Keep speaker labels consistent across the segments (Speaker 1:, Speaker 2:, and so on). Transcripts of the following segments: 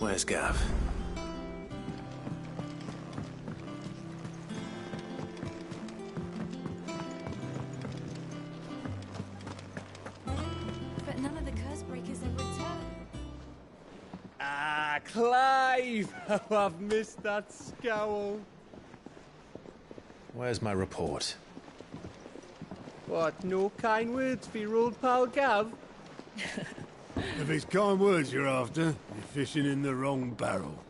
Speaker 1: Where's Gav?
Speaker 2: But none of the curse breakers have returned.
Speaker 3: Ah, Clive! Oh, I've missed that scowl.
Speaker 1: Where's my report?
Speaker 3: What, no kind words for your old pal Gav?
Speaker 4: If it's kind words you're after, you're fishing in the wrong barrel.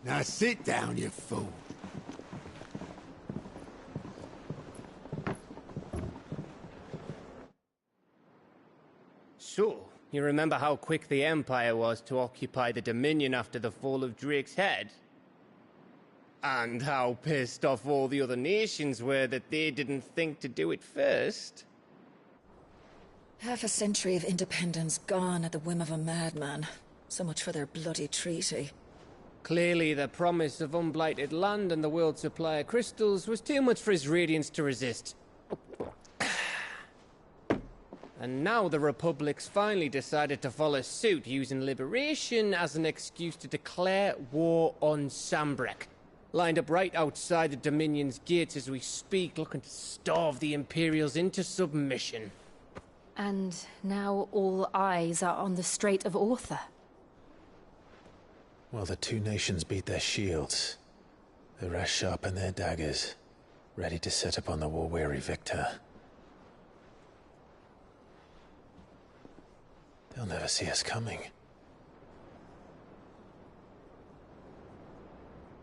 Speaker 4: Now sit down, you fool.
Speaker 3: So, you remember how quick the Empire was to occupy the Dominion after the fall of Drake's head? And how pissed off all the other nations were that they didn't think to do it first?
Speaker 5: Half a century of independence gone at the whim of a madman. So much for their bloody treaty.
Speaker 3: Clearly, the promise of unblighted land and the world's supply of crystals was too much for his radiance to resist. And now the Republic's finally decided to follow suit, using liberation as an excuse to declare war on Sambrek. Lined up right outside the Dominion's gates as we speak, looking to starve the Imperials into submission.
Speaker 2: And now all eyes are on the Strait of Author.
Speaker 1: Well, the two nations beat their shields. The rest sharpen their daggers, ready to set upon the war-weary victor. They'll never see us coming.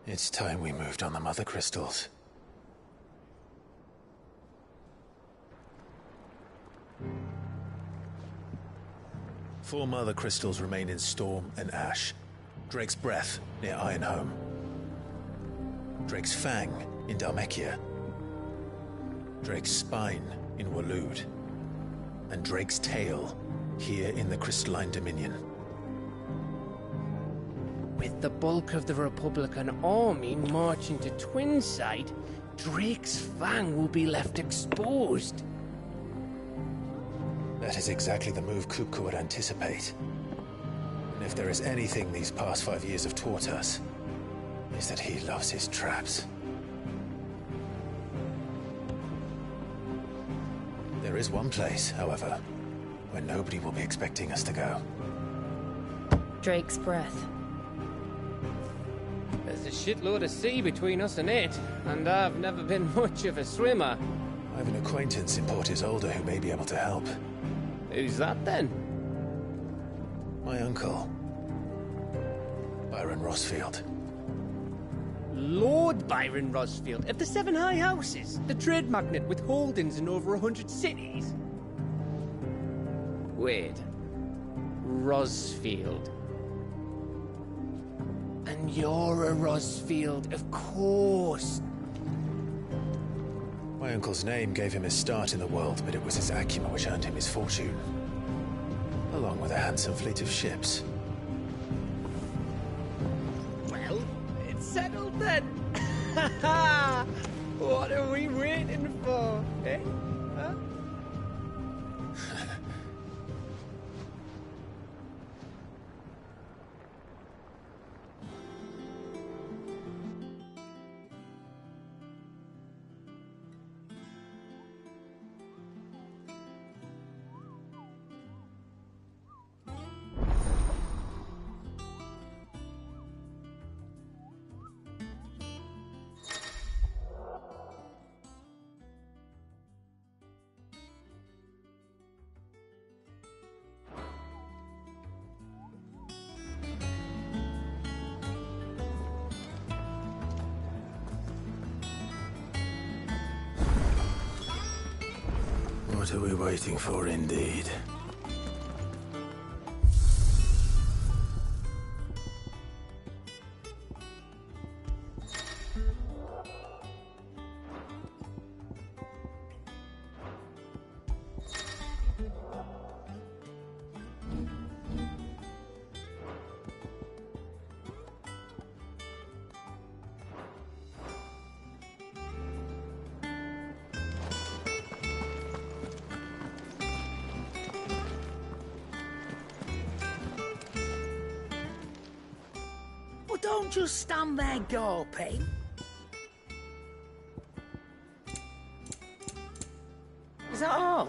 Speaker 1: It's time we moved on the Mother Crystals. Four Mother Crystals remain in Storm and Ash. Drake's Breath near Ironhome. Drake's Fang in Dhalmekia. Drake's Spine in Waloed. And Drake's Tail here in the Crystalline Dominion.
Speaker 3: With the bulk of the Republican army marching to Twinside, Drake's Fang will be left exposed.
Speaker 1: That is exactly the move Kupka would anticipate. And if there is anything these past 5 years have taught us, is that he loves his traps. There is one place, however, where nobody will be expecting us to go.
Speaker 2: Drake's Breath.
Speaker 3: There's a shitload of sea between us and it, and I've never been much of a swimmer.
Speaker 1: I have an acquaintance in Port Isolde who may be able to help.
Speaker 3: Who's that then?
Speaker 1: My uncle, Byron Rosfield.
Speaker 3: Lord Byron Rosfield of the Seven High Houses, the trade magnate with holdings in over 100 cities. Wait, Rosfield. And you're a Rosfield, of course.
Speaker 1: My uncle's name gave him his start in the world, but it was his acumen which earned him his fortune. Along with a handsome fleet of ships.
Speaker 3: Well, it's settled then. Ha ha! What are we waiting for, eh? Huh?
Speaker 1: What are we waiting for, indeed?
Speaker 6: Don't just stand there gawping. Is that all?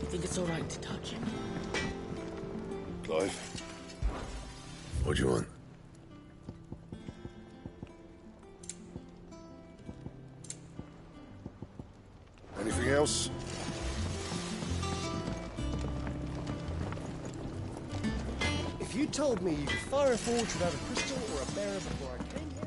Speaker 6: You think it's all right to touch him?
Speaker 4: Clive? What do you want? Anything else?
Speaker 7: If you told me you could fire a forge without a crystal or a bearer before I came here...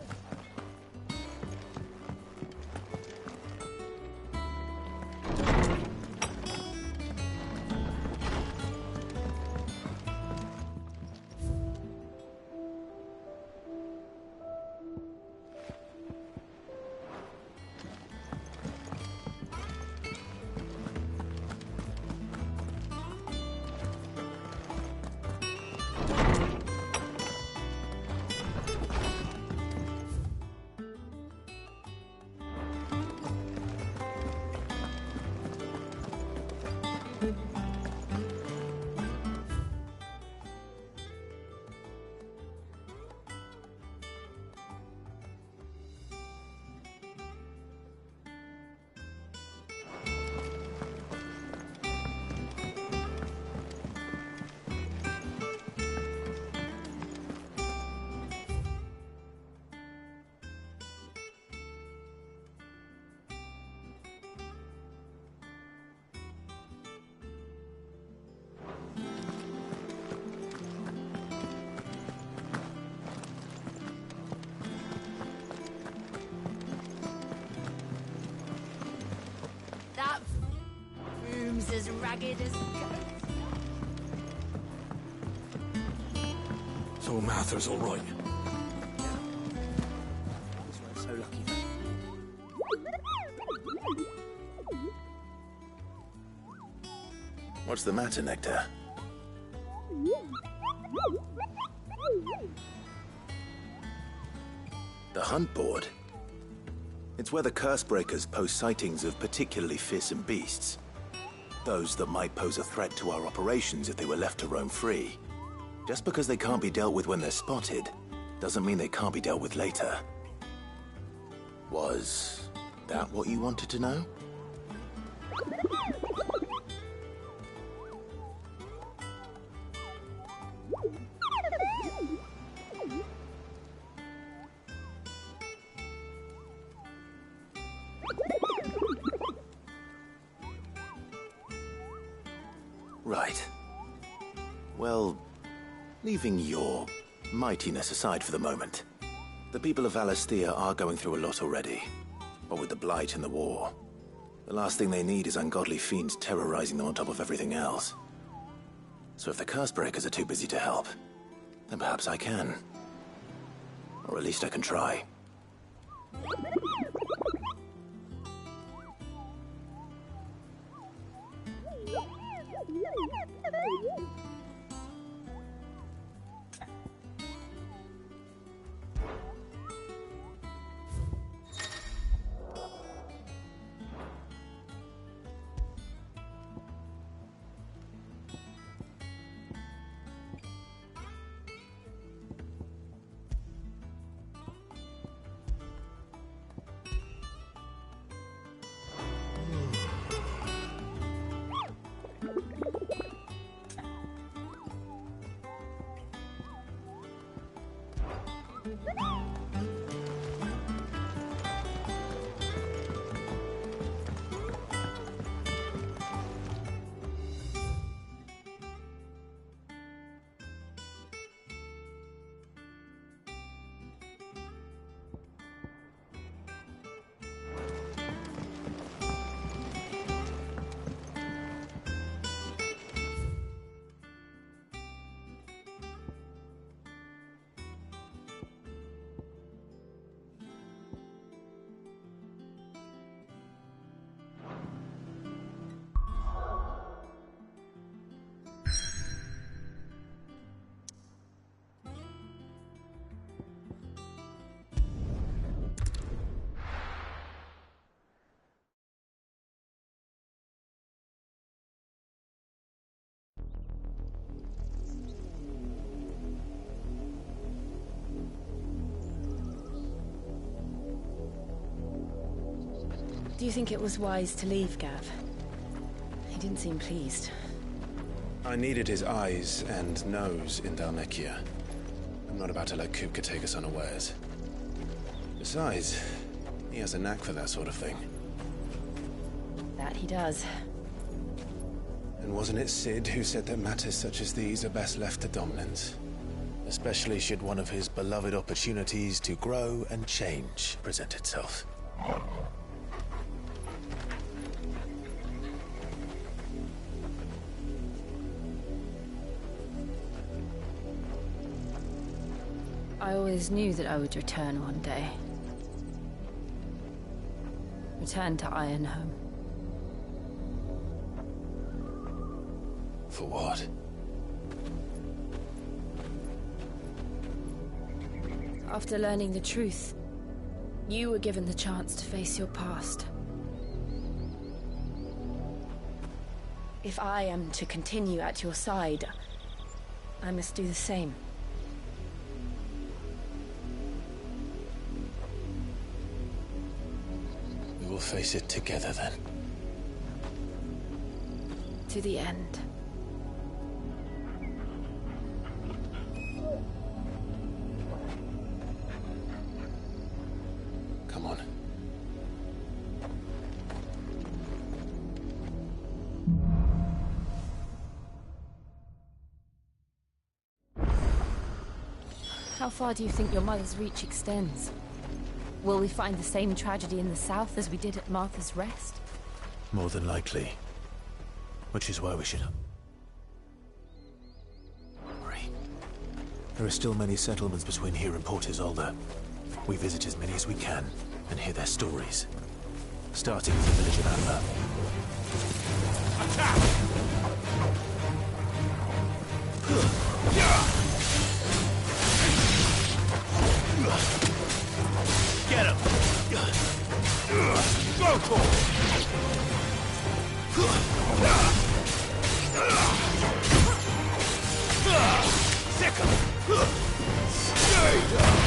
Speaker 8: That room's as ragged as...
Speaker 4: So Mather's all right.
Speaker 7: We're so lucky.
Speaker 1: What's the matter, Nectar? The hunt board? It's where the curse breakers post sightings of particularly fearsome beasts. Those that might pose a threat to our operations if they were left to roam free. Just because they can't be dealt with when they're spotted, doesn't mean they can't be dealt with later. Was that what you wanted to know? Right. Well, leaving your mightiness aside for the moment, the people of Valisthea are going through a lot already. What with the Blight and the war, the last thing they need is ungodly fiends terrorizing them on top of everything else. So if the Cursebreakers are too busy to help, then perhaps I can. Or at least I can try.
Speaker 2: Do you think it was wise to leave, Gav? He didn't seem pleased.
Speaker 1: I needed his eyes and nose in Dalmekia. I'm not about to let Kupka take us unawares. Besides, he has a knack for that sort of thing.
Speaker 2: That he does.
Speaker 1: And wasn't it Sid who said that matters such as these are best left to dominance? Especially should one of his beloved opportunities to grow and change present itself.
Speaker 2: I always knew that I would return one day. Return to Ironhome.
Speaker 1: For what?
Speaker 2: After learning the truth, you were given the chance to face your past. If I am to continue at your side, I must do the same.
Speaker 1: We will face it together then.
Speaker 2: To the end.
Speaker 1: Come on.
Speaker 2: How far do you think your mother's reach extends? Will we find the same tragedy in the south as we did at Martha's Rest?
Speaker 1: More than likely. Which is why we should hurry. There are still many settlements between here and Port Isolde. We visit as many as we can and hear their stories. Starting with the village of Amber.
Speaker 7: Get him! Go for it! Sick him! Stay down!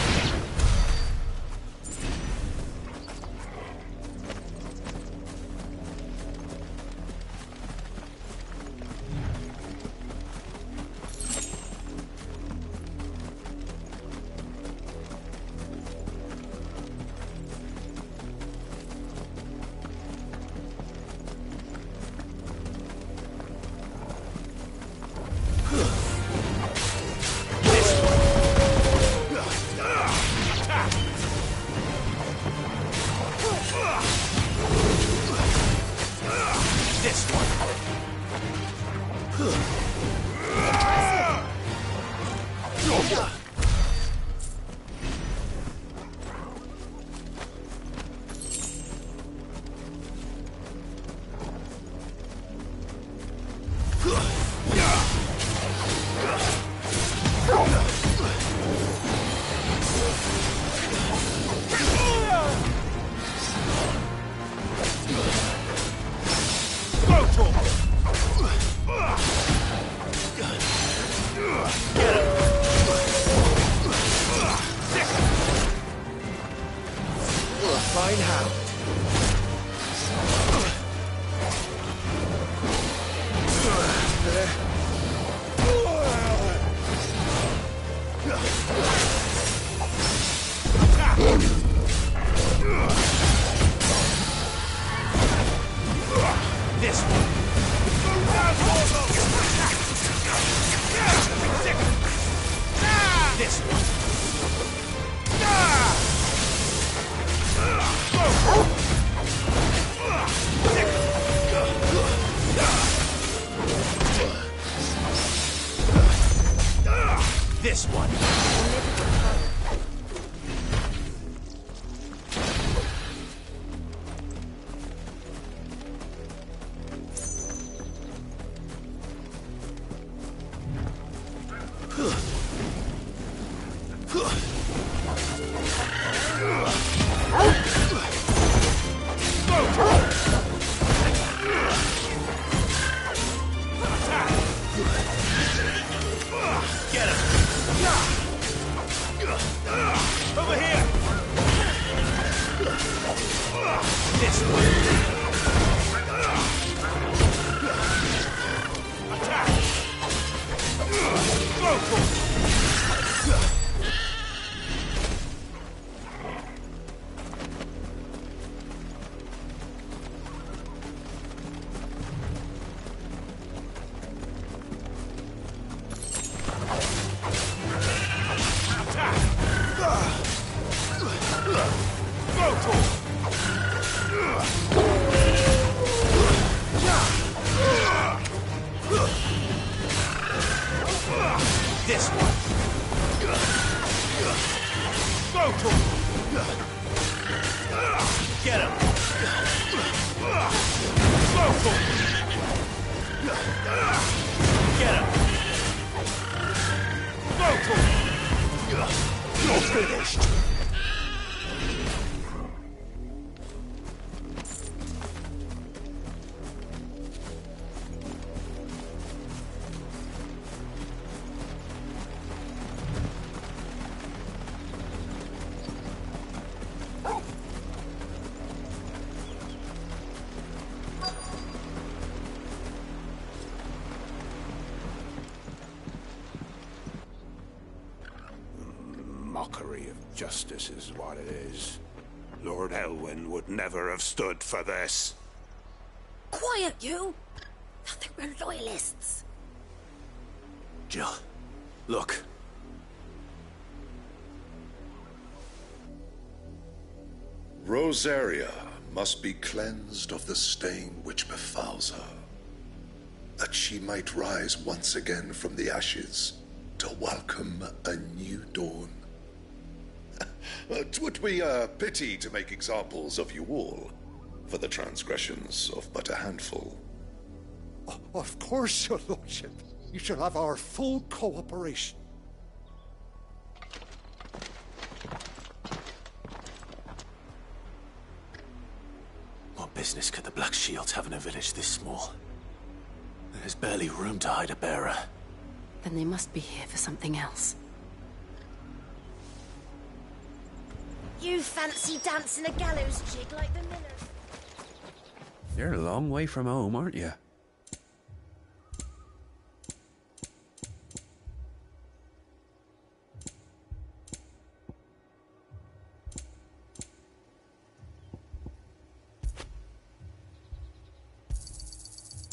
Speaker 7: Fine hound. This one. This one. This one. Get him!
Speaker 1: this one! Go to him! Get him! Go to him! Get him! Go to him! You're finished!
Speaker 9: Mockery of justice is what it is. Lord Elwyn would never have stood for this.
Speaker 8: Quiet, you! Thought they were loyalists.
Speaker 1: Jill, look.
Speaker 10: Rosaria must be cleansed of the stain which befouls her, that she might rise once again from the ashes to welcome a new dawn. 'Twould be a pity to make examples of you all, for the transgressions of but a handful.
Speaker 11: Of course, your lordship. You shall have our full cooperation.
Speaker 1: What business could the Black Shields have in a village this small? There's barely room to hide a bearer.
Speaker 2: Then they must be here for something else.
Speaker 8: You fancy dancing a gallows jig like the Millers?
Speaker 12: You're a long way from home, aren't you?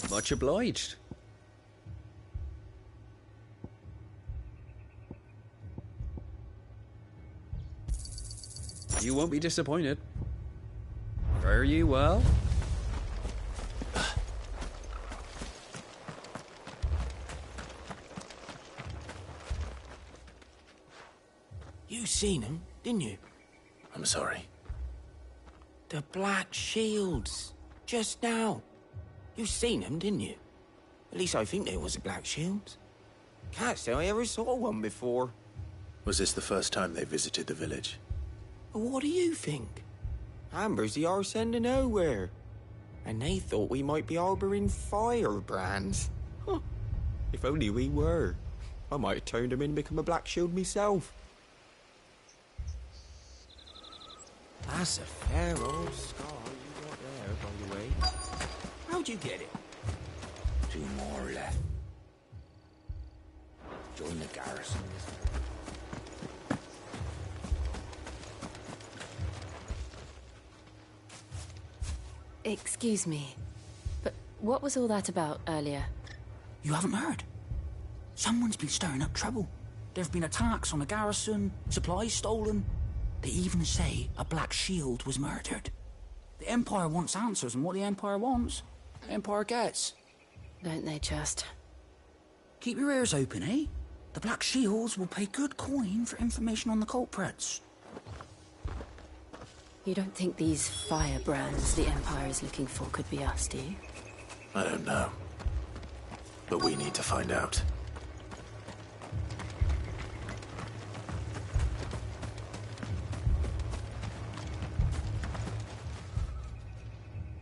Speaker 12: Much obliged. You won't be disappointed. Fare you well?
Speaker 6: You seen him, didn't you?
Speaker 1: I'm sorry.
Speaker 6: The Black Shields. Just now. You seen them, didn't you? At least I think there was a Black Shields. Can't say I ever saw one before.
Speaker 1: Was this the first time they visited the village?
Speaker 6: But what do you think? Amber's the arse end of nowhere. And they thought we might be harbouring firebrands. Huh. If only we were. I might have turned them in and become a Black Shield myself. That's a fair old scar you got there, by the way. How'd you get it?
Speaker 7: 2 more left. Join the garrison.
Speaker 2: Excuse me, but what was all that about earlier?
Speaker 13: You haven't heard? Someone's been stirring up trouble. There have been attacks on the garrison, supplies stolen. They even say a Black Shield was murdered. The Empire wants answers, and what the Empire wants, the Empire gets.
Speaker 2: Don't they just?
Speaker 13: Keep your ears open, eh? The Black Shields will pay good coin for information on the culprits.
Speaker 2: You don't think these firebrands the Empire is looking for could be us, do you?
Speaker 1: I don't know. But we need to find out.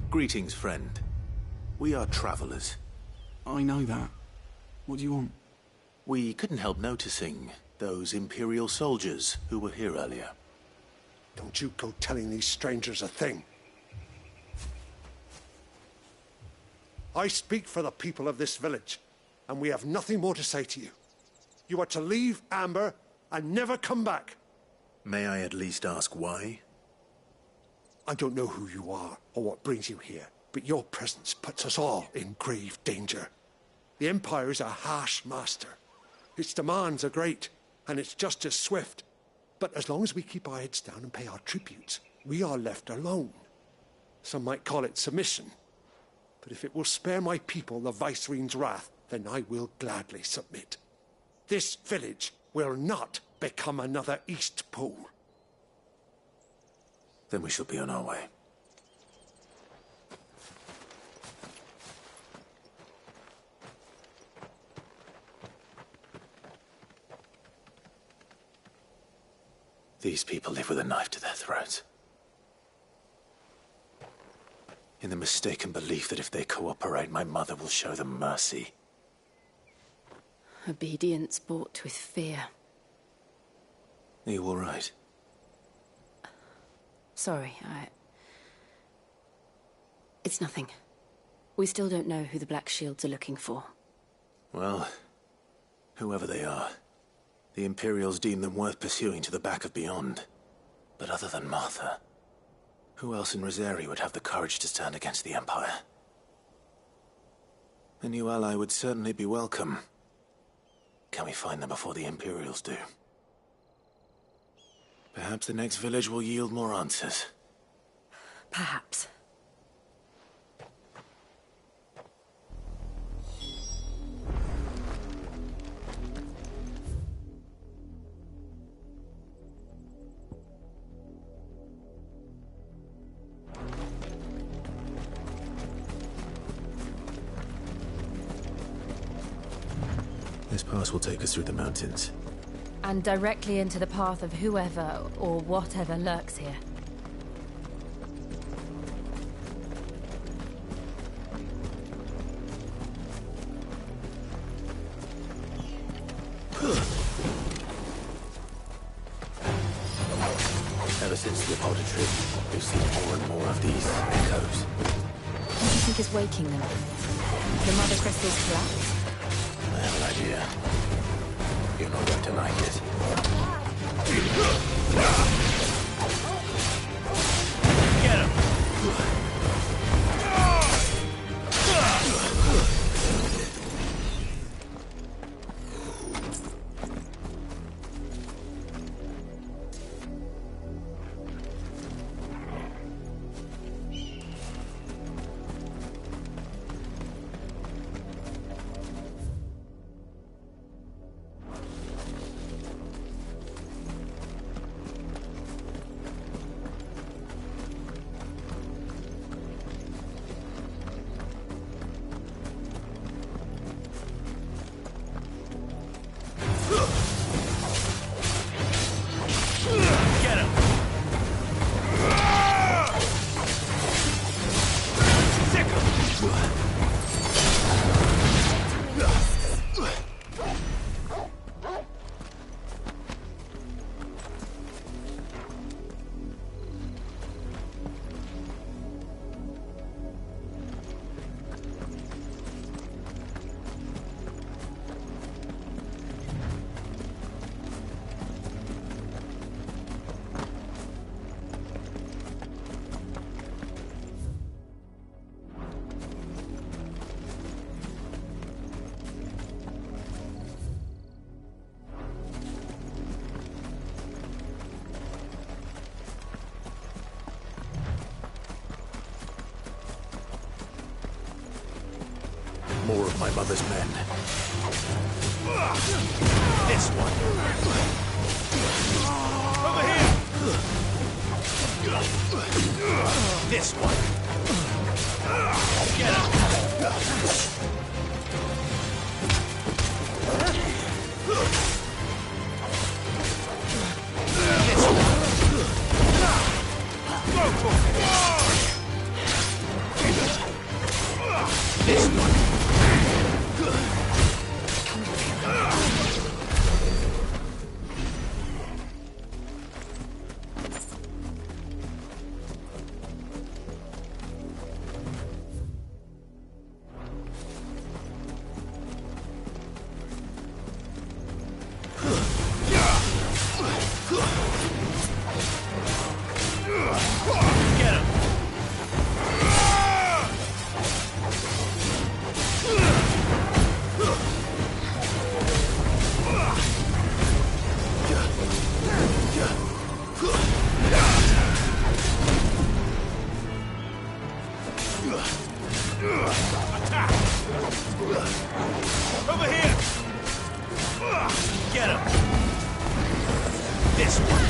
Speaker 1: Greetings, friend. We are travelers.
Speaker 13: I know that. What do you want?
Speaker 1: We couldn't help noticing those Imperial soldiers who were here earlier.
Speaker 11: Don't you go telling these strangers a thing. I speak for the people of this village, and we have nothing more to say to you. You are to leave Amber and never come back.
Speaker 1: May I at least ask why?
Speaker 11: I don't know who you are or what brings you here, but your presence puts us all in grave danger. The Empire is a harsh master. Its demands are great, and its justice swift. But as long as we keep our heads down and pay our tributes, we are left alone. Some might call it submission. But if it will spare my people the Viceroy's wrath, then I will gladly submit. This village will not become another Eastpool.
Speaker 1: Then we shall be on our way. These people live with a knife to their throats. In the mistaken belief that if they cooperate, my mother will show them mercy.
Speaker 2: Obedience bought with fear.
Speaker 1: Are you all right?
Speaker 2: Sorry, It's nothing. We still don't know who the Black Shields are looking for.
Speaker 1: Well, whoever they are, the Imperials deem them worth pursuing to the back of beyond. But other than Martha, who else in Rosari would have the courage to stand against the Empire? A new ally would certainly be welcome. Can we find them before the Imperials do? Perhaps the next village will yield more answers.
Speaker 2: Perhaps.
Speaker 1: This pass will take us through the mountains.
Speaker 2: And directly into the path of whoever or whatever lurks here.
Speaker 1: Ever since the Apollo trip, we've seen more and more of these echoes.
Speaker 2: What do you think is waking them? The Mother Crystal's collapse?
Speaker 1: I have an idea. You're not going to like it.
Speaker 14: Get him!
Speaker 1: More of my mother's men.
Speaker 14: This one. Over here. This one. Get him. This one. Go for it. This one. This one.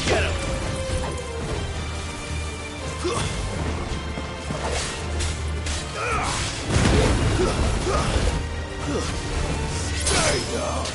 Speaker 14: Get him! Stay down!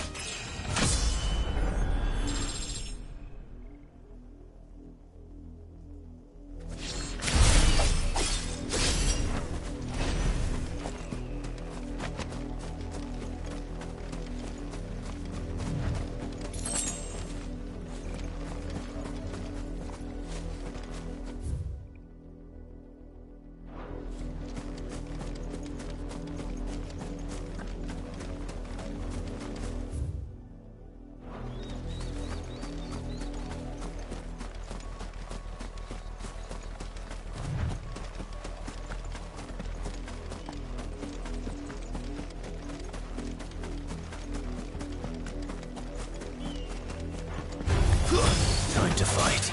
Speaker 1: Time to fight.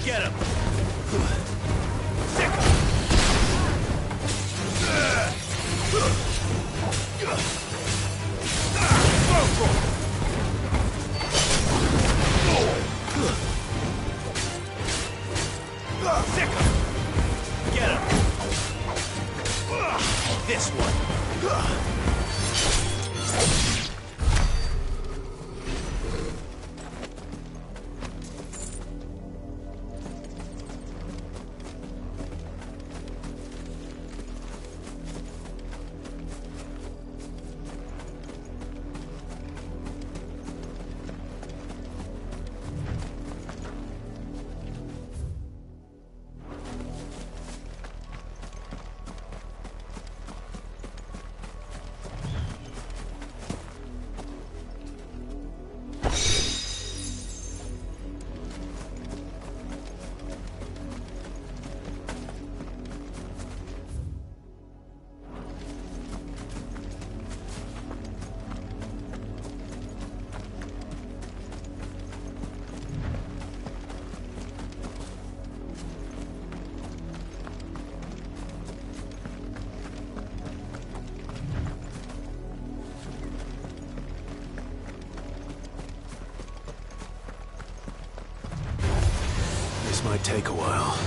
Speaker 14: Get him! Sick Get him! This one!
Speaker 1: This might take a while.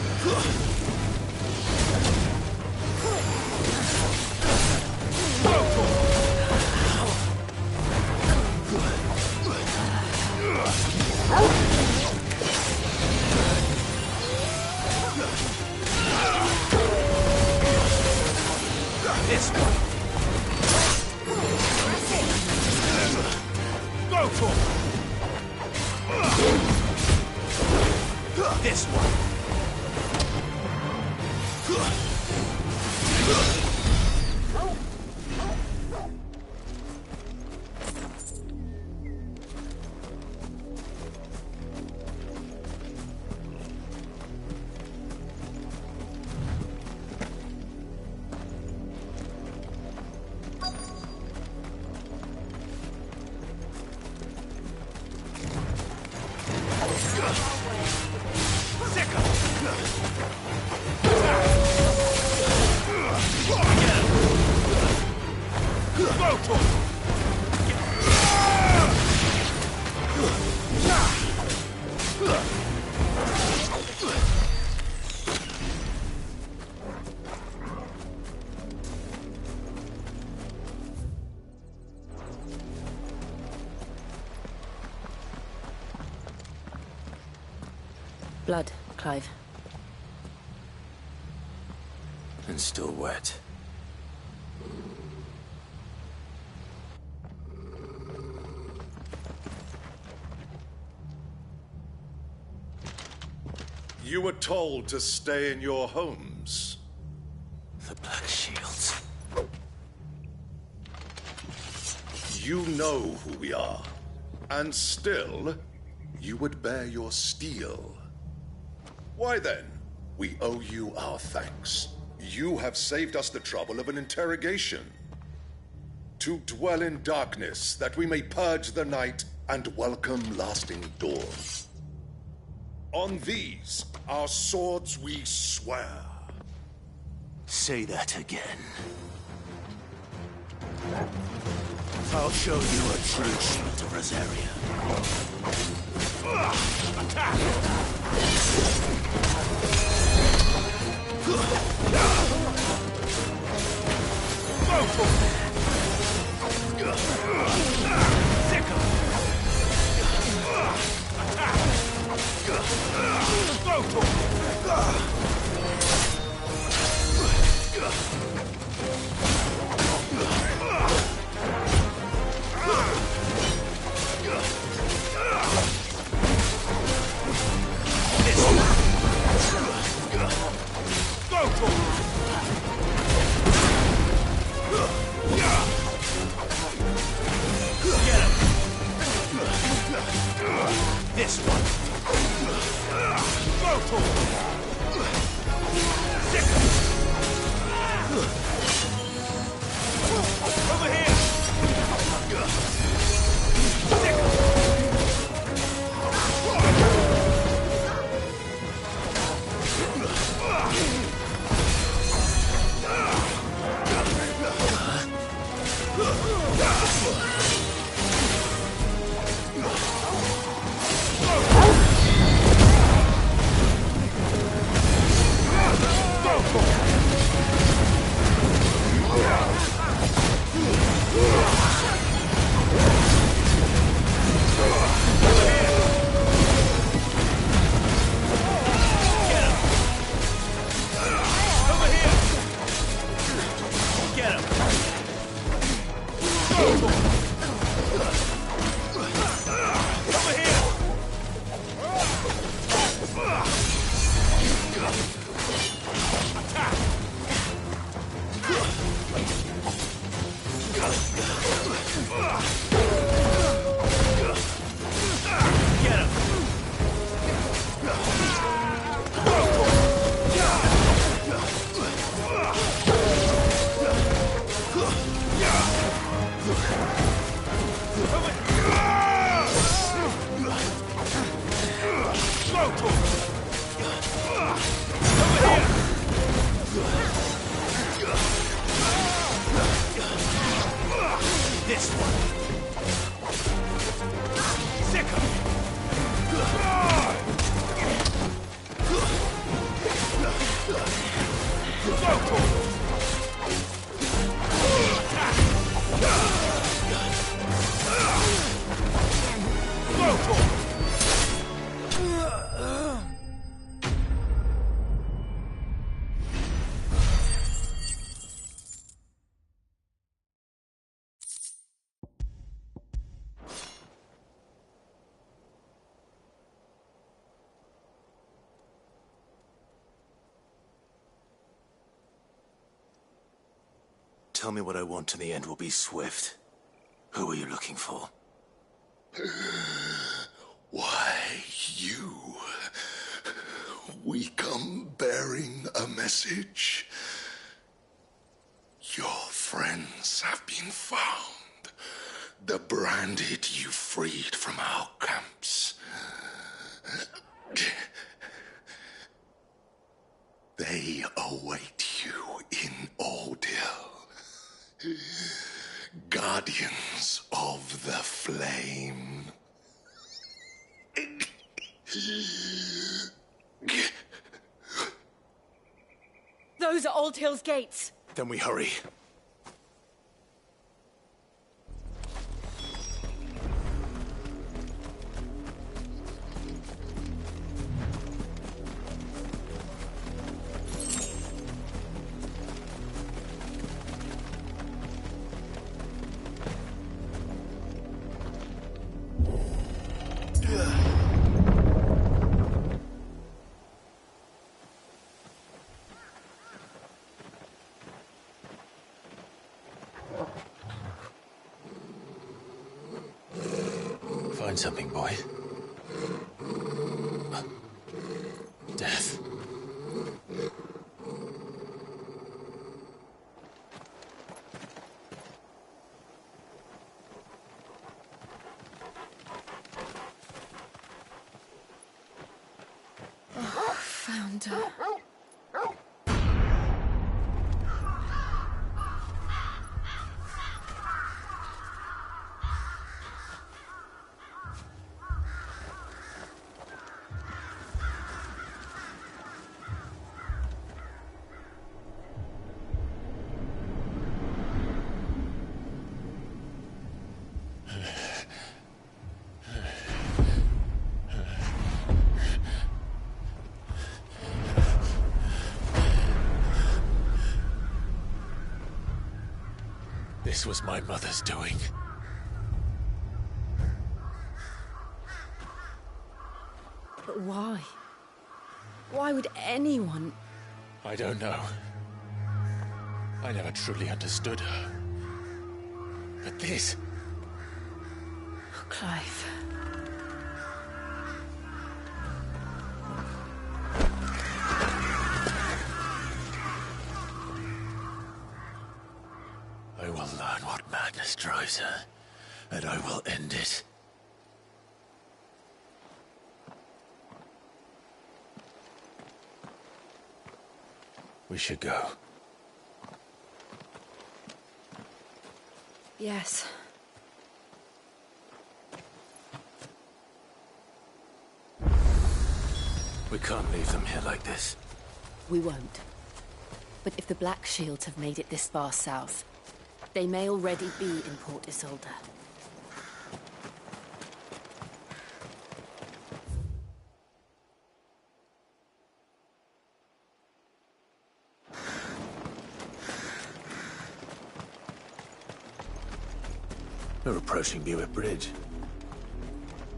Speaker 14: This one! Go for it! This one!
Speaker 2: Blood, Clive.
Speaker 1: And still wet.
Speaker 10: You were told to stay in your homes.
Speaker 1: The Black Shields.
Speaker 10: You know who we are. And still, you would bear your steel. Why then? We owe you our thanks. You have saved us the trouble of an interrogation. To dwell in darkness, that we may purge the night and welcome lasting dawn. On these, our swords we swear.
Speaker 14: Say that again. I'll show you a true shield of Rosaria. Attack! This one. Go for over here. This one. Sick of it.
Speaker 1: Tell me what I want and the end will be swift. Who are you looking for?
Speaker 10: Why, you. We come bearing a message. Your friends have been found. The branded you freed from our camps. They await you in Ordeal. Guardians of the Flame.
Speaker 2: Those are Old Hill's gates.
Speaker 1: Then we hurry. Find something, boy. Death.
Speaker 5: Santa.
Speaker 14: This was my mother's doing.
Speaker 2: But why? Why would anyone...
Speaker 14: I don't know. I never truly understood her. But this...
Speaker 2: Oh, Clive.
Speaker 14: I will learn what madness drives her, and I will end it. We should go.
Speaker 2: Yes.
Speaker 1: We can't leave them here like this.
Speaker 2: We won't. But if the Black Shields have made it this far south, they may already be in Port Isolde.
Speaker 1: We're approaching Buick Bridge.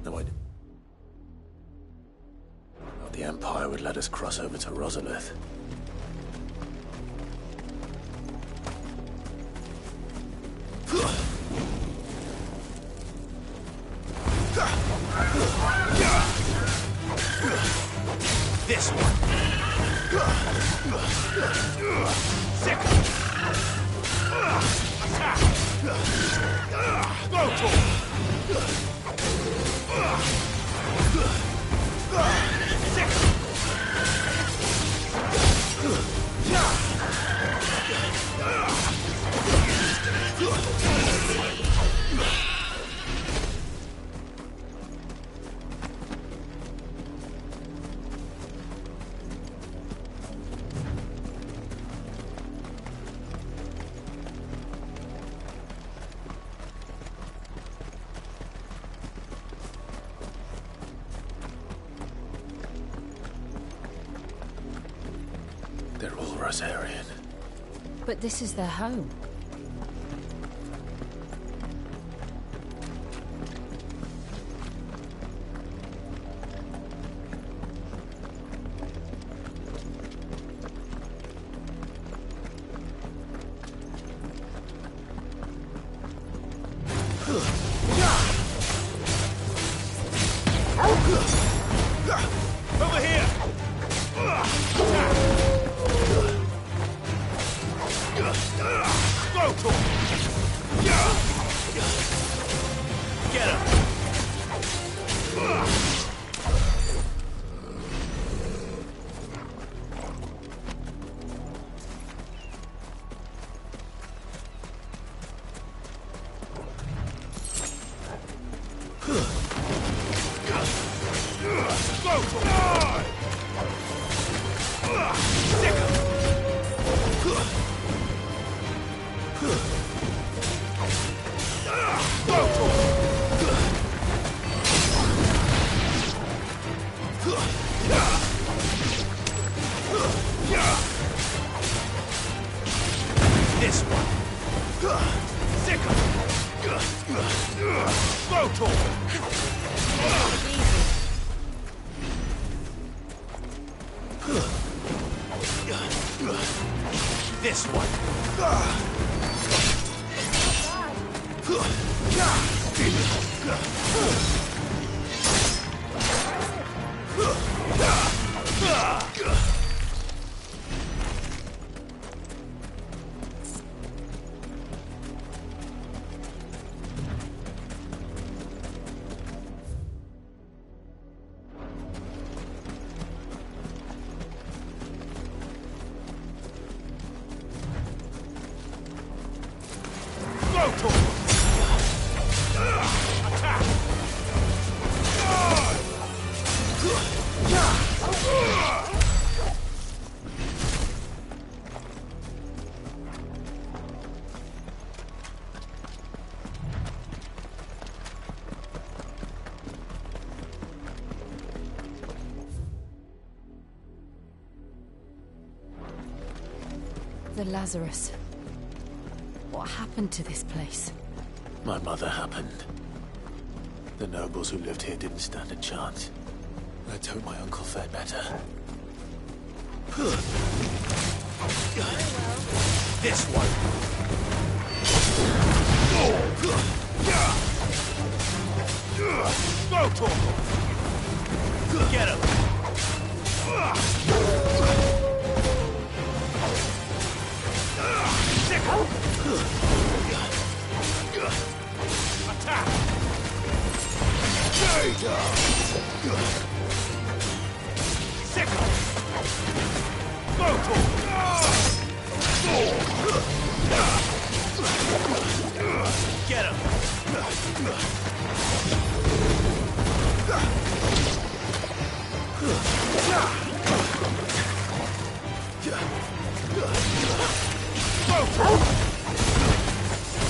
Speaker 1: No, the Empire would let us cross over to Rosalith.
Speaker 14: This one. Second. Attack. Go to him. Second.
Speaker 1: They're all Rosarian.
Speaker 2: But this is their home.
Speaker 14: Over here! Go to him! Get him! Go to him! Sick him! Go to him! This one. Sick him! Go to him! This one.
Speaker 2: The Lazarus. What happened to this place?
Speaker 14: My mother happened. The nobles who lived here didn't stand a chance. Let's hope my uncle fared better.
Speaker 15: This one! Go, Torkel! Get him! Attack! Sickle! Go, get him!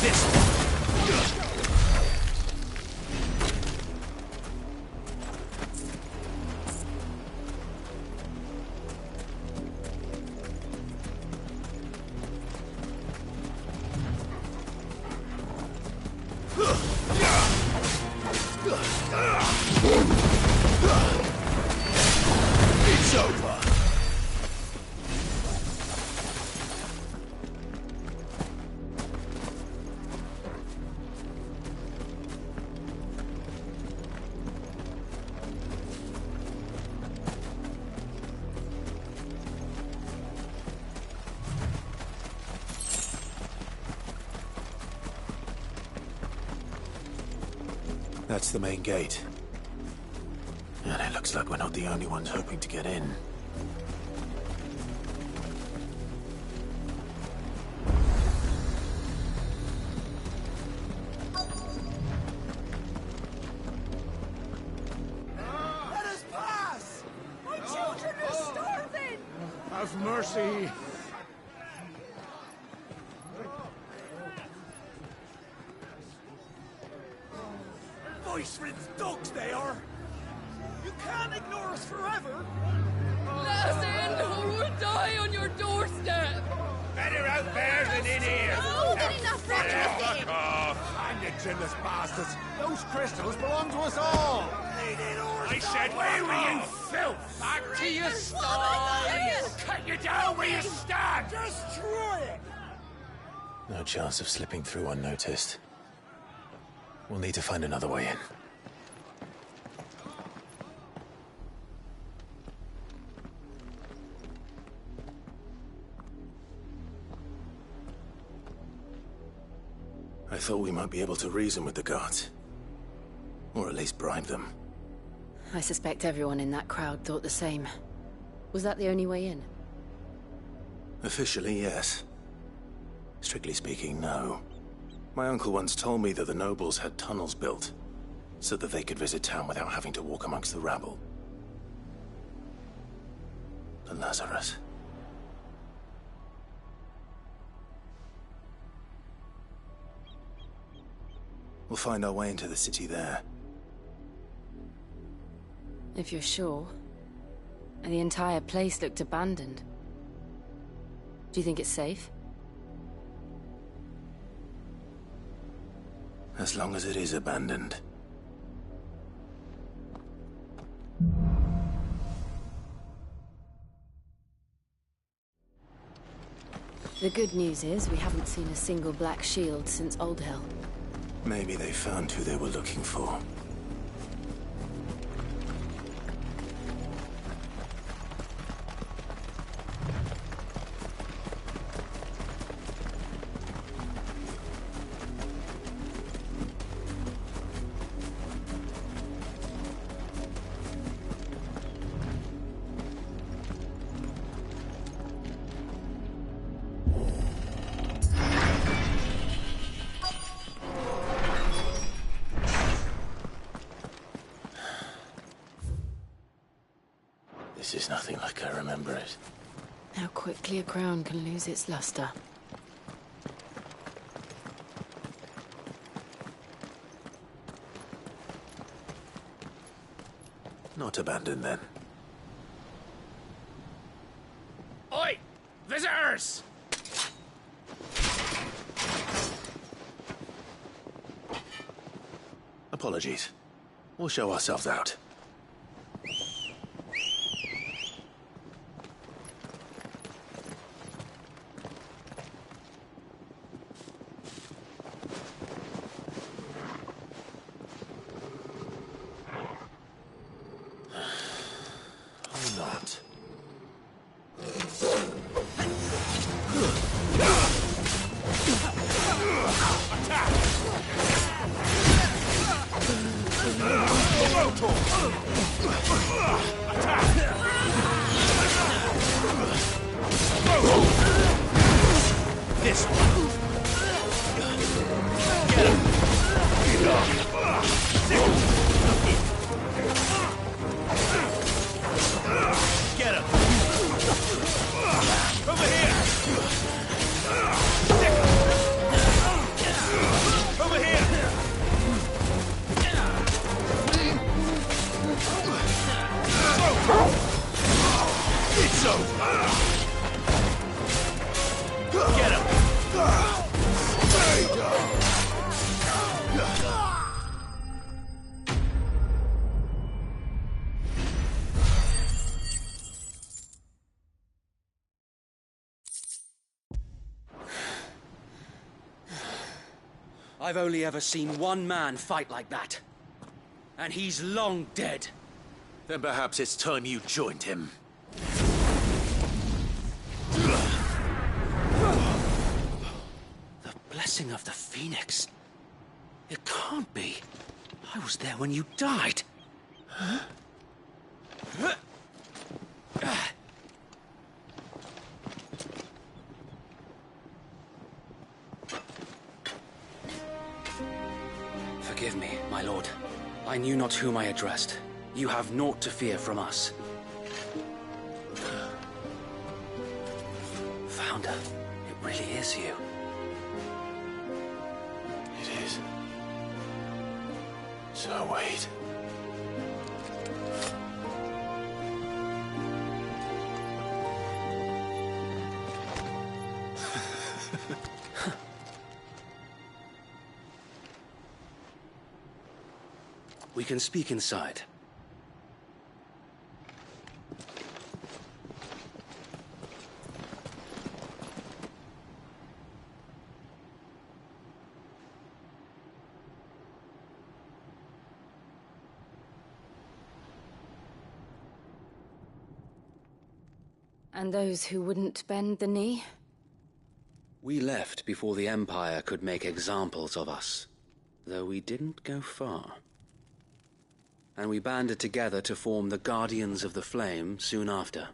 Speaker 15: This one! It's over.
Speaker 14: That's the main gate. And it looks like we're not the only ones hoping to get in.
Speaker 15: Let us pass! My children are starving!
Speaker 4: Have mercy.
Speaker 15: Voice-riddled dogs they are! You can't ignore us forever!
Speaker 16: Let us in, or we'll die on your doorstep!
Speaker 15: Better out there than in here!
Speaker 8: Oh, good enough for
Speaker 15: Fuck off!
Speaker 4: And you chinless bastards. Those crystals belong to us all.
Speaker 15: I said, where were you, filth? Back to your sties! Cut you down where you stand! Destroy it!
Speaker 14: No chance of slipping through unnoticed. We'll need to find another way in. I thought we might be able to reason with the guards. Or at least bribe them.
Speaker 2: I suspect everyone in that crowd thought the same. Was that the only way in?
Speaker 14: Officially, yes. Strictly speaking, no. My uncle once told me that the nobles had tunnels built, so that they could visit town without having to walk amongst the rabble. The Lazarus. We'll find our way into the city there.
Speaker 2: If you're sure. And the entire place looked abandoned. Do you think it's safe?
Speaker 14: As long as it is abandoned.
Speaker 2: The good news is we haven't seen a single black shield since Old Hell.
Speaker 14: Maybe they found who they were looking for. This is nothing like I remember it.
Speaker 2: How quickly a crown can lose its luster.
Speaker 14: Not abandoned, then.
Speaker 15: Oi! Visitors!
Speaker 1: Apologies. We'll show ourselves out. Or not.
Speaker 15: This one. Get him. Get him. Over here. Over here. It's over. Get him.
Speaker 13: I've only ever seen one man fight like that. And he's long dead.
Speaker 1: Then perhaps it's time you joined him.
Speaker 13: The blessing of the Phoenix. It can't be. I was there when you died. Forgive me, my lord. I knew not whom I addressed. You have naught to fear from us. Founder, it really is you.
Speaker 1: It is. So wait.
Speaker 13: We can speak inside.
Speaker 2: And those who wouldn't bend the knee?
Speaker 13: We left before the Empire could make examples of us, though we didn't go far. And we banded together to form the Guardians of the Flame soon after.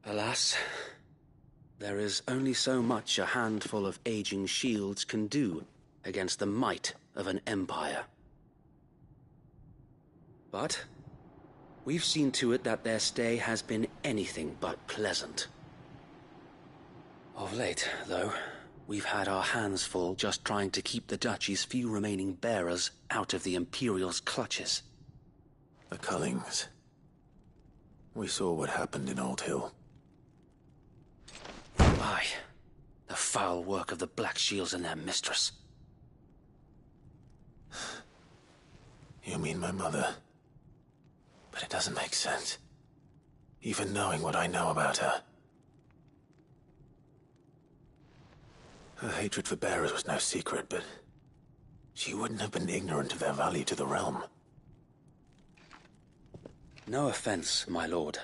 Speaker 13: Alas, there is only so much a handful of aging shields can do against the might of an empire. But we've seen to it that their stay has been anything but pleasant. Of late, though, we've had our hands full just trying to keep the Duchy's few remaining bearers out of the Imperial's clutches.
Speaker 1: The Cullings. We saw what happened in Old Hill.
Speaker 13: Aye. The foul work of the Black Shields and their mistress.
Speaker 1: You mean my mother? But it doesn't make sense. Even knowing what I know about her. Her hatred for bearers was no secret, but she wouldn't have been ignorant of their value to the realm.
Speaker 13: No offense, my lord.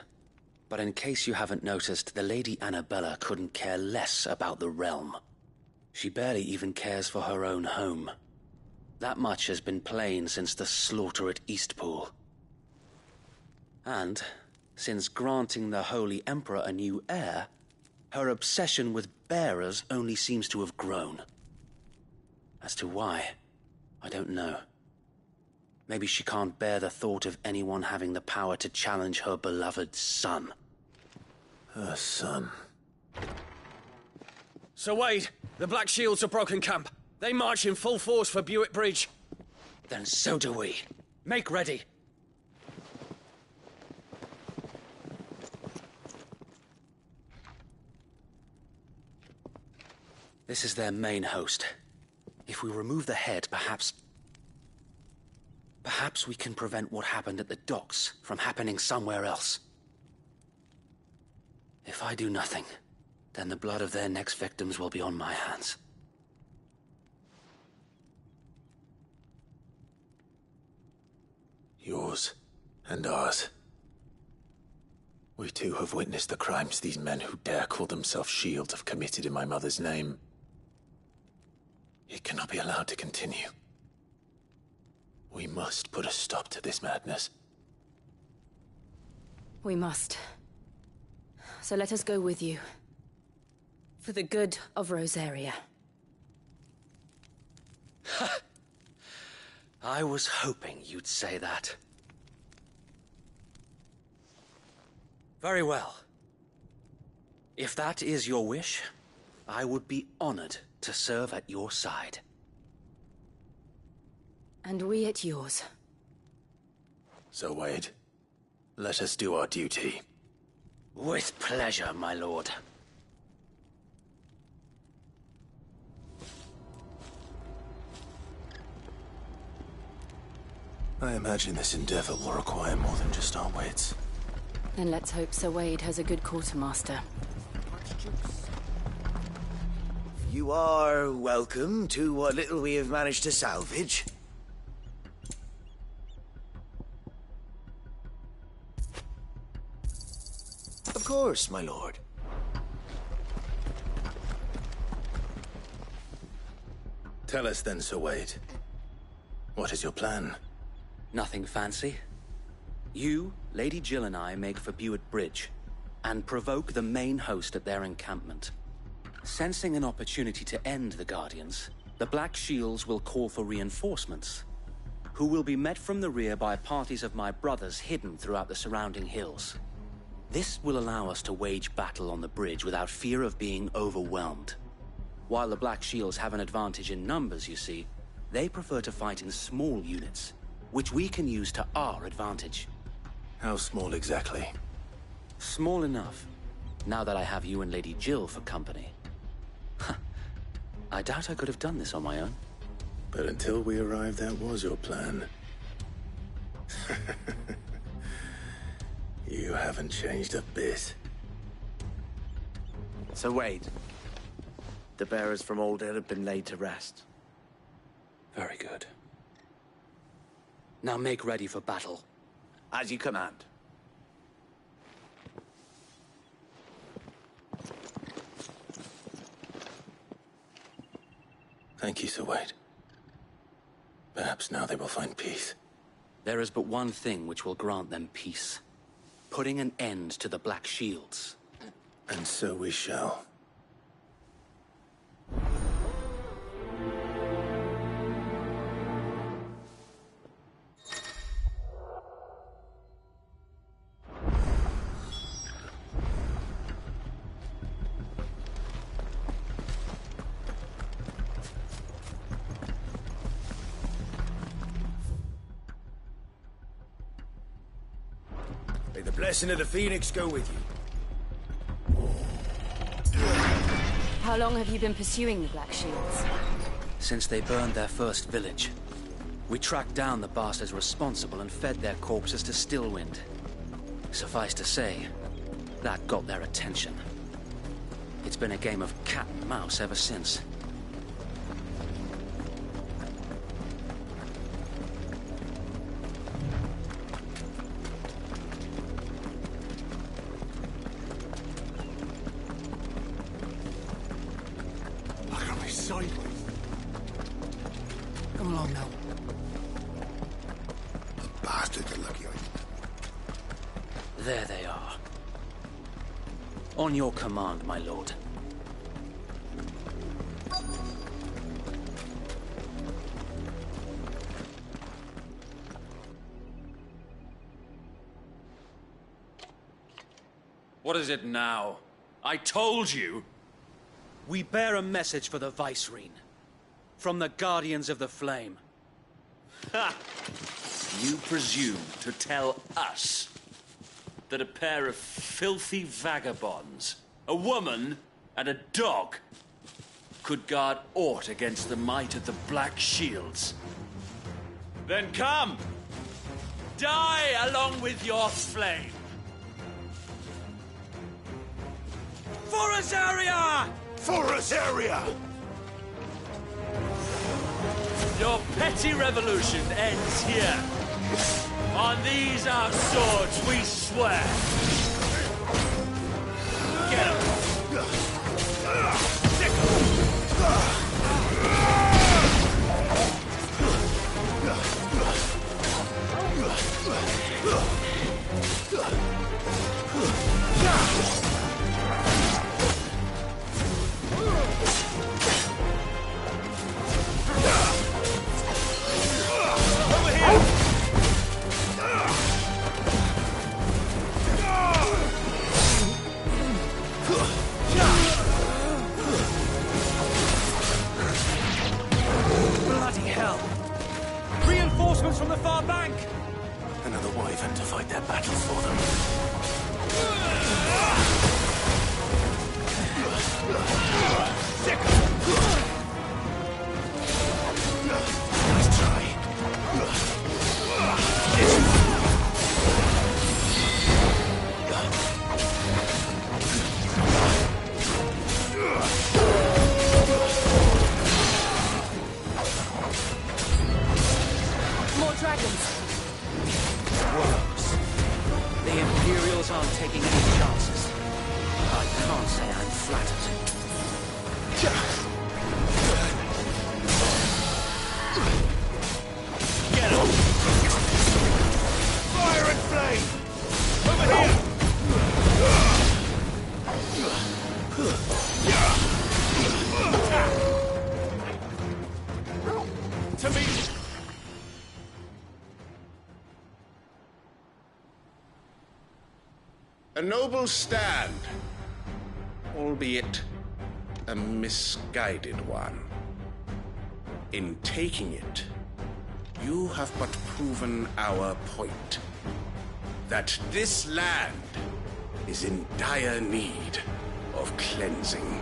Speaker 13: But in case you haven't noticed, the Lady Annabella couldn't care less about the realm. She barely even cares for her own home. That much has been plain since the slaughter at Eastpool. And, since granting the Holy Emperor a new heir, her obsession with bearers only seems to have grown. As to why, I don't know. Maybe she can't bear the thought of anyone having the power to challenge her beloved son.
Speaker 1: Her son.
Speaker 12: Sir Wade, the Black Shields have broken camp. They march in full force for Buick Bridge.
Speaker 13: Then so do we. Make ready. This is their main host. If we remove the head, perhaps...
Speaker 12: Perhaps we can prevent what happened at the docks from happening somewhere else. If I do nothing, then the blood of their next victims will be on my hands.
Speaker 1: Yours and ours. We too have witnessed the crimes these men who dare call themselves shields have committed in my mother's name. It cannot be allowed to continue. We must put a stop to this madness.
Speaker 2: We must. So let us go with you. For the good of Rosaria.
Speaker 12: I was hoping you'd say that. Very well. If that is your wish, I would be honored to serve at your side.
Speaker 2: And we at yours.
Speaker 1: So, Wade, let us do our duty.
Speaker 12: With pleasure, my lord.
Speaker 1: I imagine this endeavor will require more than just our wits.
Speaker 2: Then let's hope Sir Wade has a good quartermaster.
Speaker 17: You are welcome to what little we have managed to salvage. Of course, my lord.
Speaker 1: Tell us then, Sir Wade. What is your plan?
Speaker 12: Nothing fancy. You, Lady Jill and I make for Buett Bridge, and provoke the main host at their encampment. Sensing an opportunity to end the Guardians, the Black Shields will call for reinforcements, who will be met from the rear by parties of my brothers hidden throughout the surrounding hills. This will allow us to wage battle on the bridge without fear of being overwhelmed. While the Black Shields have an advantage in numbers, you see, they prefer to fight in small units, which we can use to our advantage.
Speaker 1: How small exactly?
Speaker 12: Small enough, now that I have you and Lady Jill for company. I doubt I could have done this on my own.
Speaker 1: But until we arrived, that was your plan. You haven't changed a bit.
Speaker 17: So Wade, the bearers from Oldale have been laid to rest.
Speaker 12: Very good. Now make ready for battle.
Speaker 17: As you command.
Speaker 1: Thank you, Sir Wade. Perhaps now they will find peace.
Speaker 12: There is but one thing which will grant them peace. Putting an end to the Black Shields.
Speaker 1: And so we shall.
Speaker 17: May the blessing of the Phoenix go with you.
Speaker 2: How long have you been pursuing the Black Shields?
Speaker 12: Since they burned their first village. We tracked down the bastards responsible and fed their corpses to Stillwind. Suffice to say, that got their attention. It's been a game of cat and mouse ever since.
Speaker 11: Look at me sideways.
Speaker 13: Come along now.
Speaker 11: The bastards are lucky I...
Speaker 12: There they are. On your command, my lord.
Speaker 15: What is it now? I told you!
Speaker 12: We bear a message for the Vicereine. From the Guardians of the Flame.
Speaker 15: Ha! You presume to tell us that a pair of filthy vagabonds, a woman and a dog, could guard aught against the might of the Black Shields? Then come! die along with your flame. For Azaria!
Speaker 9: For Azaria!
Speaker 15: Your petty revolution ends here. On these our swords we swear. Get him!
Speaker 12: Bloody hell! Reinforcements from the far bank!
Speaker 14: Another wyvern to fight their battle for them. Nice try.
Speaker 2: More dragons.
Speaker 12: Worms. The Imperials aren't taking any chances. I can't say I'm flattered.
Speaker 15: Get him!
Speaker 9: Fire and flame! Over here! To me! A noble stand, albeit a misguided one. In taking it, you have but proven our point. That this land is in dire need of cleansing.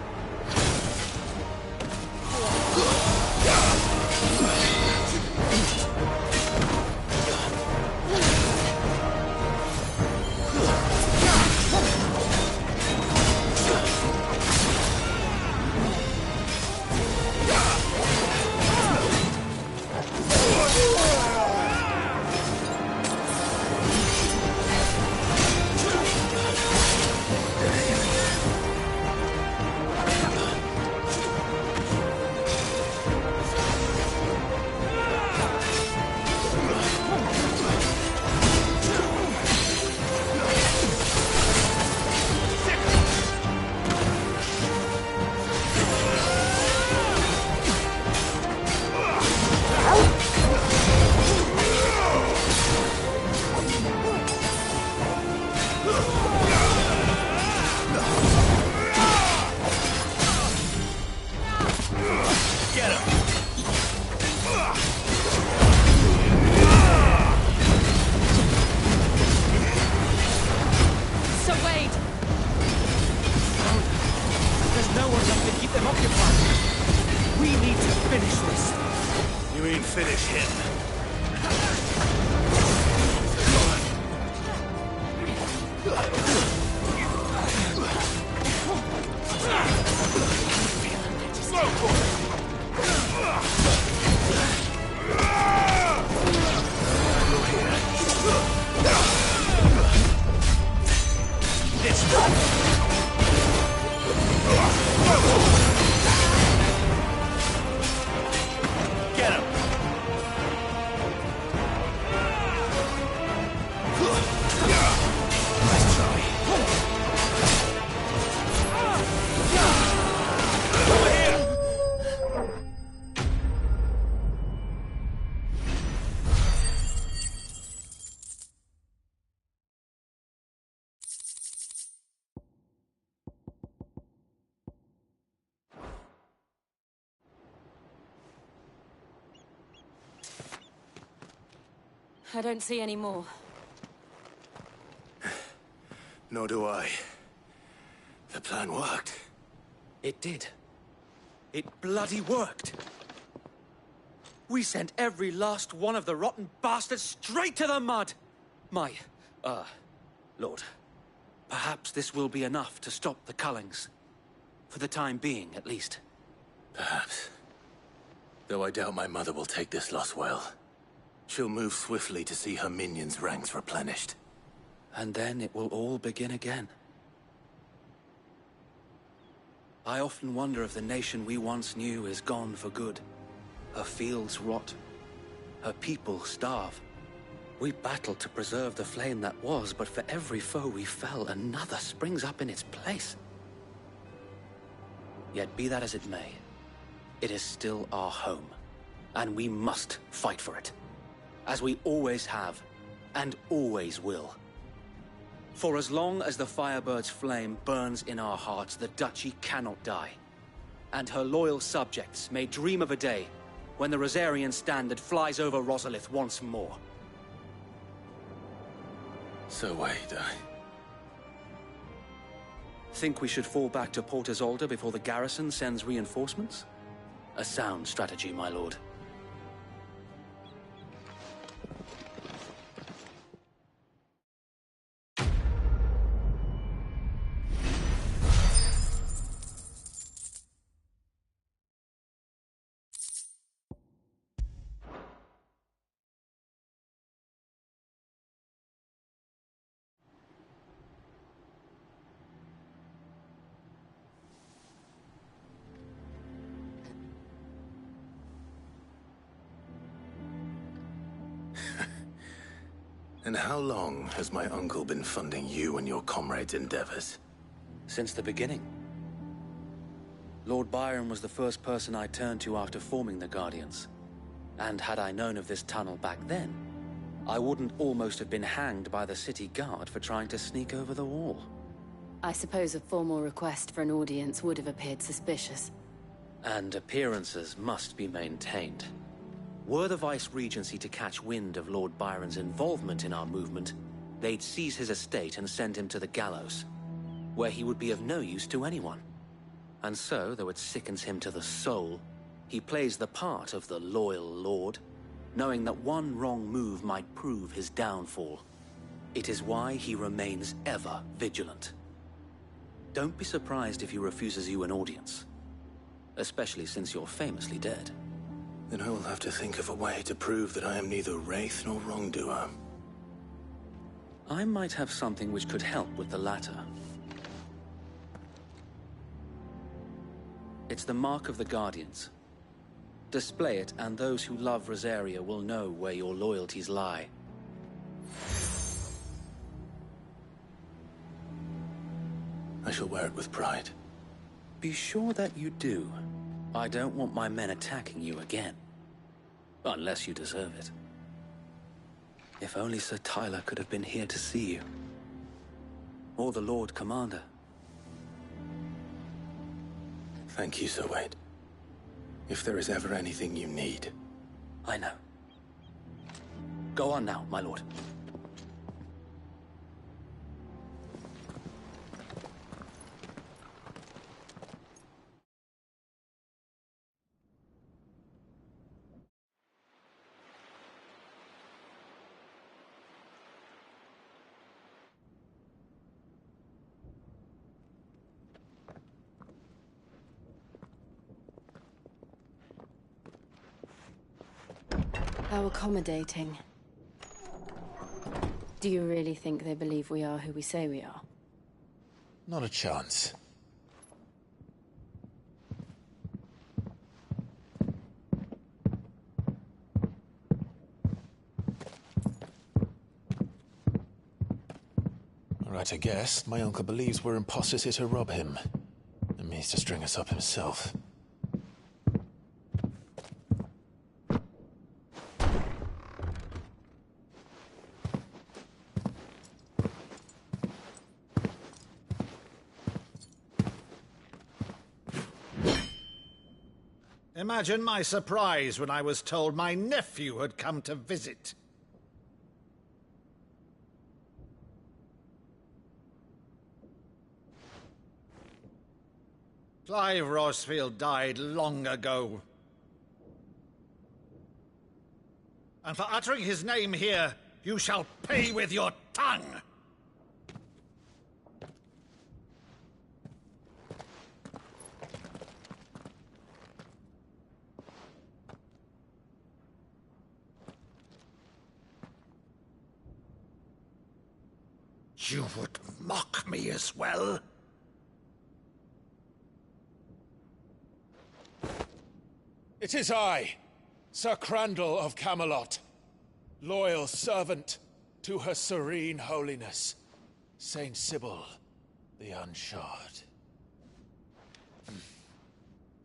Speaker 14: Finish him.
Speaker 15: Get him!
Speaker 2: I don't see any more.
Speaker 14: Nor do I. The plan worked.
Speaker 12: It did. It bloody worked. We sent every last one of the rotten bastards straight to the mud. Lord, perhaps this will be enough to stop the Cullings. For the time being, at least.
Speaker 14: Perhaps. Though I doubt my mother will take this loss well. She'll move swiftly to see her minions' ranks replenished.
Speaker 12: And then it will all begin again. I often wonder if the nation we once knew is gone for good. Her fields rot. Her people starve. We battled to preserve the flame that was, but for every foe we fell, another springs up in its place. Yet be that as it may, it is still our home, and we must fight for it, as we always have, and always will. For as long as the Firebird's flame burns in our hearts, the Duchy cannot die, and her loyal subjects may dream of a day when the Rosarian standard flies over Rosalith once more.
Speaker 14: So wait,
Speaker 12: Think we should fall back to Port Isolde before the garrison sends reinforcements? A sound strategy, my lord.
Speaker 14: And how long has my uncle been funding you and your comrades' endeavors?
Speaker 12: Since the beginning. Lord Byron was the first person I turned to after forming the Guardians. And had I known of this tunnel back then, I wouldn't almost have been hanged by the city guard for trying to sneak over the wall.
Speaker 2: I suppose a formal request for an audience would have appeared suspicious.
Speaker 12: And appearances must be maintained. Were the Vice-Regency to catch wind of Lord Byron's involvement in our movement, they'd seize his estate and send him to the gallows, where he would be of no use to anyone. And so, though it sickens him to the soul, he plays the part of the loyal lord, knowing that one wrong move might prove his downfall. It is why he remains ever vigilant. Don't be surprised if he refuses you an audience, especially since you're famously dead.
Speaker 14: Then I will have to think of a way to prove that I am neither wraith nor wrongdoer.
Speaker 12: I might have something which could help with the latter. It's the mark of the Guardians. Display it, and those who love Rosaria will know where your loyalties lie.
Speaker 14: I shall wear it with pride.
Speaker 12: Be sure that you do. I don't want my men attacking you again. Unless you deserve it. If only Sir Tyler could have been here to see you. Or the Lord Commander.
Speaker 14: Thank you, Sir Wade. If there is ever anything you need.
Speaker 12: I know. Go on now, my lord.
Speaker 2: How accommodating. Do you really think they believe we are who we say we are?
Speaker 1: Not a chance. Right, I guess. My uncle believes we're imposters here to rob him. And means to string us up himself.
Speaker 18: Imagine my surprise when I was told my nephew had come to visit. Clive Rosfield died long ago. And for uttering his name here, You shall pay with your tongue! You would mock me as well?
Speaker 19: It is I, Sir Crandall of Camelot, loyal servant to Her Serene Holiness, Saint Sybil the Unshod.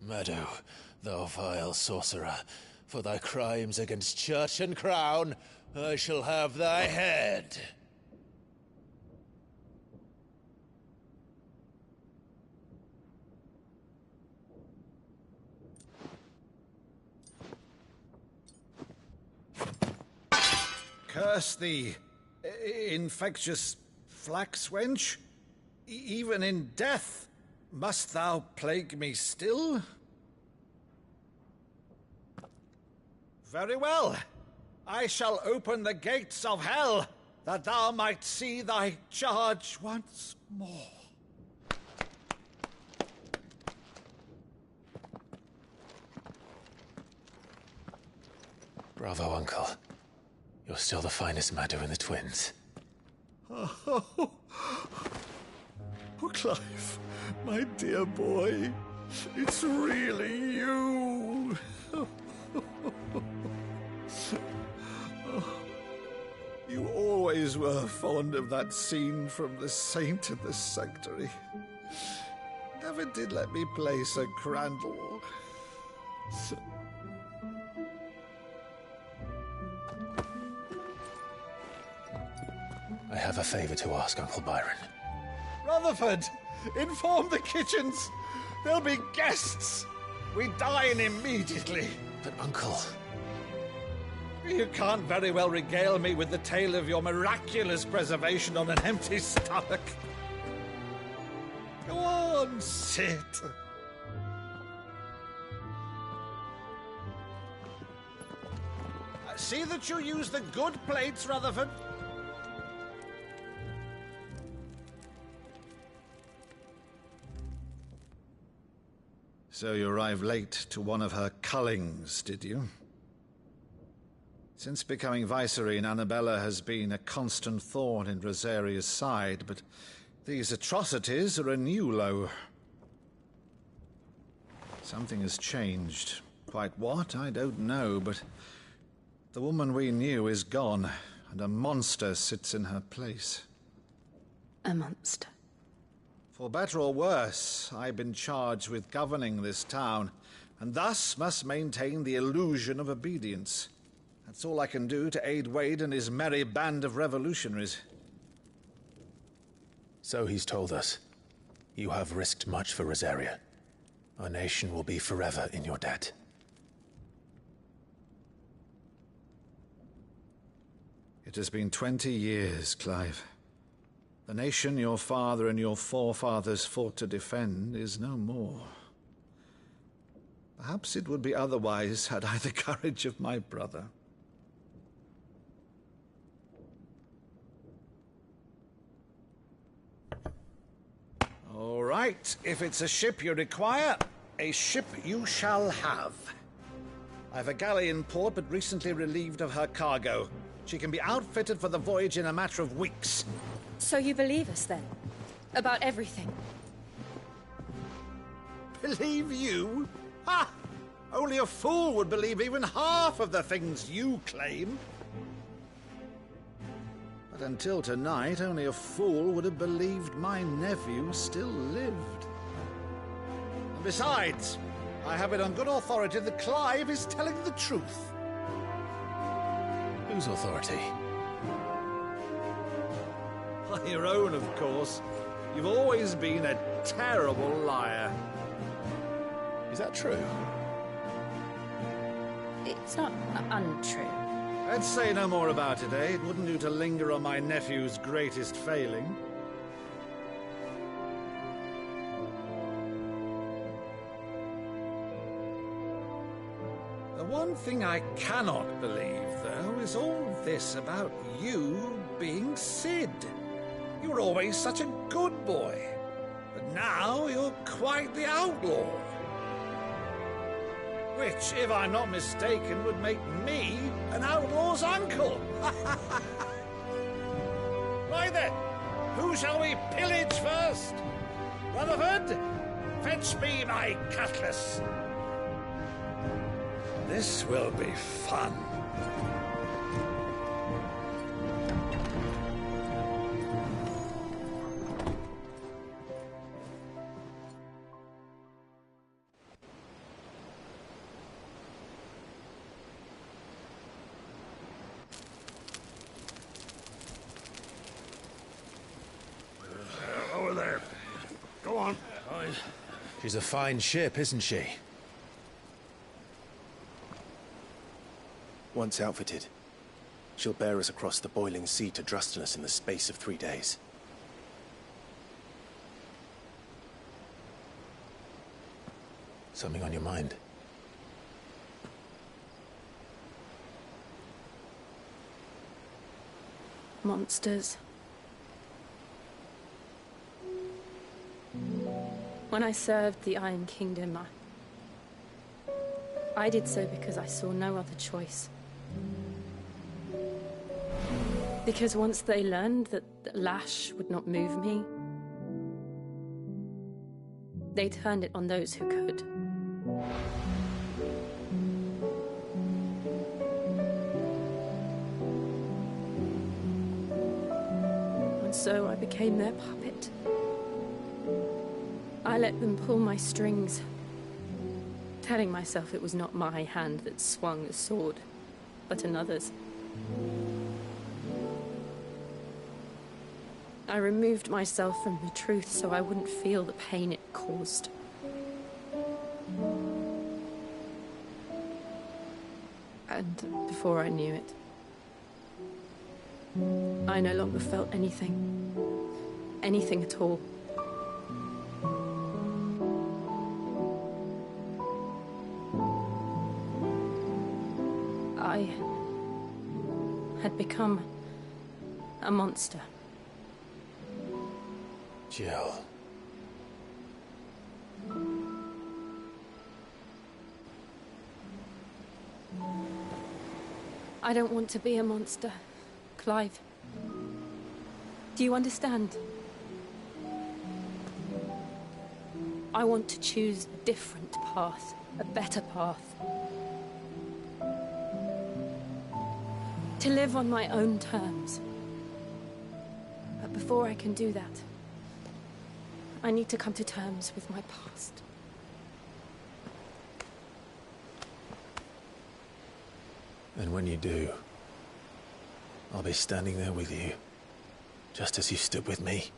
Speaker 19: Meadow, thou vile sorcerer, for thy crimes against church and crown, I shall have thy head.
Speaker 18: Curse thee, infectious flax wench. Even in death, must thou plague me still? Very well. I shall open the gates of hell, that thou might see thy charge once more.
Speaker 14: Bravo, Uncle. You're still the finest Meadow in the twins.
Speaker 18: Oh, Clive, my dear boy, it's really you. You always were fond of that scene from The Saint in the Sanctuary. Never did let me play Sir Crandall.
Speaker 14: I have a favor to ask, Uncle Byron.
Speaker 18: Rutherford, inform the kitchens. There'll be guests. We dine immediately.
Speaker 14: But, Uncle...
Speaker 18: You can't very well regale me with the tale of your miraculous preservation on an empty stomach. Go on, sit. See that you use the good plates, Rutherford. So you arrived late to one of her cullings, did you? Since becoming Vicereine, Annabella has been a constant thorn in Rosaria's side, but these atrocities are a new low. Something has changed. Quite what, I don't know, but the woman we knew is gone, and a monster sits in her place.
Speaker 2: A monster?
Speaker 18: For better or worse, I've been charged with governing this town, and thus must maintain the illusion of obedience. That's all I can do to aid Wade and his merry band of revolutionaries.
Speaker 14: So he's told us. You have risked much for Rosaria. Our nation will be forever in your debt.
Speaker 18: It has been 20 years, Clive. The nation your father and your forefathers fought to defend is no more. Perhaps it would be otherwise had I the courage of my brother. All right, if it's a ship you require, a ship you shall have. I've a galley in port, but recently relieved of her cargo. She can be outfitted for the voyage in a matter of weeks.
Speaker 2: So you believe us, then? About everything?
Speaker 18: Believe you? Ha! Only a fool would believe even half of the things you claim. But until tonight, only a fool would have believed my nephew still lived. And besides, I have it on good authority that Clive is telling the truth.
Speaker 14: Whose authority?
Speaker 18: Your own, of course. You've always been a terrible liar.
Speaker 14: Is that true?
Speaker 2: It's not untrue.
Speaker 18: Let's say no more about it, eh? It wouldn't do to linger on my nephew's greatest failing. The one thing I cannot believe, though, is old this about you being Sid. You were always such a good boy, but now you're quite the outlaw. Which, if I'm not mistaken, would make me an outlaw's uncle. Right then, who shall we pillage first? Rutherford, fetch me my cutlass. This will be fun.
Speaker 4: Over there. Go on.
Speaker 19: She's a fine ship, isn't she?
Speaker 14: Once outfitted, she'll bear us across the boiling sea to Drustinus in the space of 3 days. Something on your mind?
Speaker 2: Monsters. When I served the Iron Kingdom, I did so because I saw no other choice. Because once they learned that the lash would not move me, they turned it on those who could. And so I became their puppet. I let them pull my strings, telling myself it was not my hand that swung the sword, but another's. I removed myself from the truth so I wouldn't feel the pain it caused. And before I knew it, I no longer felt anything. Anything at all. I had become a monster.
Speaker 19: Jill.
Speaker 2: I don't want to be a monster, Clive. Do you understand? I want to choose a different path, a better path. To live on my own terms. But before I can do that, I need to come to terms with my past.
Speaker 14: And when you do, I'll be standing there with you, just as you stood with me.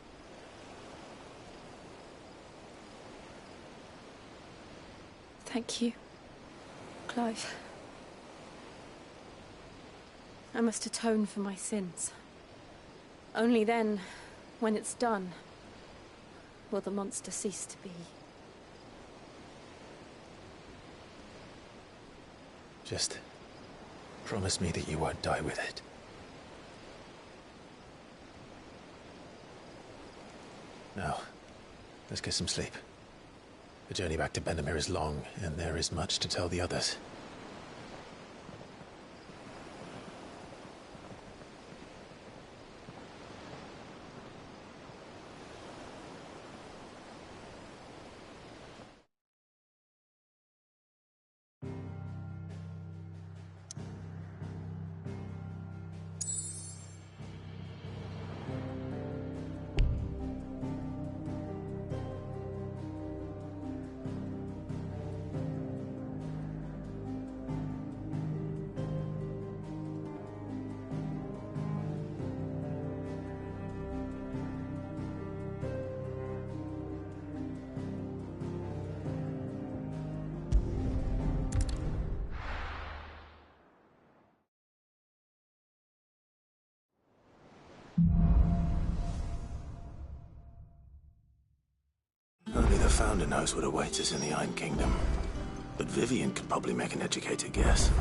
Speaker 2: Thank you, Clive. I must atone for my sins. Only then, when it's done, will the monster cease to be.
Speaker 14: Just promise me that you won't die with it. Now, let's get some sleep. The journey back to Benamir is long, and there is much to tell the others. Only the Founder knows what awaits us in the Iron Kingdom. But Vivian could probably make an educated guess.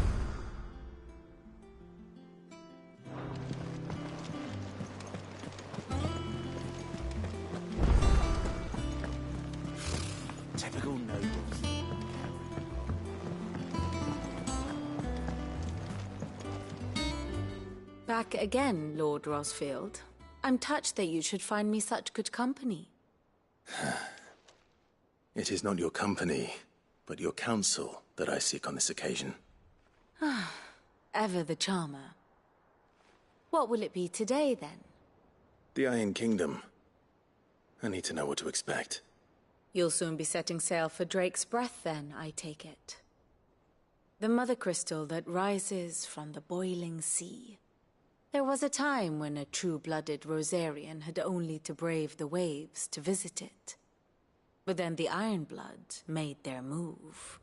Speaker 20: Back again, Lord Rosfield. I'm touched that you should find me such good company.
Speaker 14: It is not your company, but your counsel that I seek on this occasion.
Speaker 20: Ever the charmer. What will it be today, then?
Speaker 14: The Iron Kingdom. I need to know what to expect.
Speaker 20: You'll soon be setting sail for Drake's Breath, then, I take it. The mother crystal that rises from the boiling sea. There was a time when a true-blooded Rosarian had only to brave the waves to visit it. But then the Ironblood made their move.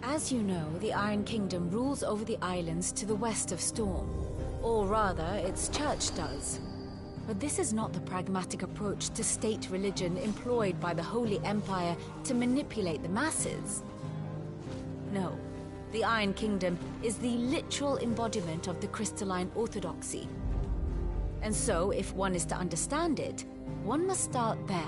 Speaker 20: As you know, the Iron Kingdom rules over the islands to the west of Storm. Or rather, its church does. But this is not the pragmatic approach to state religion employed by the Holy Empire to manipulate the masses. No, the Iron Kingdom is the literal embodiment of the crystalline orthodoxy. And so, if one is to understand it, one must start there.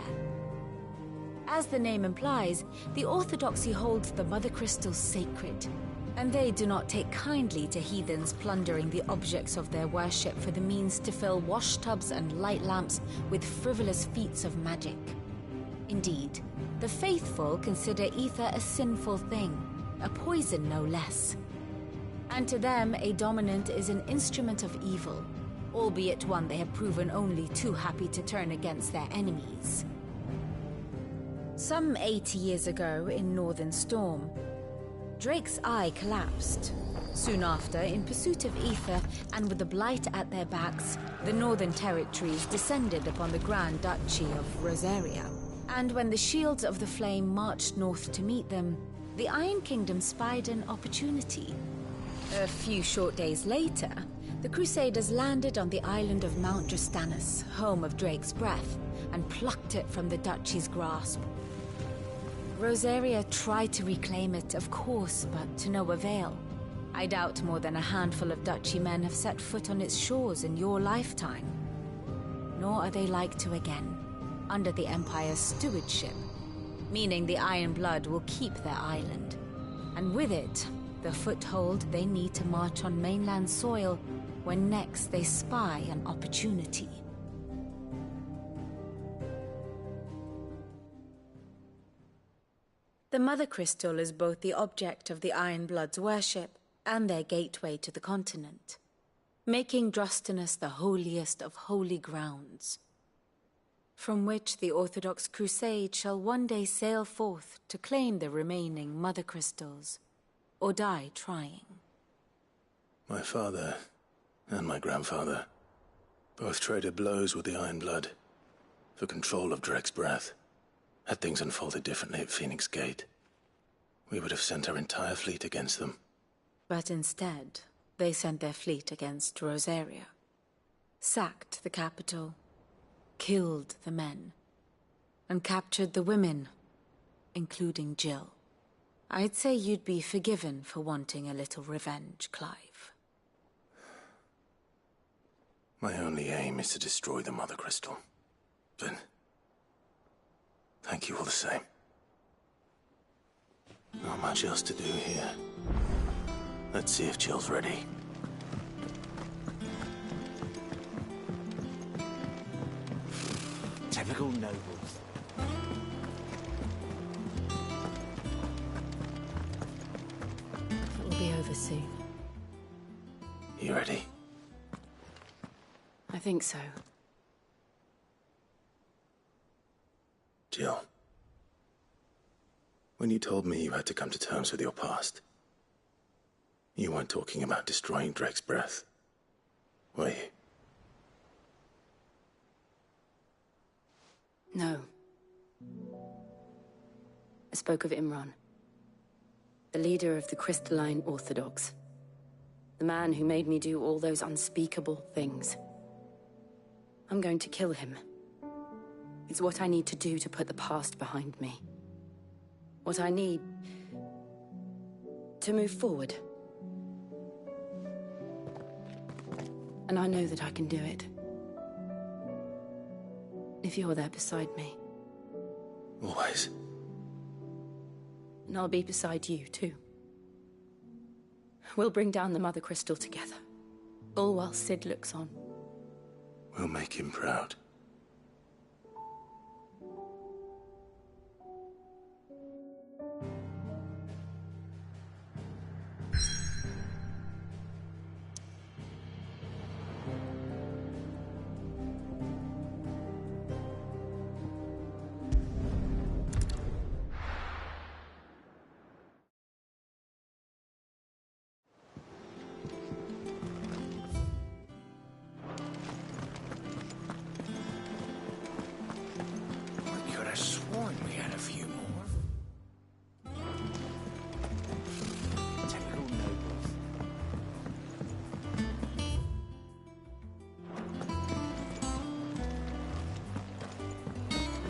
Speaker 20: As the name implies, the orthodoxy holds the Mother Crystals sacred, and they do not take kindly to heathens plundering the objects of their worship for the means to fill washtubs and light lamps with frivolous feats of magic. Indeed, the faithful consider ether a sinful thing, a poison no less. And to them, a dominant is an instrument of evil, albeit one they have proven only too happy to turn against their enemies. Some 80 years ago, in Northern Storm, Drake's eye collapsed. Soon after, in pursuit of ether, and with the Blight at their backs, the Northern Territories descended upon the Grand Duchy of Rosaria. And when the Shields of the Flame marched north to meet them, the Iron Kingdom spied an opportunity. A few short days later, the Crusaders landed on the island of Mount Justanus, home of Drake's Breath, and plucked it from the Duchy's grasp. Rosaria tried to reclaim it, of course, but to no avail. I doubt more than a handful of Duchy men have set foot on its shores in your lifetime. Nor are they like to again, under the Empire's stewardship, meaning the Iron Blood will keep their island, and with it, the foothold they need to march on mainland soil when next they spy an opportunity. The Mother Crystal is both the object of the Iron Blood's worship and their gateway to the continent, making Drostanus the holiest of holy grounds, from which the Orthodox Crusade shall one day sail forth to claim the remaining Mother Crystals, or die trying.
Speaker 14: My father and my grandfather both traded blows with the Iron Blood for control of Drake's Breath. Had things unfolded differently at Phoenix Gate, we would have sent our entire fleet against them.
Speaker 20: But instead, they sent their fleet against Rosaria, sacked the capital, killed the men, and captured the women, including Jill. I'd say you'd be forgiven for wanting a little revenge, Clive.
Speaker 14: My only aim is to destroy the Mother Crystal. But thank you all the same. Not much else to do here. Let's see if Jill's ready.
Speaker 17: Typical nobles.
Speaker 2: It will be over soon.
Speaker 14: You ready?
Speaker 2: I think so.
Speaker 14: Jill, when you told me you had to come to terms with your past, you weren't talking about destroying Drake's Breath, were you?
Speaker 2: No. I spoke of Imran, the leader of the Crystalline Orthodox. The man who made me do all those unspeakable things. I'm going to kill him. It's what I need to do to put the past behind me. What I need to move forward. And I know that I can do it. If you're there beside me.
Speaker 14: Always.
Speaker 2: And I'll be beside you, too. We'll bring down the Mother Crystal together, all while Sid looks on.
Speaker 14: We'll make him proud.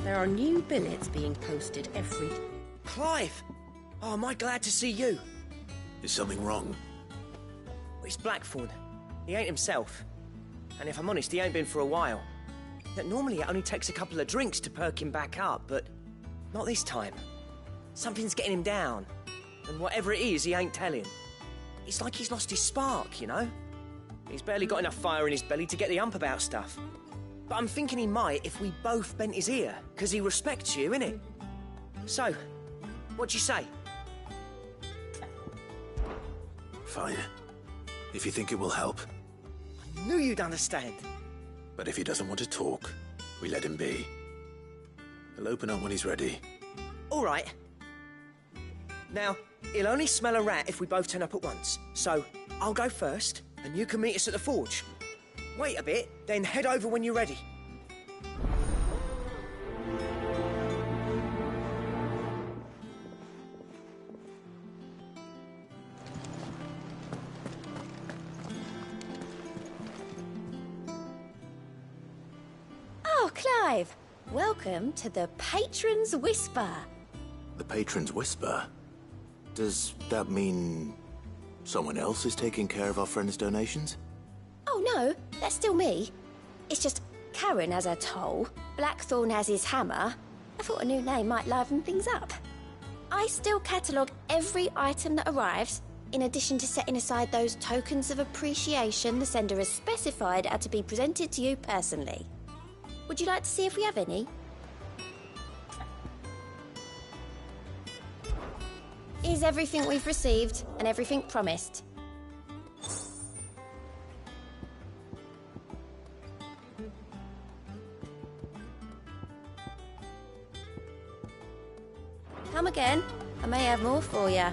Speaker 8: There are new billets being posted every...
Speaker 7: Clive! Oh, am I glad to see you.
Speaker 1: Is something wrong?
Speaker 7: It's Blackthorn. He ain't himself. And if I'm honest, he ain't been for a while. That normally it only takes a couple of drinks to perk him back up, but not this time. Something's getting him down. And whatever it is, he ain't telling. It's like he's lost his spark, you know? He's barely got enough fire in his belly to get the ump about stuff. But I'm thinking he might if we both bent his ear, because he respects you, innit? So, what do you say?
Speaker 1: Fine. If you think it will help.
Speaker 7: I knew you'd understand.
Speaker 1: But if he doesn't want to talk, we let him be. He'll open up when he's ready.
Speaker 7: All right. Now, he'll only smell a rat if we both turn up at once. So, I'll go first, and you can meet us at the forge. Wait a bit, then head over when you're ready.
Speaker 8: Oh, Clive! Welcome to the Patron's Whisper.
Speaker 1: The Patron's Whisper? Does that mean someone else is taking care of our friend's donations?
Speaker 8: Oh no, that's still me. It's just Karen has her toll, Blackthorn has his hammer. I thought a new name might liven things up. I still catalogue every item that arrives, in addition to setting aside those tokens of appreciation the sender has specified are to be presented to you personally. Would you like to see if we have any? Here's everything we've received and everything promised. Come again. I may have more for you.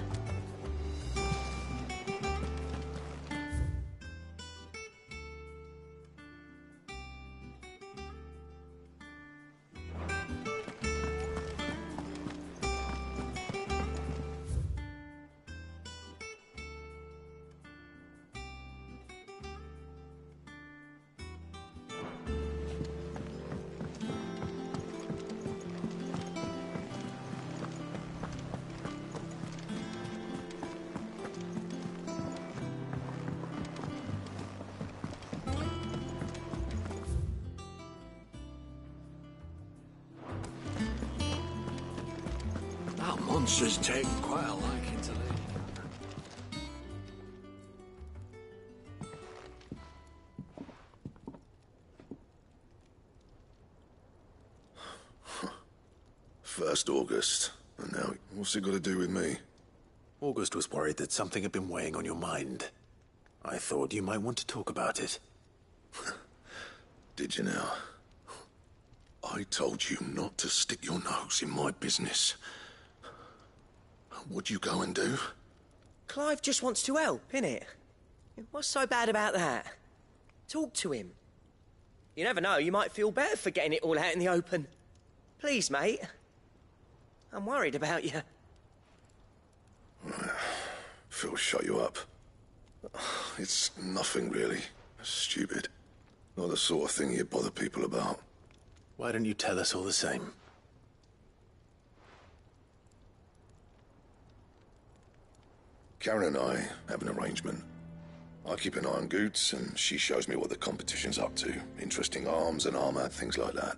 Speaker 11: That monster's taken quite a liking to Lady.
Speaker 10: First August, and now what's it got to do with me?
Speaker 1: August was worried that something had been weighing on your mind. I thought you might want to talk about it.
Speaker 10: Did you now? I told you not to stick your nose in my business. What'd you go and do?
Speaker 7: Clive just wants to help, innit? What's so bad about that? Talk to him. You never know, you might feel better for getting it all out in the open. Please, mate. I'm worried about you.
Speaker 10: Phil shut you up. It's nothing really. Stupid. Not the sort of thing you bother people about.
Speaker 1: Why don't you tell us all the same?
Speaker 10: Karen and I have an arrangement. I keep an eye on Goots, and she shows me what the competition's up to. Interesting arms and armor, things like that.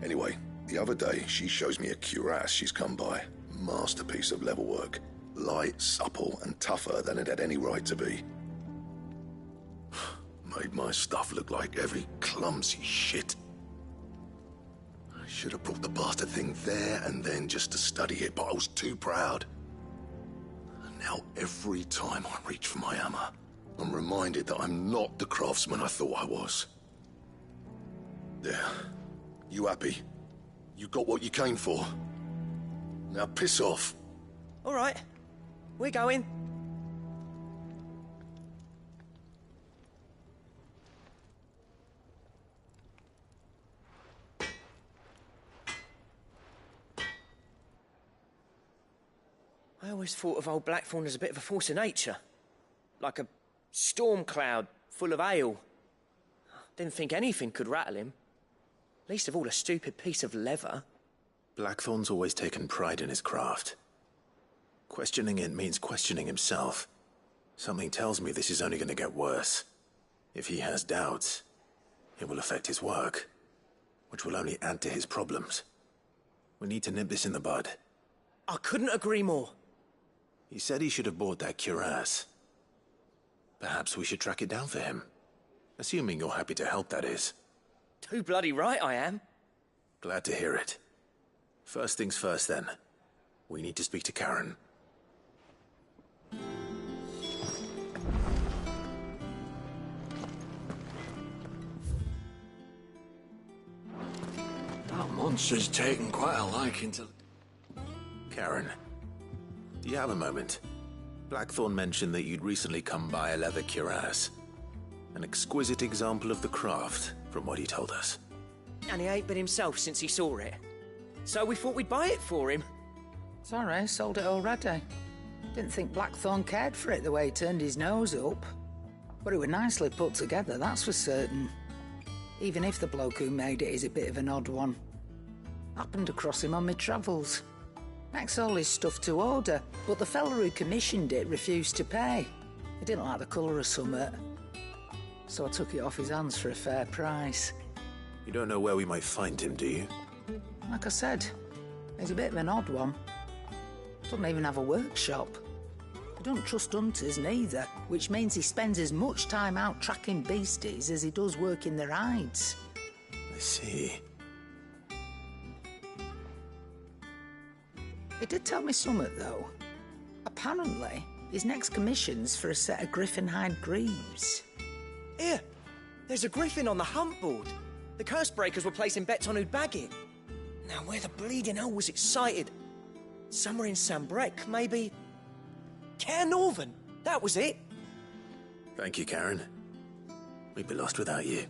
Speaker 10: Anyway, The other day, she shows me a cuirass she's come by. Masterpiece of level work. Light, supple, and tougher than it had any right to be. Made my stuff look like every clumsy shit. I should have brought the bastard thing there and then just to study it, but I was too proud. And now every time I reach for my hammer, I'm reminded that I'm not the craftsman I thought I was. There. You happy? You got what you came for? Now piss off.
Speaker 7: All right. We're going. I always thought of old Blackthorn as a bit of a force of nature. Like a storm cloud full of ale. Didn't think anything could rattle him. Least of all a stupid piece of leather.
Speaker 1: Blackthorn's always taken pride in his craft. Questioning it means questioning himself. Something tells me this is only going to get worse. If he has doubts, it will affect his work, which will only add to his problems. We need to nip this in the bud.
Speaker 7: I couldn't agree more.
Speaker 1: He said he should have bought that cuirass. Perhaps we should track it down for him. Assuming you're happy to help, that is.
Speaker 7: Too bloody right I am.
Speaker 1: Glad to hear it. First things first, then. We need to speak to Karen.
Speaker 11: That monster's taken quite a liking to...
Speaker 1: Karen, do you have a moment? Blackthorn mentioned that you'd recently come by a leather cuirass. An exquisite example of the craft, from what he told us.
Speaker 7: And he ain't been himself since he saw it. So we thought we'd buy it for him.
Speaker 13: Sorry, sold it already. Didn't think Blackthorn cared for it the way he turned his nose up. But it was nicely put together, that's for certain. Even if the bloke who made it is a bit of an odd one. Happened across him on my travels. Makes all his stuff to order, but the fella who commissioned it refused to pay. He didn't like the colour of summit. So I took it off his hands for a fair price.
Speaker 1: You don't know where we might find him, do you?
Speaker 13: Like I said, he's a bit of an odd one. Doesn't even have a workshop. He don't trust hunters neither, which means he spends as much time out tracking beasties as he does working their hides.
Speaker 1: I see.
Speaker 13: He did tell me something, though. Apparently, his next commission's for a set of griffin hide greaves.
Speaker 7: Here, there's a griffin on the hunt board. The curse breakers were placing bets on who'd bag it. Now, where the bleeding hell was it sighted? Somewhere in Sambrec, maybe... Caer Northern, that was it.
Speaker 1: Thank you, Karen. We'd be lost without you.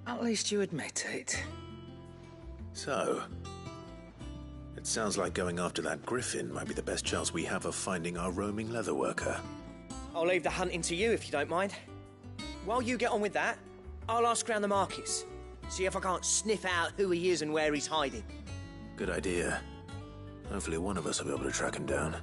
Speaker 13: At least you admit it.
Speaker 1: So, it sounds like going after that griffin might be the best chance we have of finding our roaming leatherworker.
Speaker 7: I'll leave the hunting to you if you don't mind. While you get on with that, I'll ask around the markets. See if I can't sniff out who he is and where he's hiding.
Speaker 1: Good idea. Hopefully one of us will be able to track him down.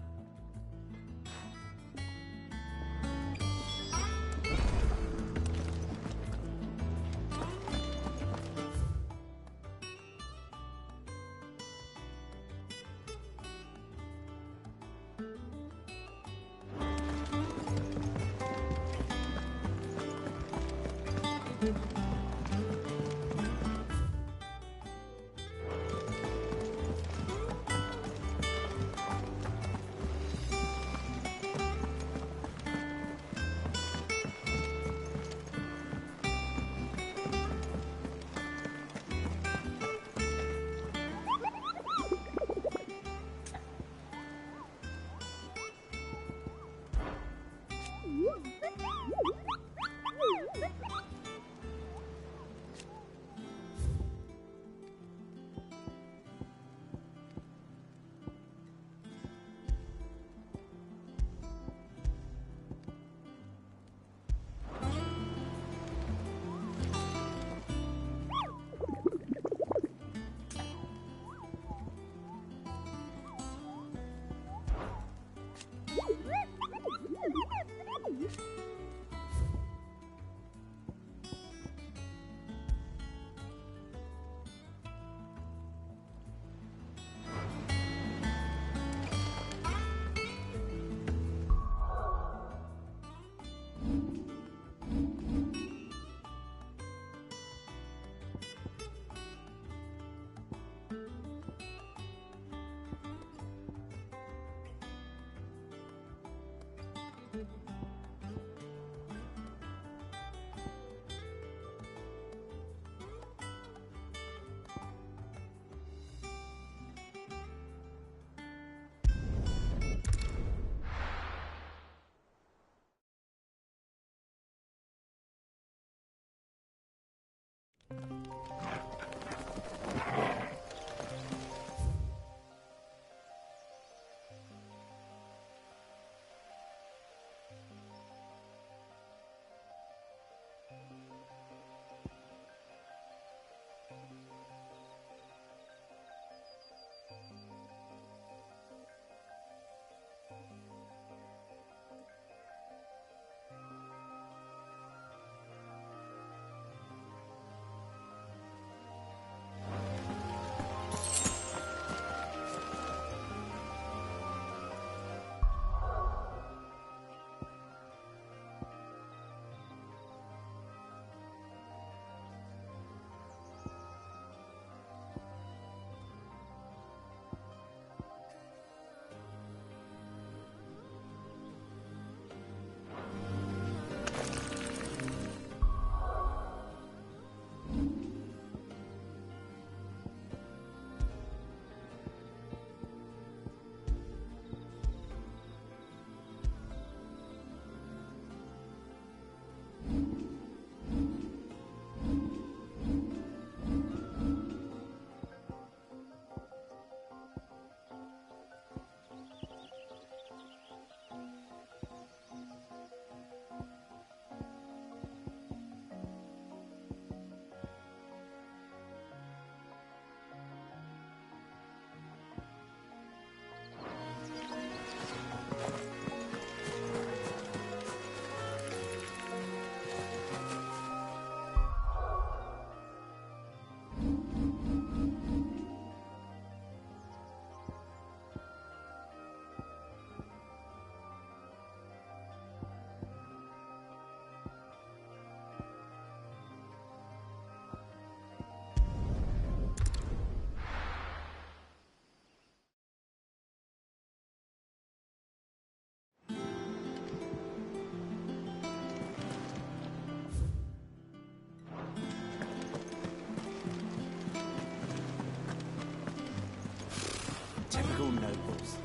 Speaker 17: Typical nobles.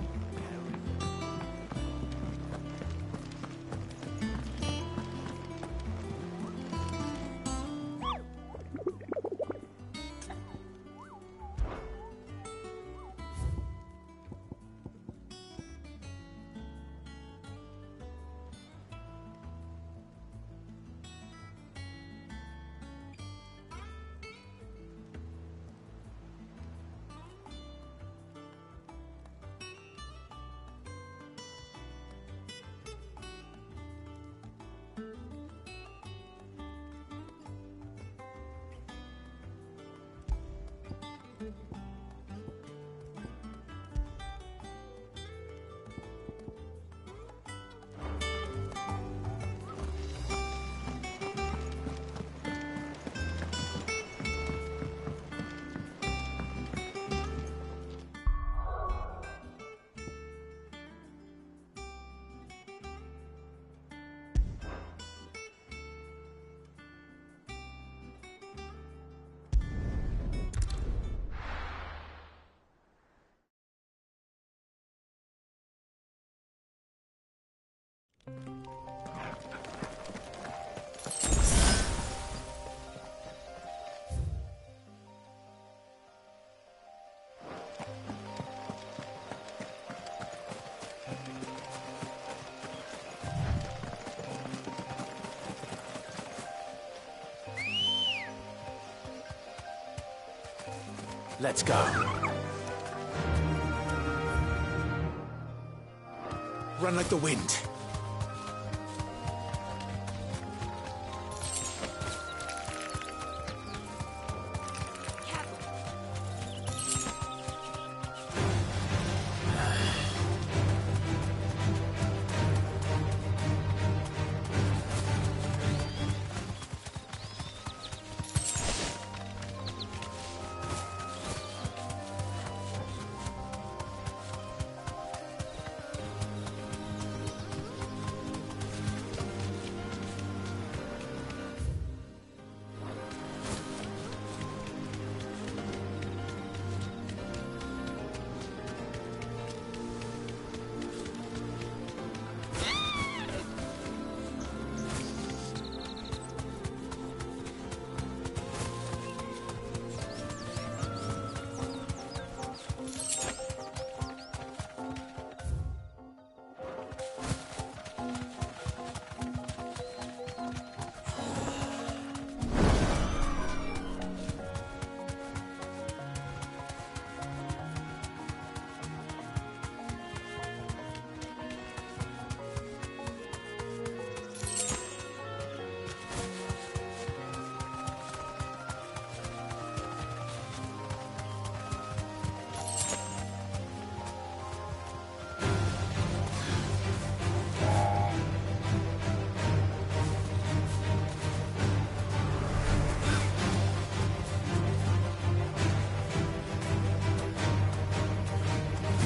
Speaker 1: Let's go. Run like the wind.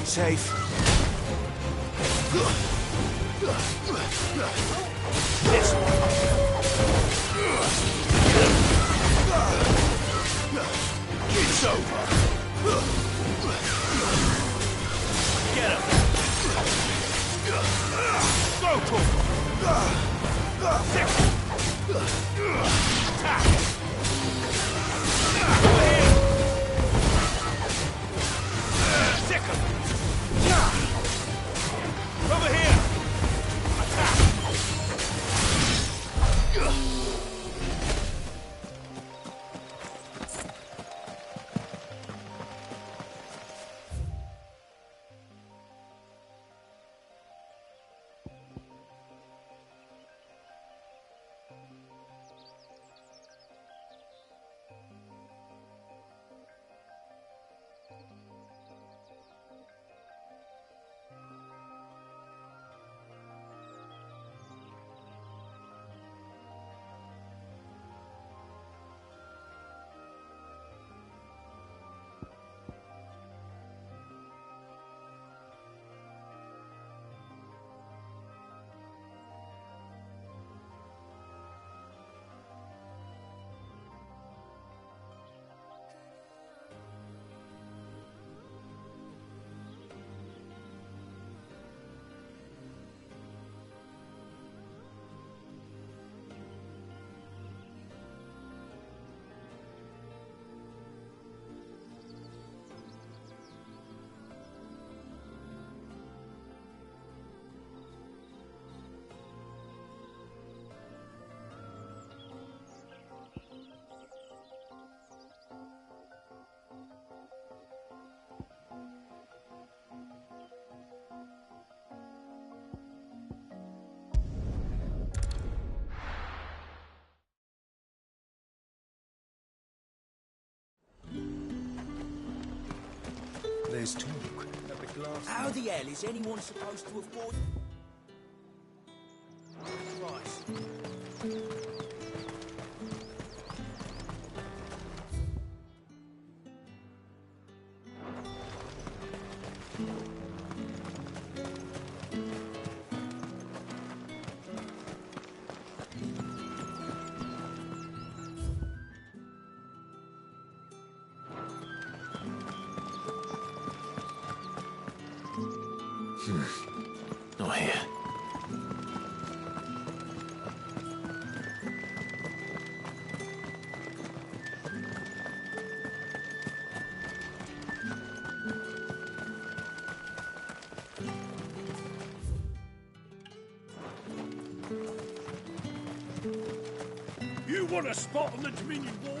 Speaker 17: Safe.
Speaker 9: This one. It's over. Get him. Go to him. Sick. Attack. Over here. Sick him. Over here. Attack.
Speaker 18: There's talk.
Speaker 13: How the hell is anyone supposed to afford...
Speaker 1: Not here.
Speaker 9: You want a spot on the Dominion walls?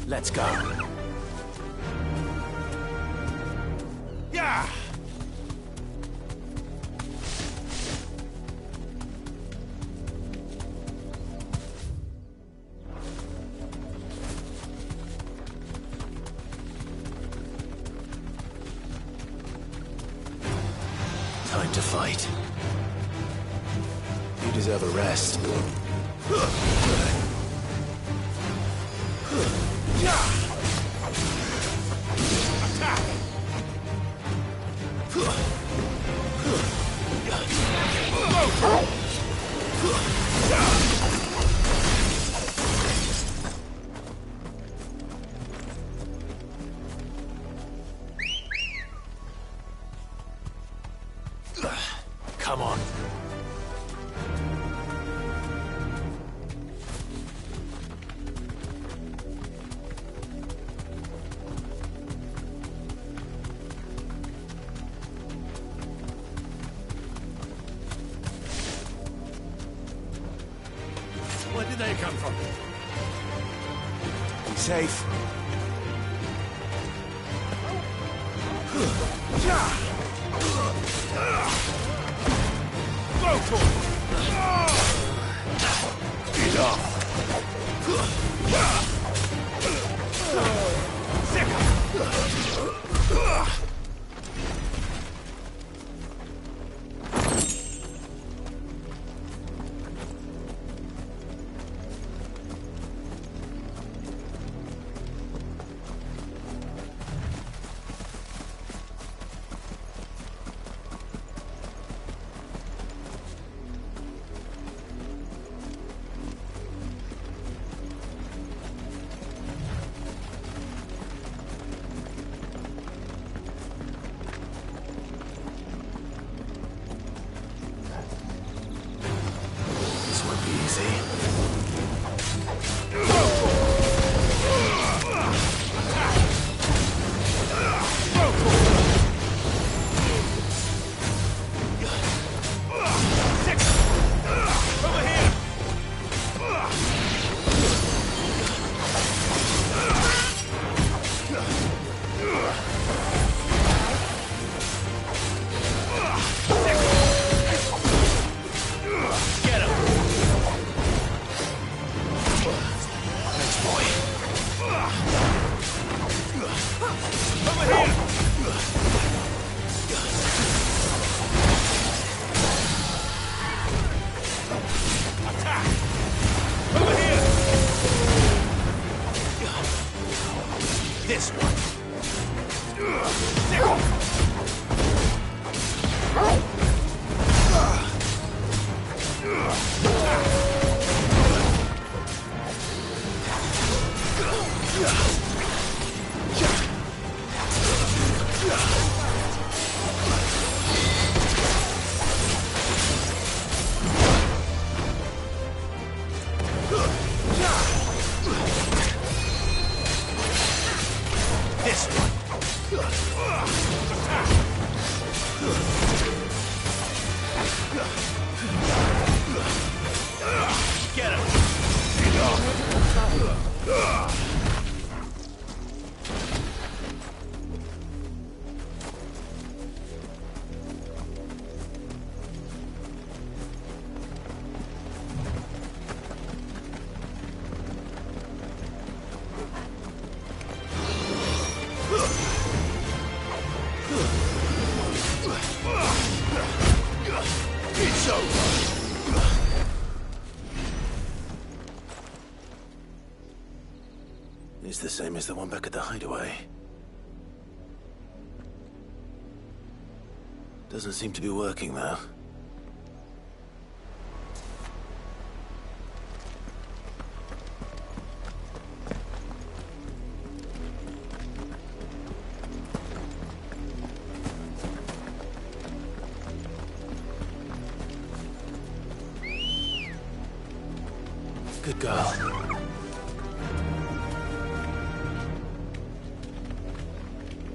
Speaker 1: Let's go.
Speaker 9: Yeah!
Speaker 1: Time to fight. You deserve a rest. Come on.
Speaker 9: Where did they come from?
Speaker 17: Be safe.
Speaker 9: Go for it! Get up!
Speaker 14: boy.
Speaker 15: Over here! Attack! Over here!
Speaker 14: This one. This one.
Speaker 15: Get him!
Speaker 14: It's over. It's the same as the one back at the hideaway. Doesn't seem to be working, though. Good girl.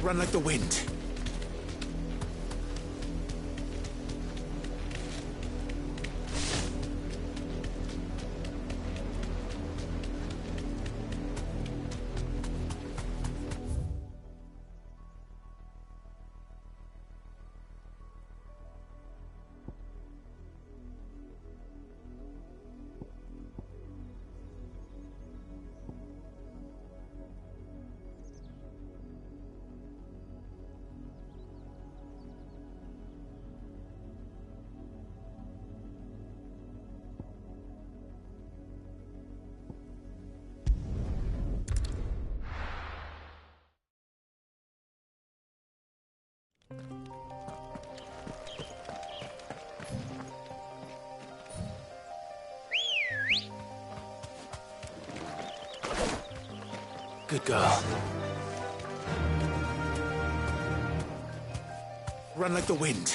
Speaker 14: Run like the wind. Good girl. Run like the wind.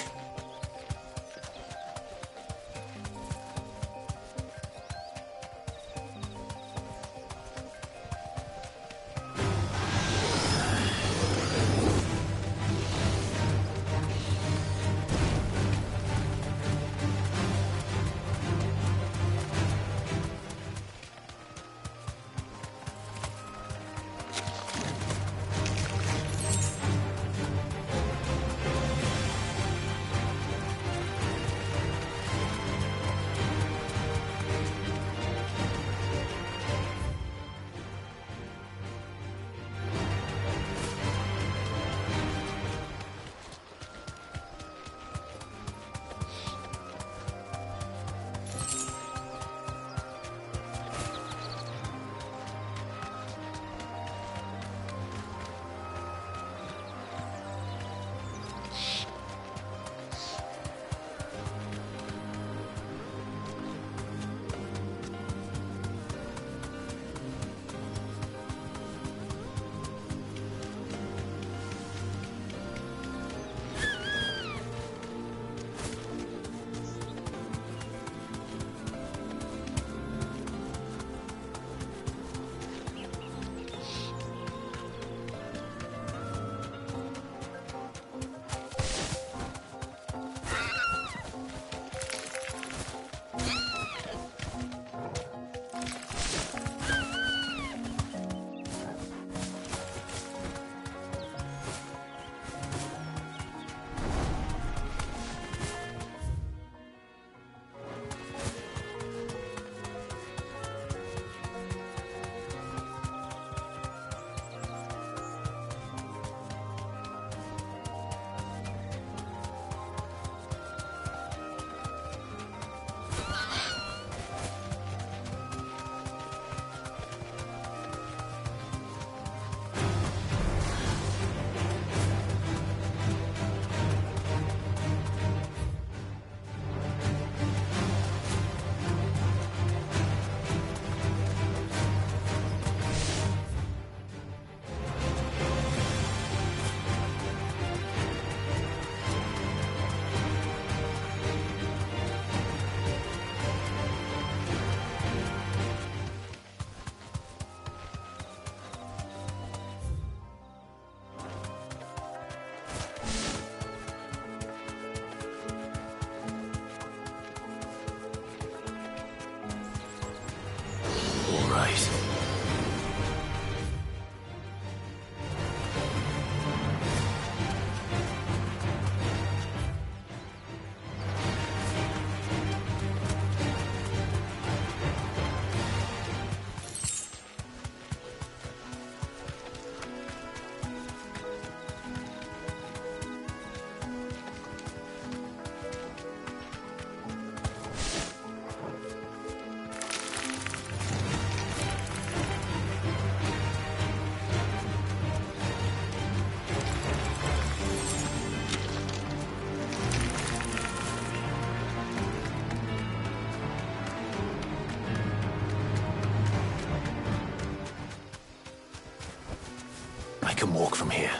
Speaker 1: I can walk from here.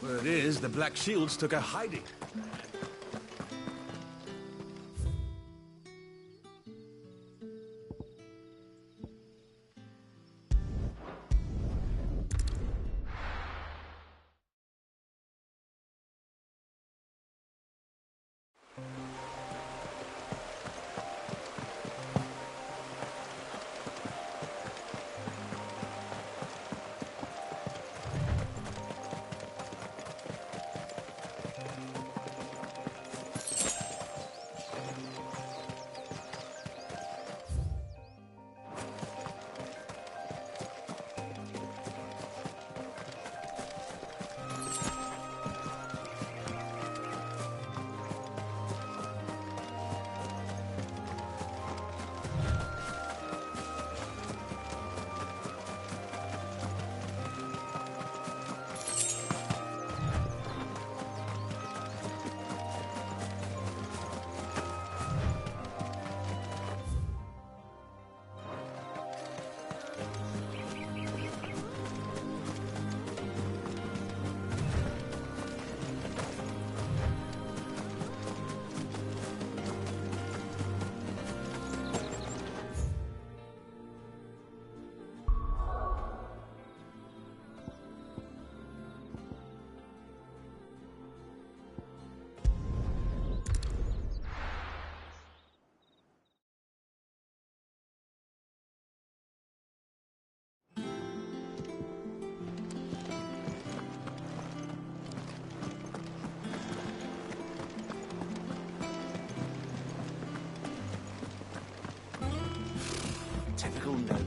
Speaker 21: Word is, the Black Shields took a hiding.
Speaker 1: Typical nobles.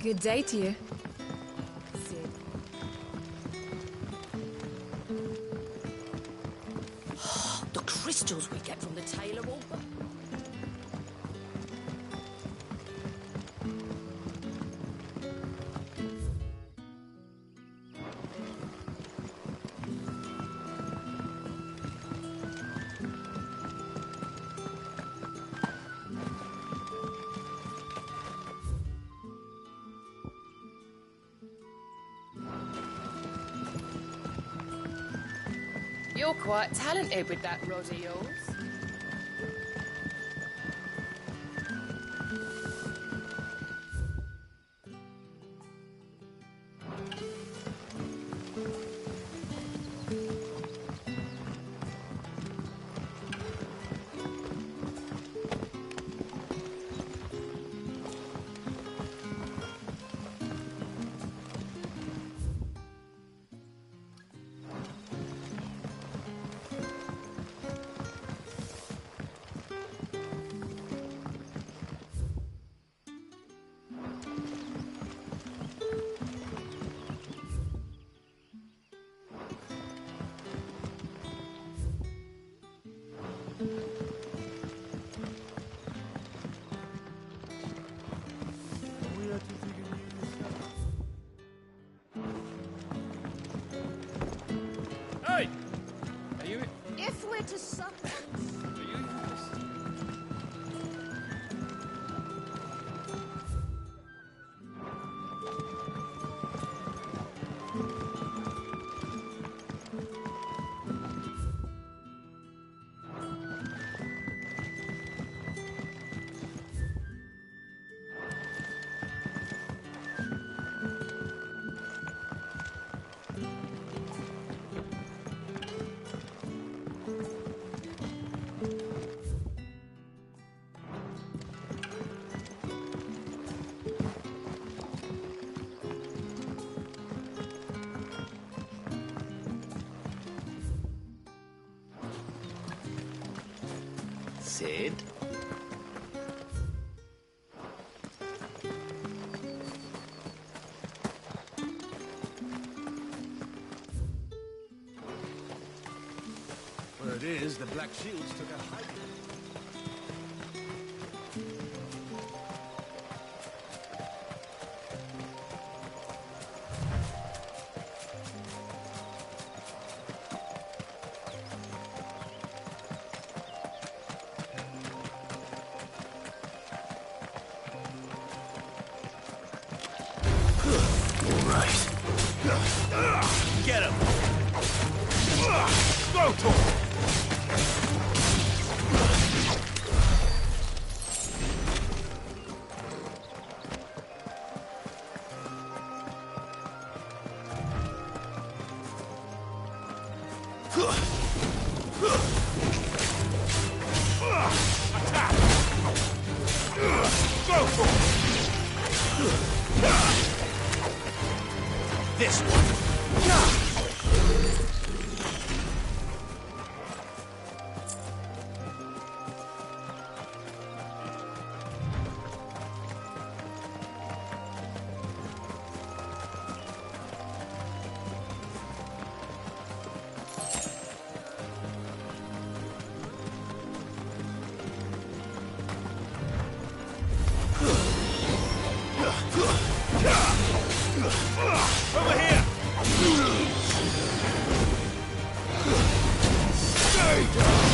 Speaker 20: Good day to you.
Speaker 2: The crystals we get from the tailor will... You're quite talented with that rod of yours.
Speaker 15: Hey! Are you...
Speaker 8: If we're to summon...
Speaker 15: Are you...
Speaker 17: Sid?
Speaker 21: Word is, the Black Shields took a hiding.
Speaker 15: Get him! Go to him! Attack! Go for it! This one! Over here! Stay down!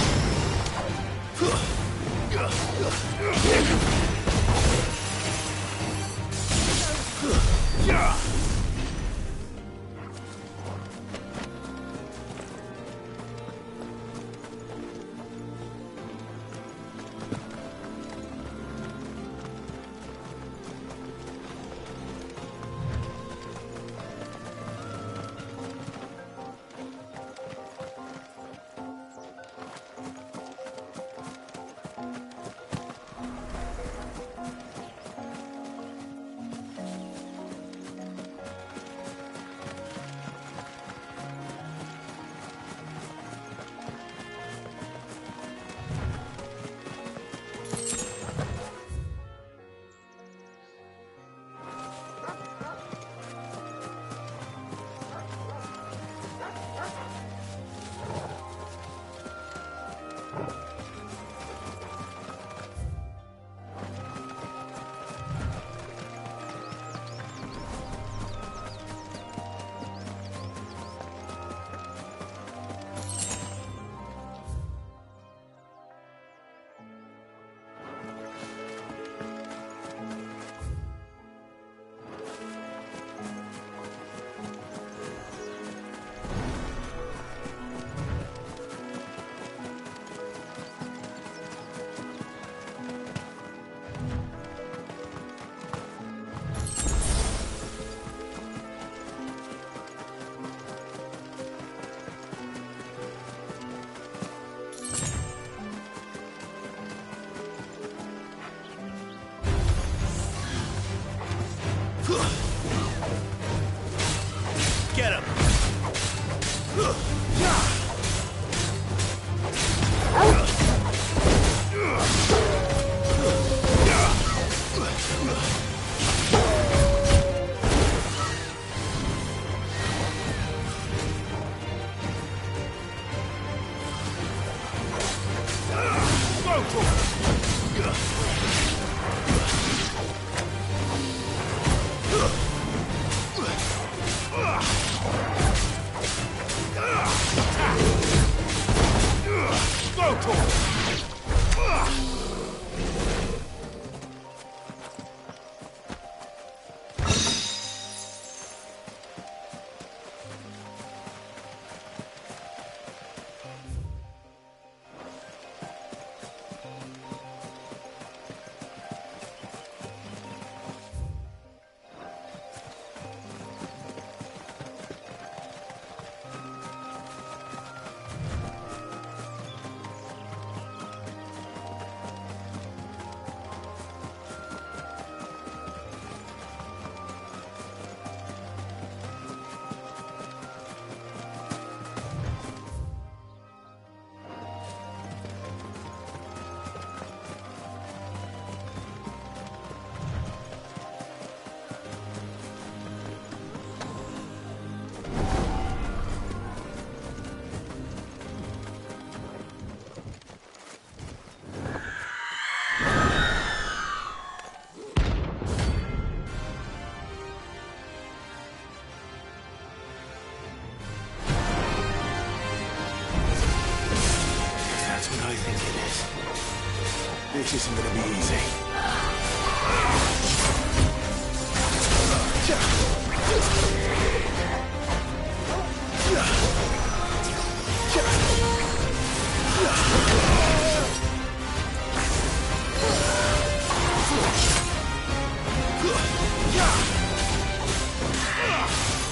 Speaker 14: This isn't gonna be easy.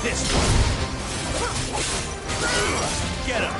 Speaker 15: This one. Get him.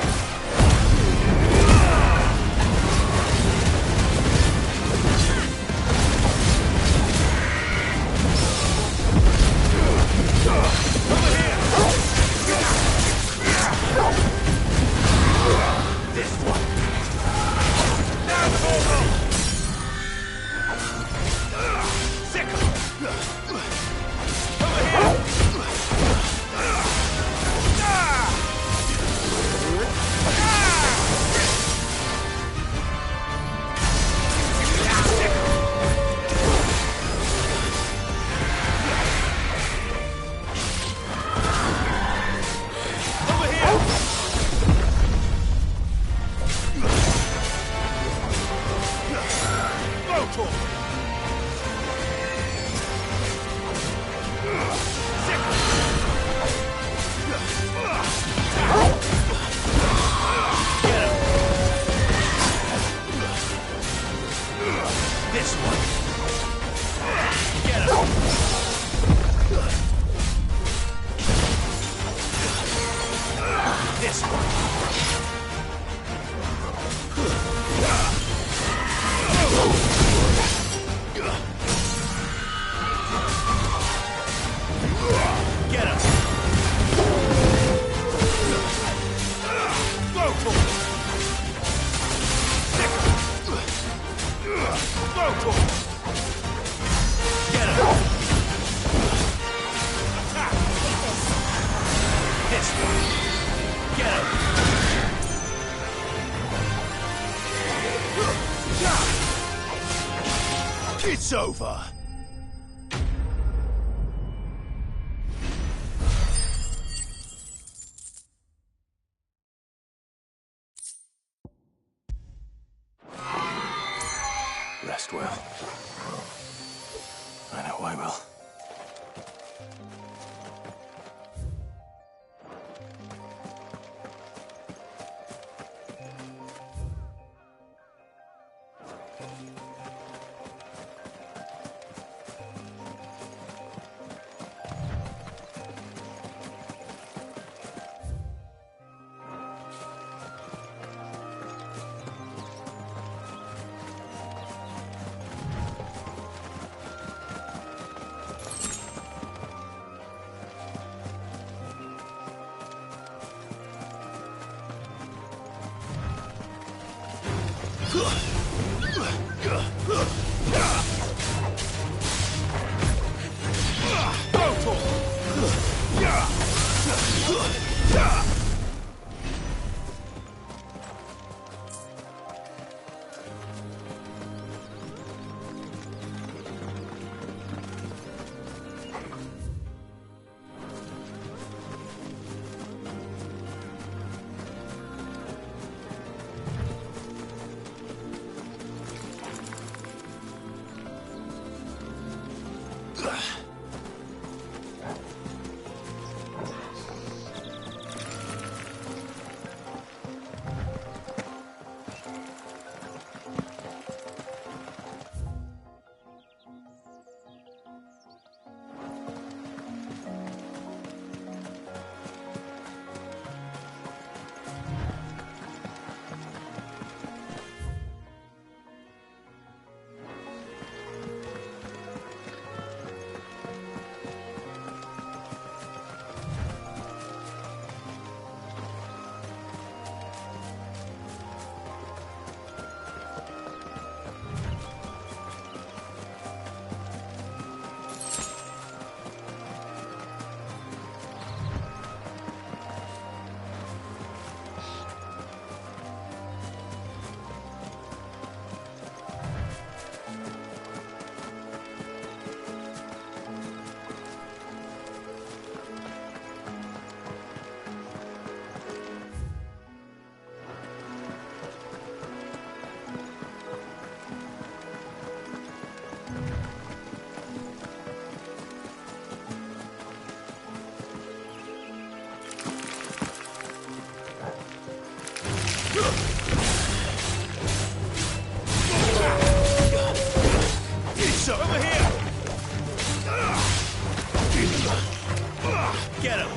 Speaker 14: It's over. Rest well. I know I will.
Speaker 15: So over here! Get him!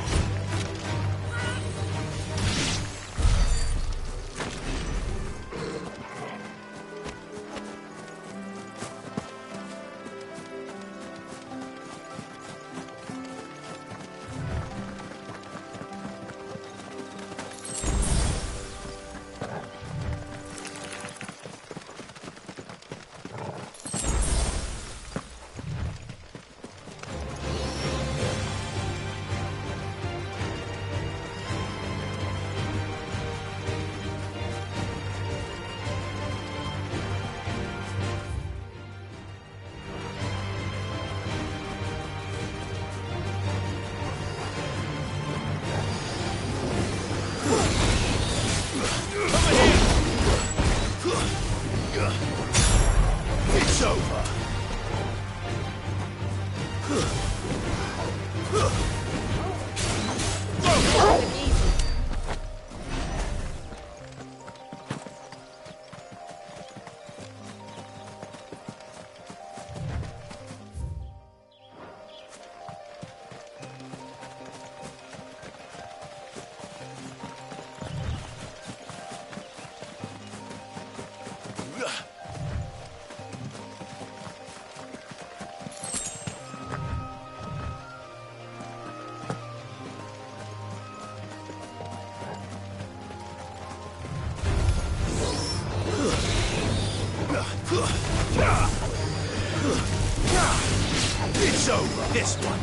Speaker 15: It's over. It's over. This one.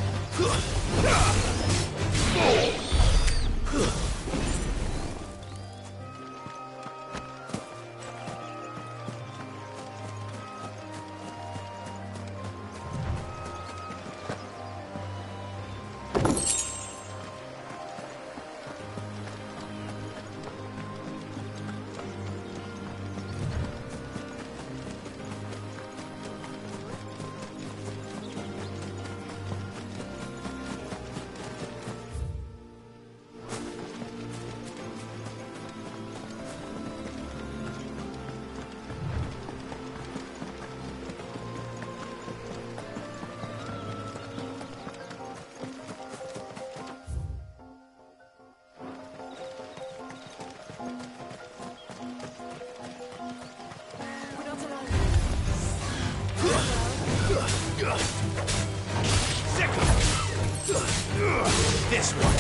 Speaker 15: This one.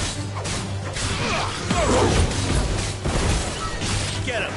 Speaker 15: Get him.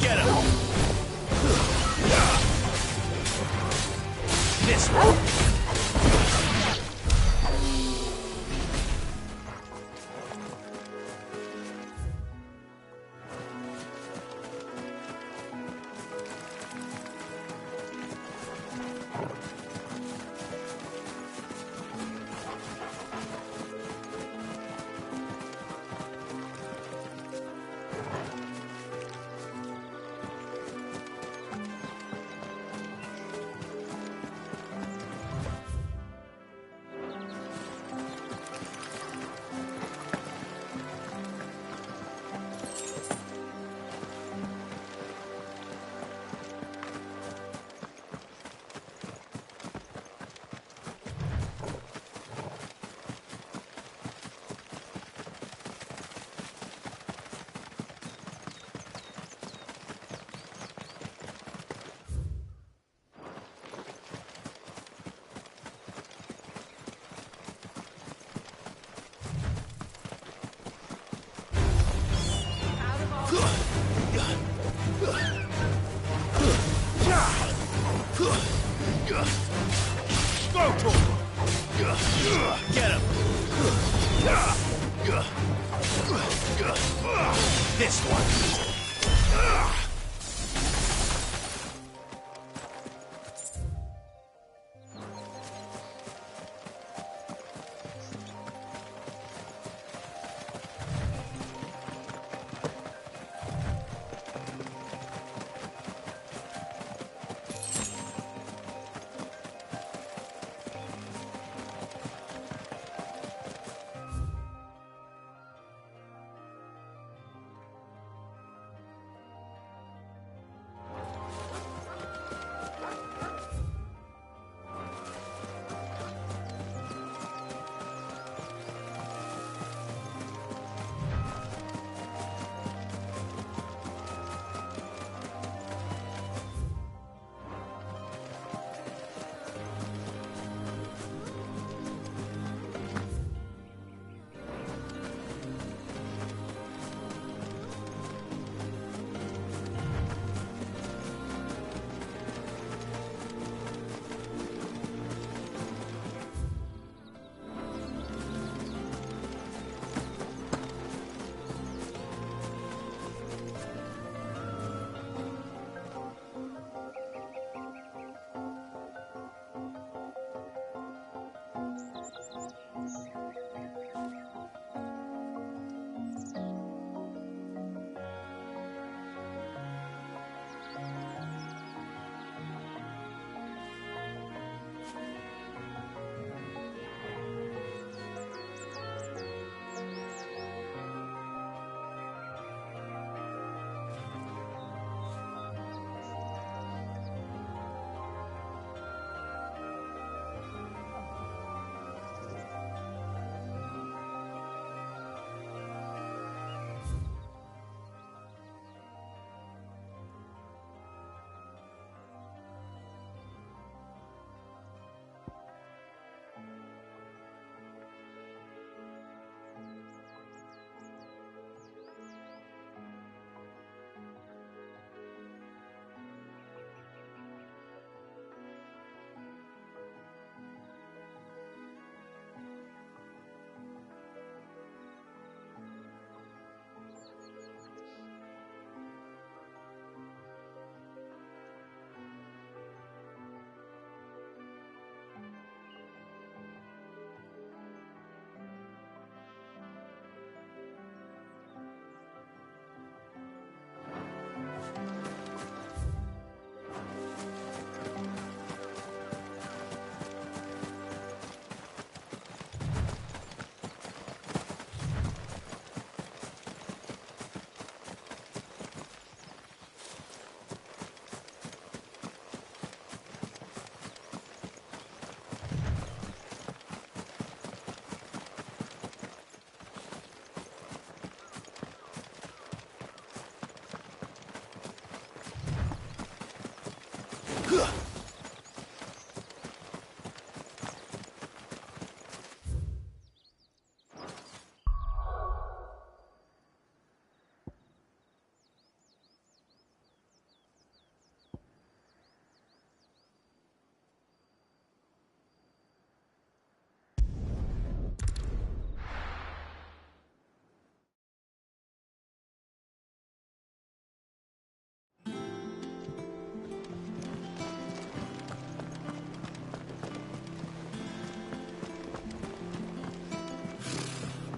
Speaker 15: Get him! This one!
Speaker 19: Go to him! Get him! This one!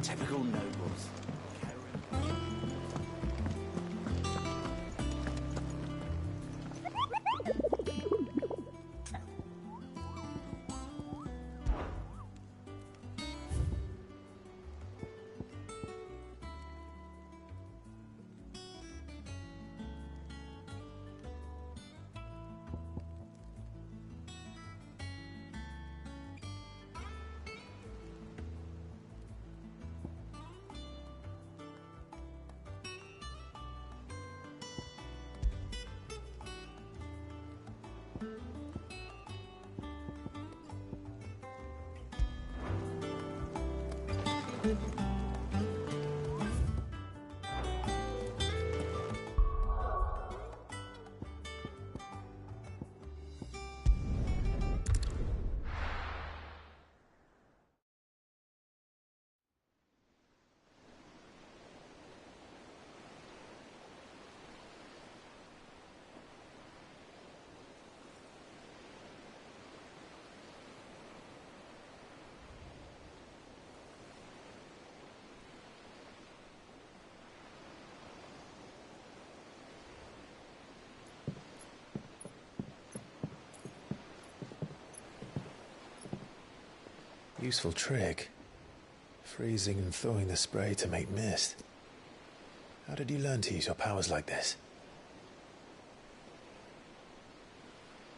Speaker 19: Typical nobles.
Speaker 14: Useful trick. Freezing and thawing the spray to make mist. How did you learn to use your powers like this?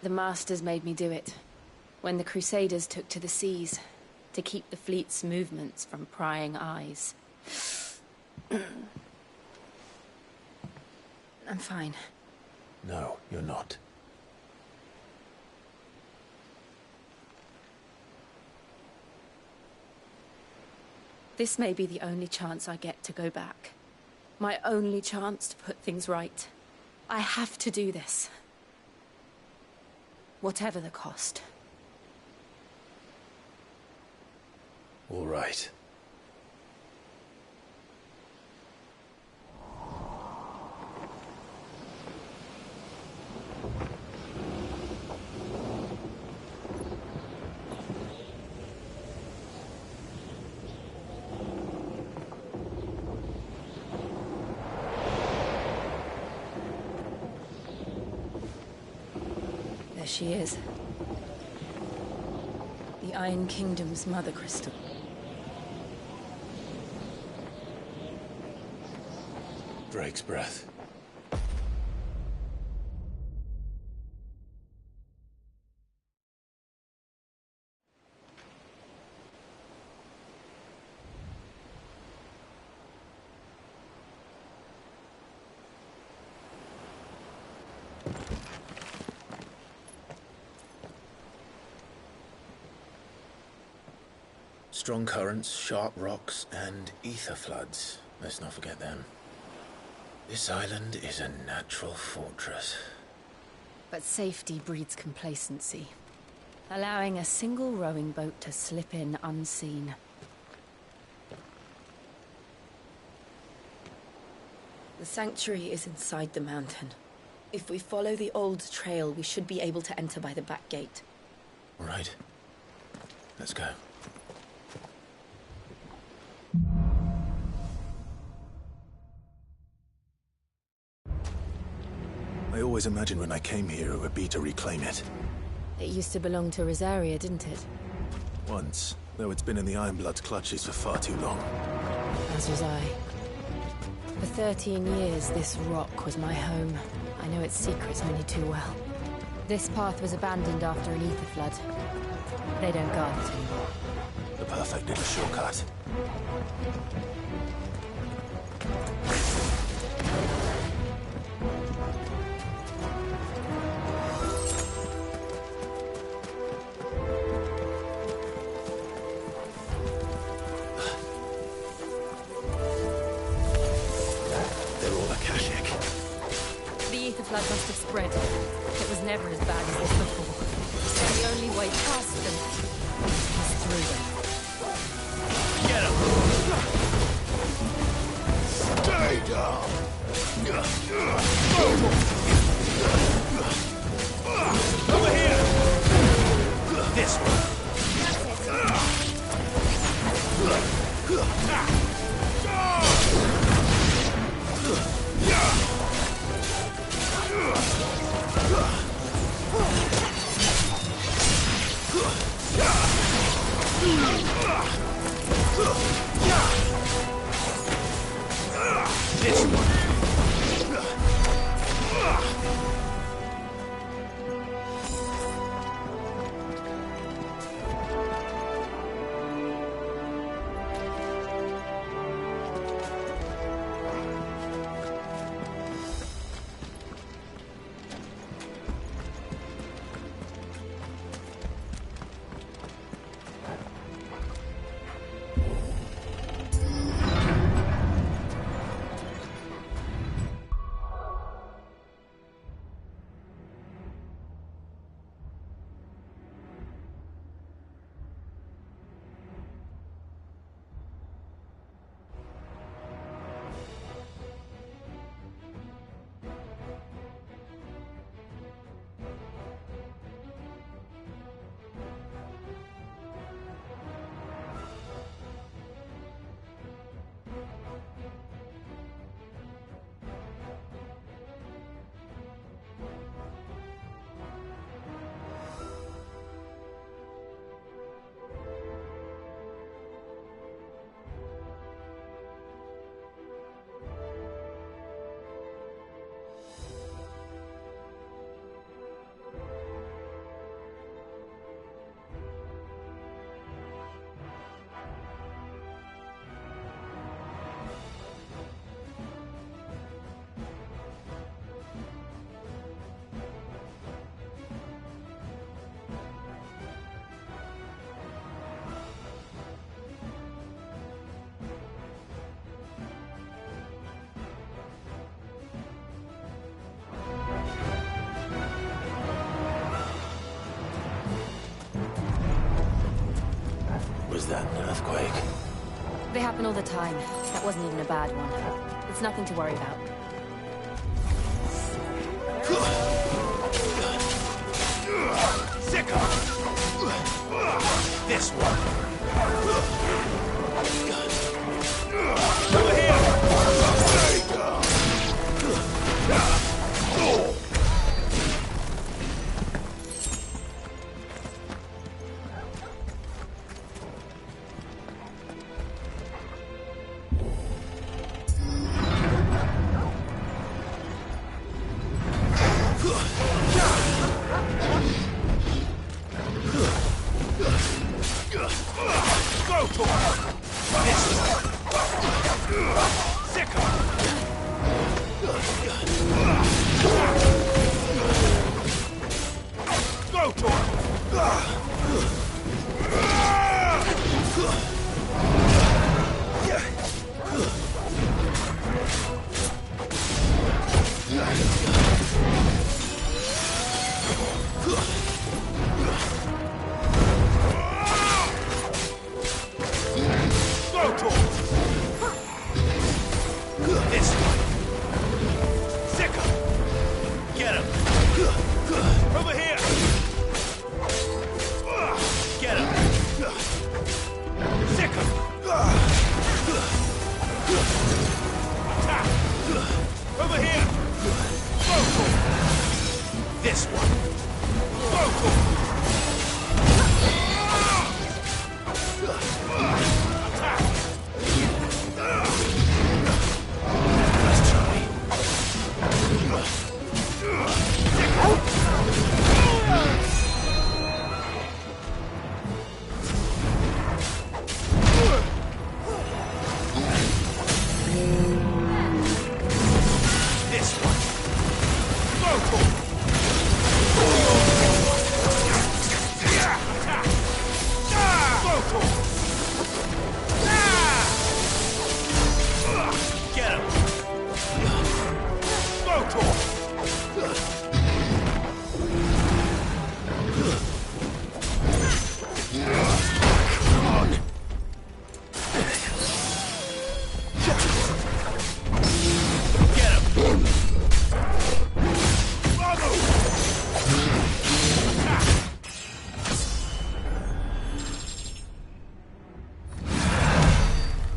Speaker 2: The Masters made me do it. When the Crusaders took to the seas, to keep the fleet's movements from prying eyes. I'm fine.
Speaker 14: No, you're not.
Speaker 2: This may be the only chance I get to go back. My only chance to put things right. I have to do this. Whatever the cost.
Speaker 14: All right.
Speaker 2: There she is. The Iron Kingdom's mother crystal.
Speaker 14: Drake's breath. Strong currents, sharp rocks, and ether floods. Let's not forget them. This island is a natural fortress.
Speaker 2: But safety breeds complacency, allowing a single rowing boat to slip in unseen. The sanctuary is inside the mountain. If we follow the old trail, we should be able to enter by the back gate.
Speaker 14: All right. Let's go. I always imagined when I came here it would be to reclaim it.
Speaker 2: It used to belong to Rosaria, didn't it?
Speaker 14: Once, though it's been in the Ironblood's clutches for far too long.
Speaker 2: As was I. For 13 years, this rock was my home. I know its secrets only too well. This path was abandoned after an ether flood. They don't guard it anymore.
Speaker 14: The perfect little shortcut.
Speaker 2: Flood must have spread. It was never as bad as this before. The only way past them is through them.
Speaker 4: Get him! Stay down! Over here! This one. This one.
Speaker 14: that an earthquake?
Speaker 2: They happen all the time. That wasn't even a bad one. It's nothing to worry about.
Speaker 19: Sick of this one. Over here.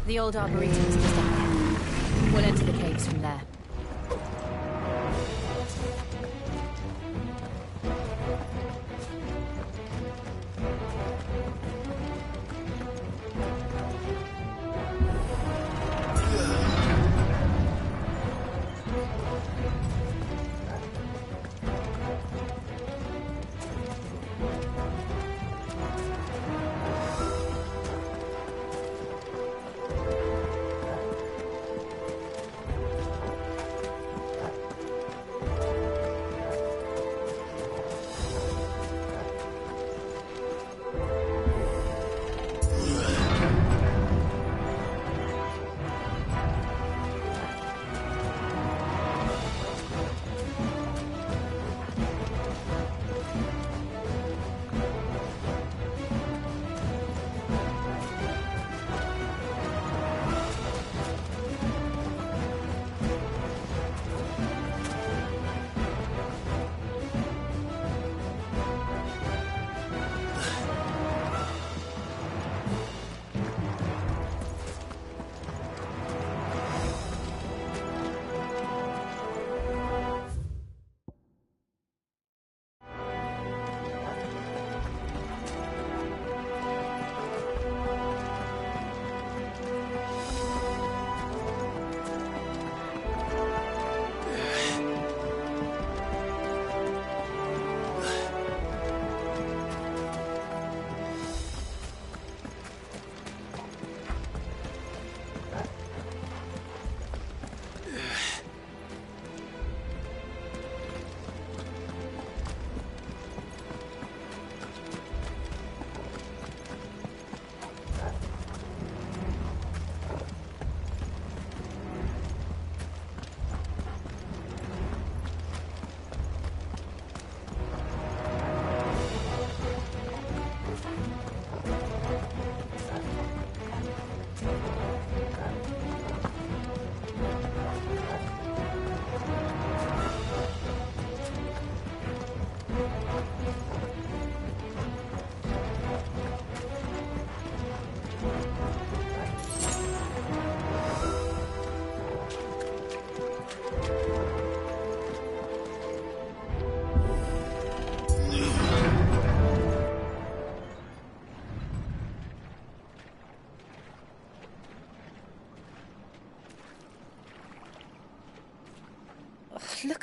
Speaker 2: The old arboretum is just up there. We'll enter the caves from there.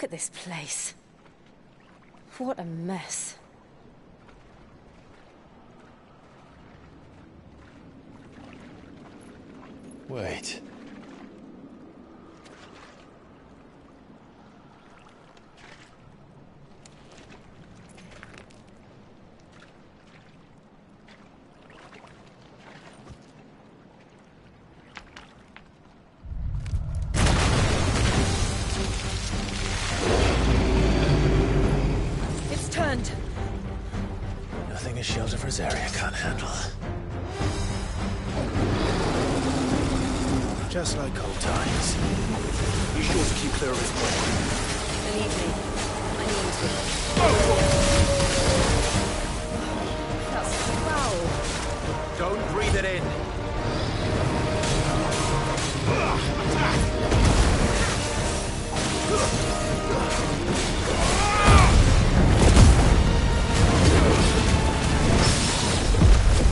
Speaker 2: at this place. What a mess.
Speaker 19: Wait.
Speaker 2: It's turned.
Speaker 19: Nothing a shelter for Zarya can't handle. Just like old times. Be sure to keep clear of his way.
Speaker 2: Believe me, I need to. That's foul.
Speaker 19: Don't breathe it in.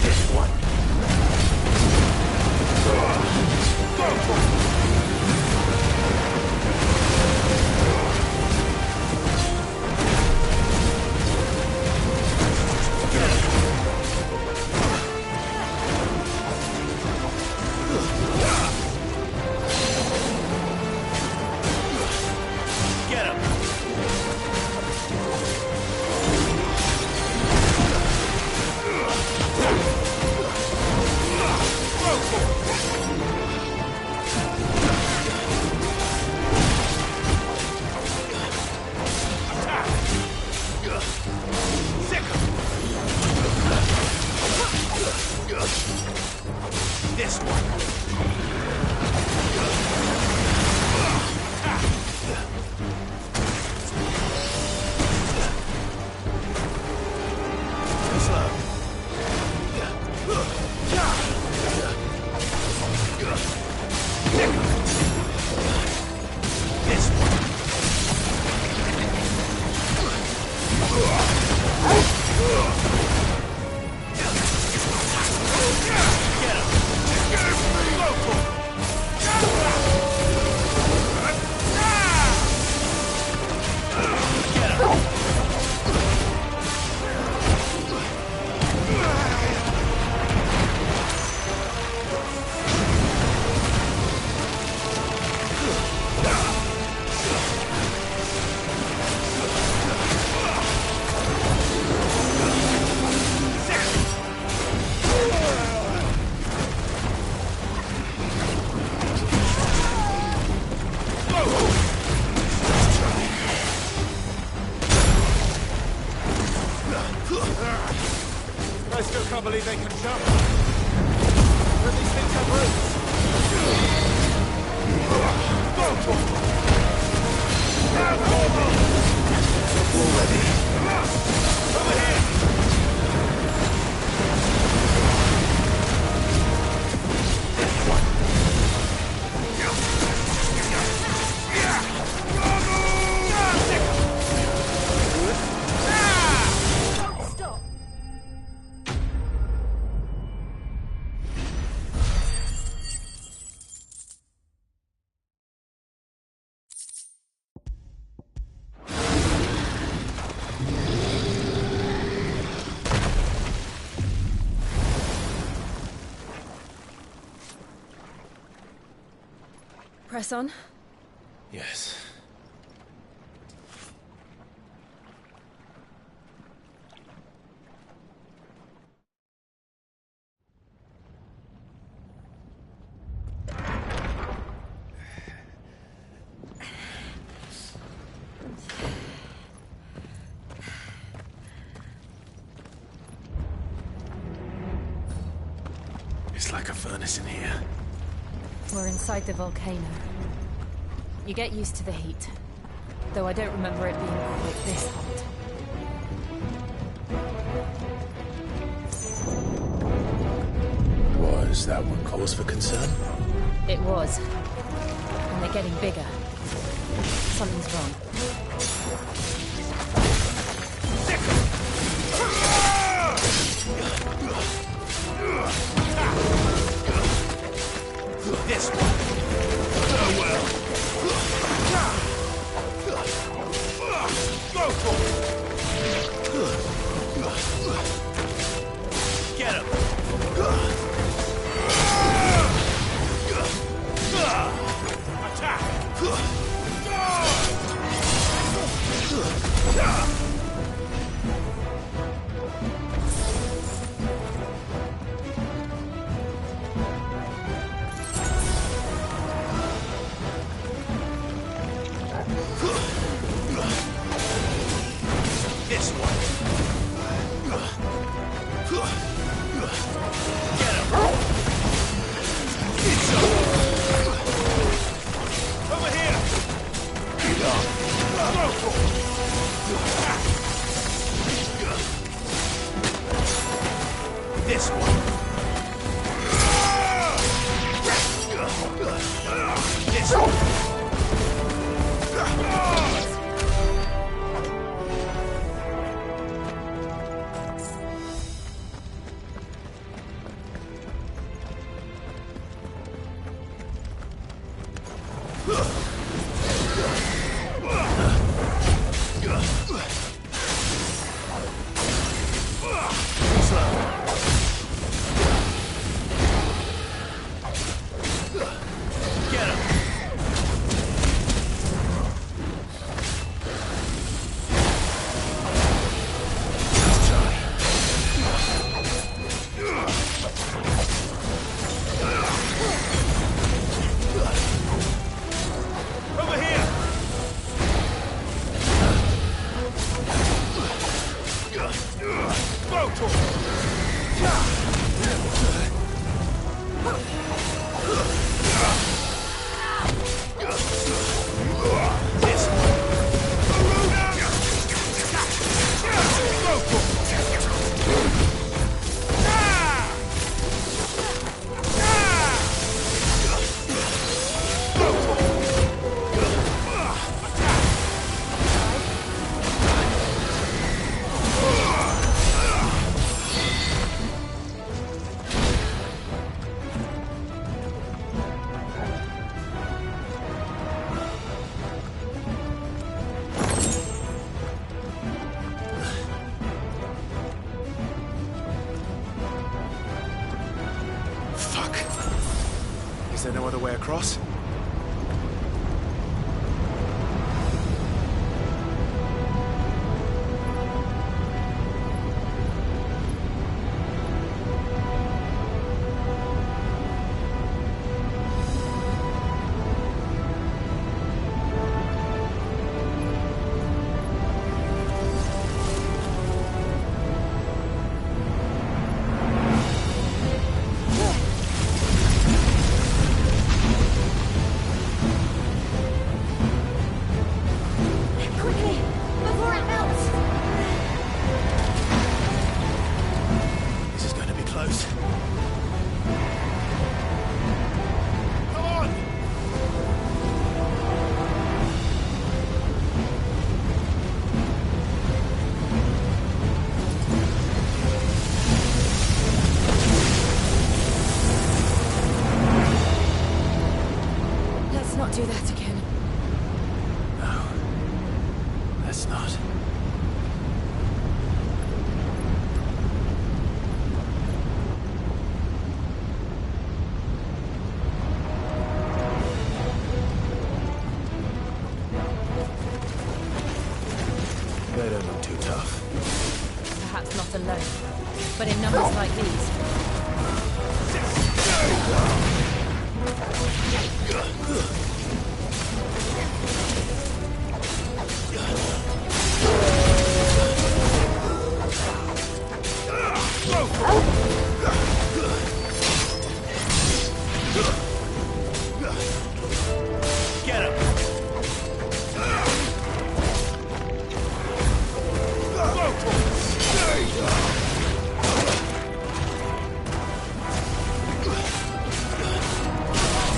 Speaker 19: This one. Get him! This one. I still can't believe they can jump. But these things have
Speaker 2: Stop. Press on.
Speaker 19: Yes. It's like a furnace in here.
Speaker 2: We're inside the volcano. You get used to the heat, though I don't remember it being quite this hot.
Speaker 19: Was that one cause for concern?
Speaker 2: It was. And they're getting bigger. Something's wrong.
Speaker 19: This one. Farewell.
Speaker 15: Over here!
Speaker 19: This one. This one.
Speaker 1: Is there no other way across?
Speaker 2: Do that again.
Speaker 1: No. Let's not. They don't look too tough.
Speaker 20: Perhaps not alone, but in numbers like these.
Speaker 15: Get him!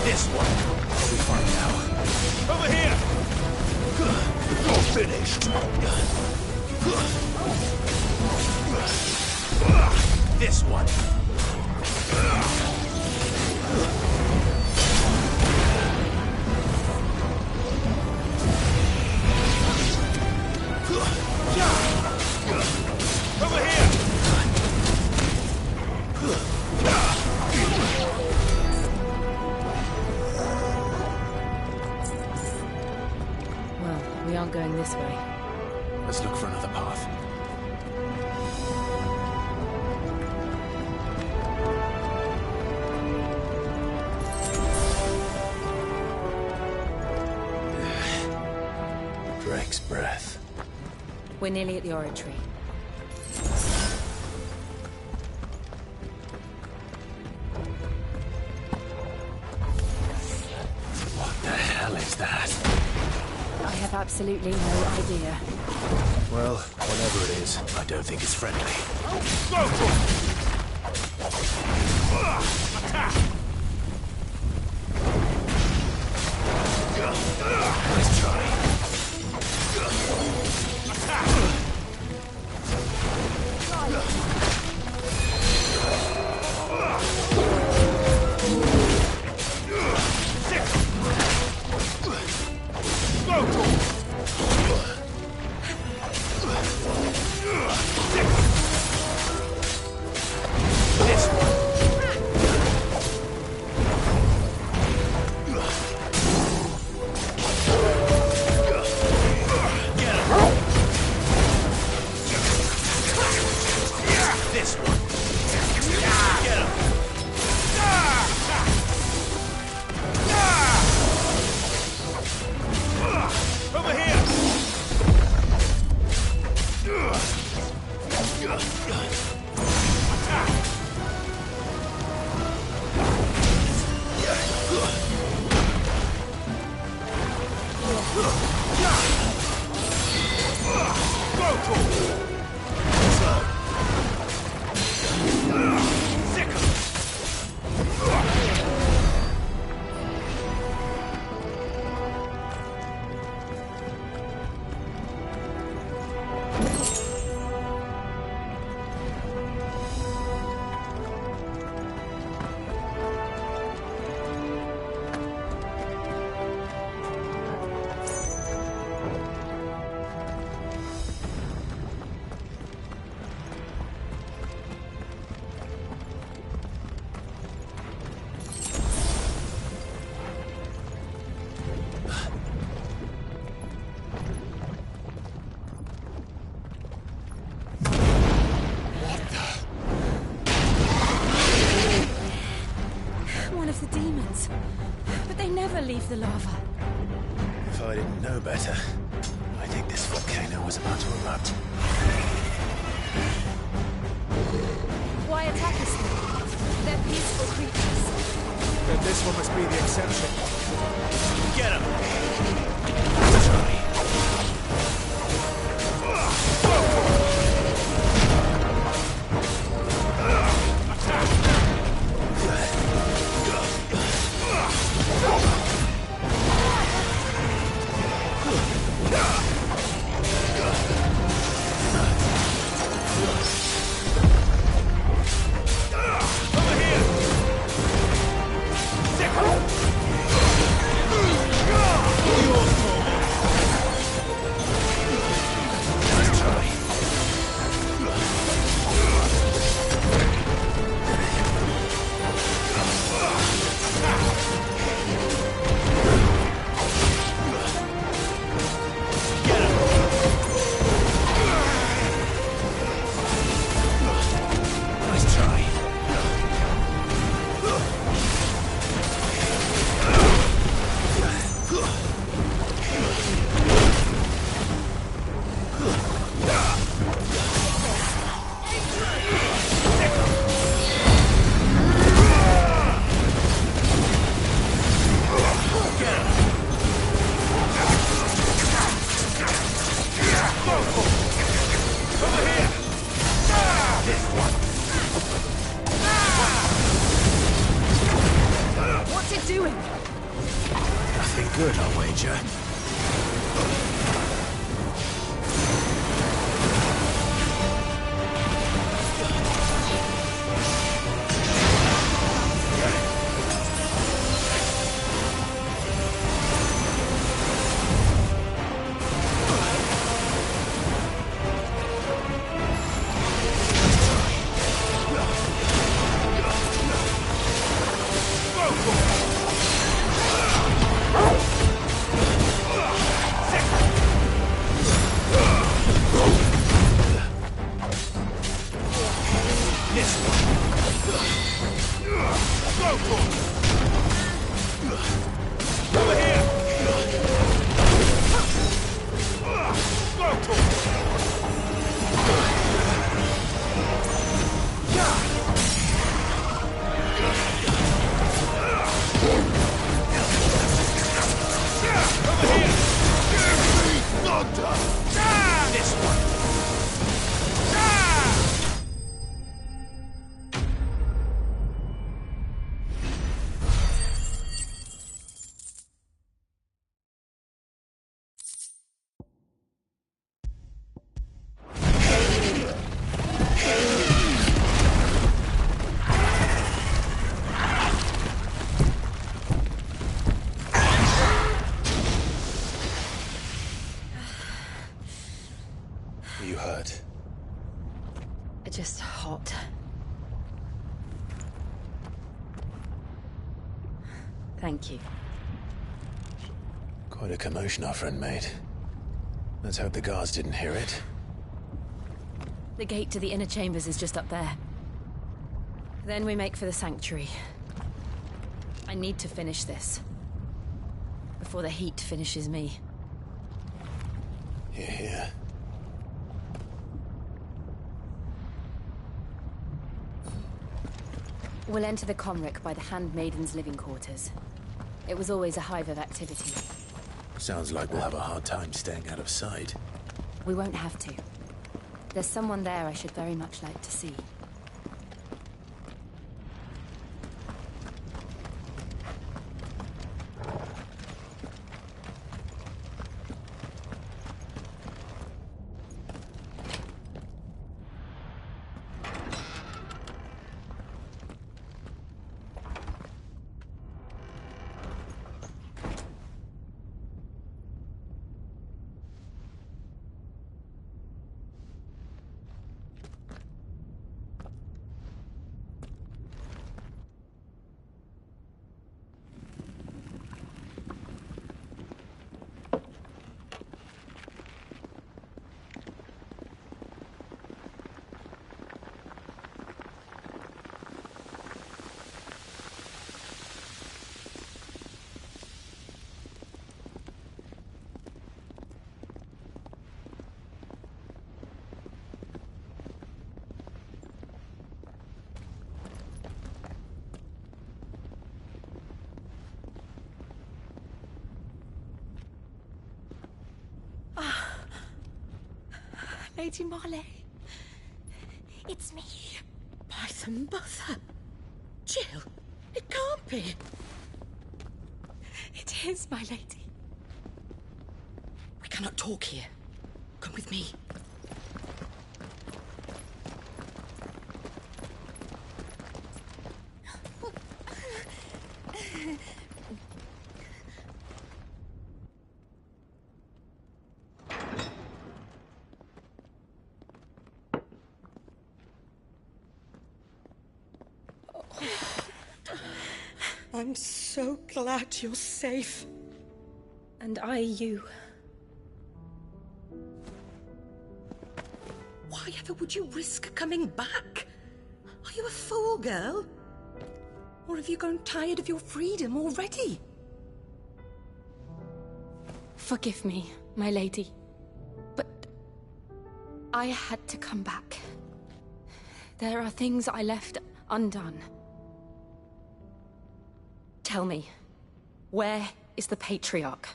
Speaker 1: This one. I'll be fine now.
Speaker 15: Over here!
Speaker 1: You're finished. This one.
Speaker 15: Over here!
Speaker 2: Well, we aren't going this way.
Speaker 1: Let's look for another path. Drake's breath.
Speaker 2: We're nearly at the oratory.
Speaker 20: absolutely no idea.
Speaker 14: Well, whatever it is, I don't think it's friendly.
Speaker 16: Go for it! Attack!
Speaker 14: Nice try.
Speaker 16: Attack! Go to it!
Speaker 14: This one. This one. Get him.
Speaker 16: Over here.
Speaker 20: One of the demons. But they never leave the lava.
Speaker 14: If I didn't know better, I think this volcano was about to erupt.
Speaker 20: Why attack us then? They're peaceful creatures.
Speaker 19: Then this one must be the exception.
Speaker 14: Get him! Let's try.
Speaker 20: What's it doing?
Speaker 14: Nothing good, I'll wager.
Speaker 2: Thank you.
Speaker 14: Quite a commotion our friend made. Let's hope the guards didn't hear it.
Speaker 2: The gate to the inner chambers is just up there. Then we make for the sanctuary. I need to finish this. Before the heat finishes me.
Speaker 14: Hear, hear.
Speaker 2: We'll enter the Comric by the Handmaiden's living quarters. It was always a hive of activity.
Speaker 14: Sounds like we'll have a hard time staying out of sight.
Speaker 2: We won't have to. There's someone there I should very much like to see.
Speaker 3: Lady Marley. It's me. By the mother. Jill, it can't be. It is, my lady. We cannot talk here. Come with me. I'm so glad you're safe.
Speaker 2: And I you.
Speaker 3: Why ever would you risk coming back? Are you a fool, girl? Or have you grown tired of your freedom already?
Speaker 2: Forgive me, my lady. But I had to come back. There are things I left undone. Tell me, where is the Patriarch?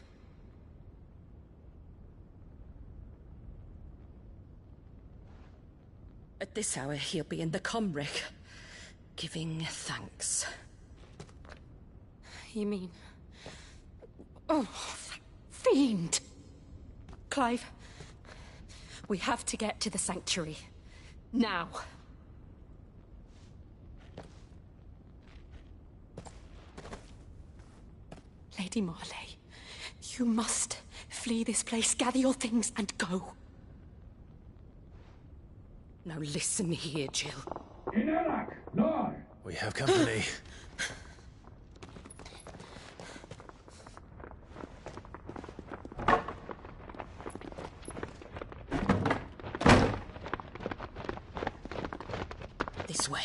Speaker 3: At this hour, he'll be in the Comric, giving thanks.
Speaker 2: You mean... Oh, that fiend! Clive, we have to get to the sanctuary. Now. Lady Marley, you must flee this place, gather your things, and go.
Speaker 3: Now listen here, Jill.
Speaker 14: We have company.
Speaker 3: This way.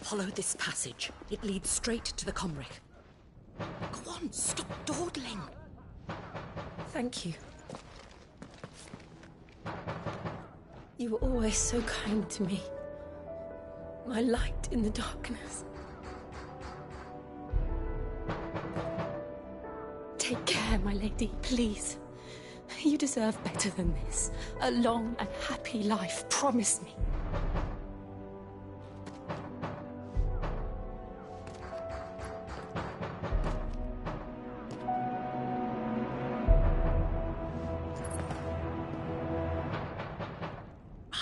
Speaker 3: Follow this passage. It leads straight to the Comric. Go on, stop dawdling.
Speaker 2: Thank you. You were always so kind to me. My light in the darkness. Take care, my lady, please. You deserve better than this. A long and happy life, promise me.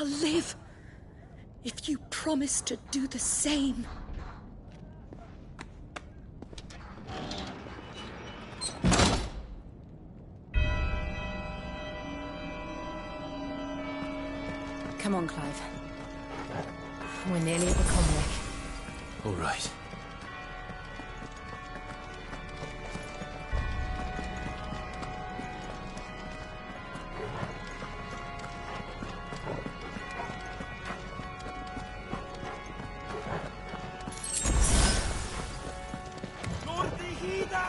Speaker 3: I'll live if you promise to do the same.
Speaker 2: Come on, Clive. We're nearly at the Comwick.
Speaker 14: All right.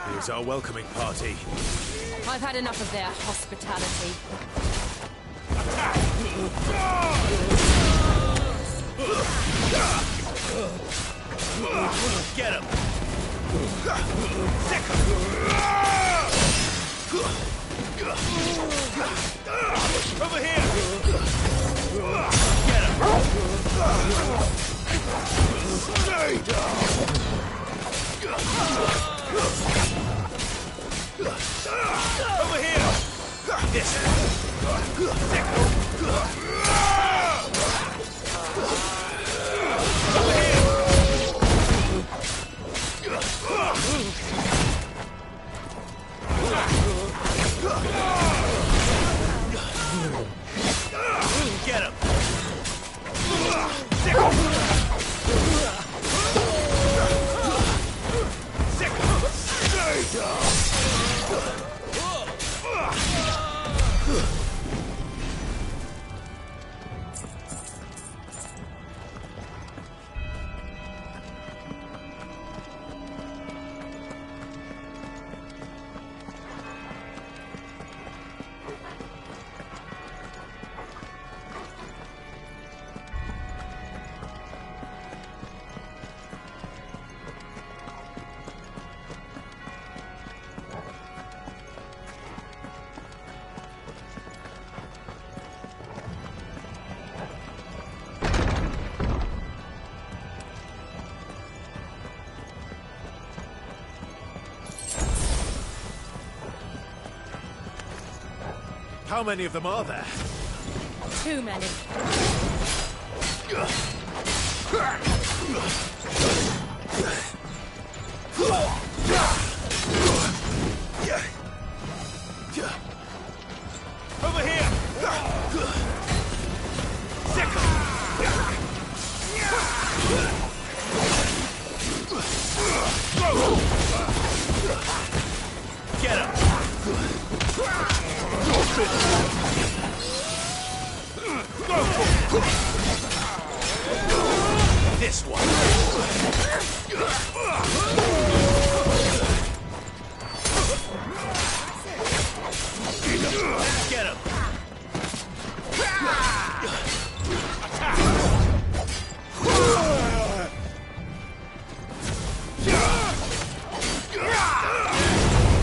Speaker 19: Here's our welcoming party.
Speaker 2: I've had enough of their hospitality.
Speaker 19: Get him! Over here! Get him! Over here! This! Over here! Get him! How many of them are there?
Speaker 2: Too many.
Speaker 19: Over here! Get him! This one. Get him. Attack.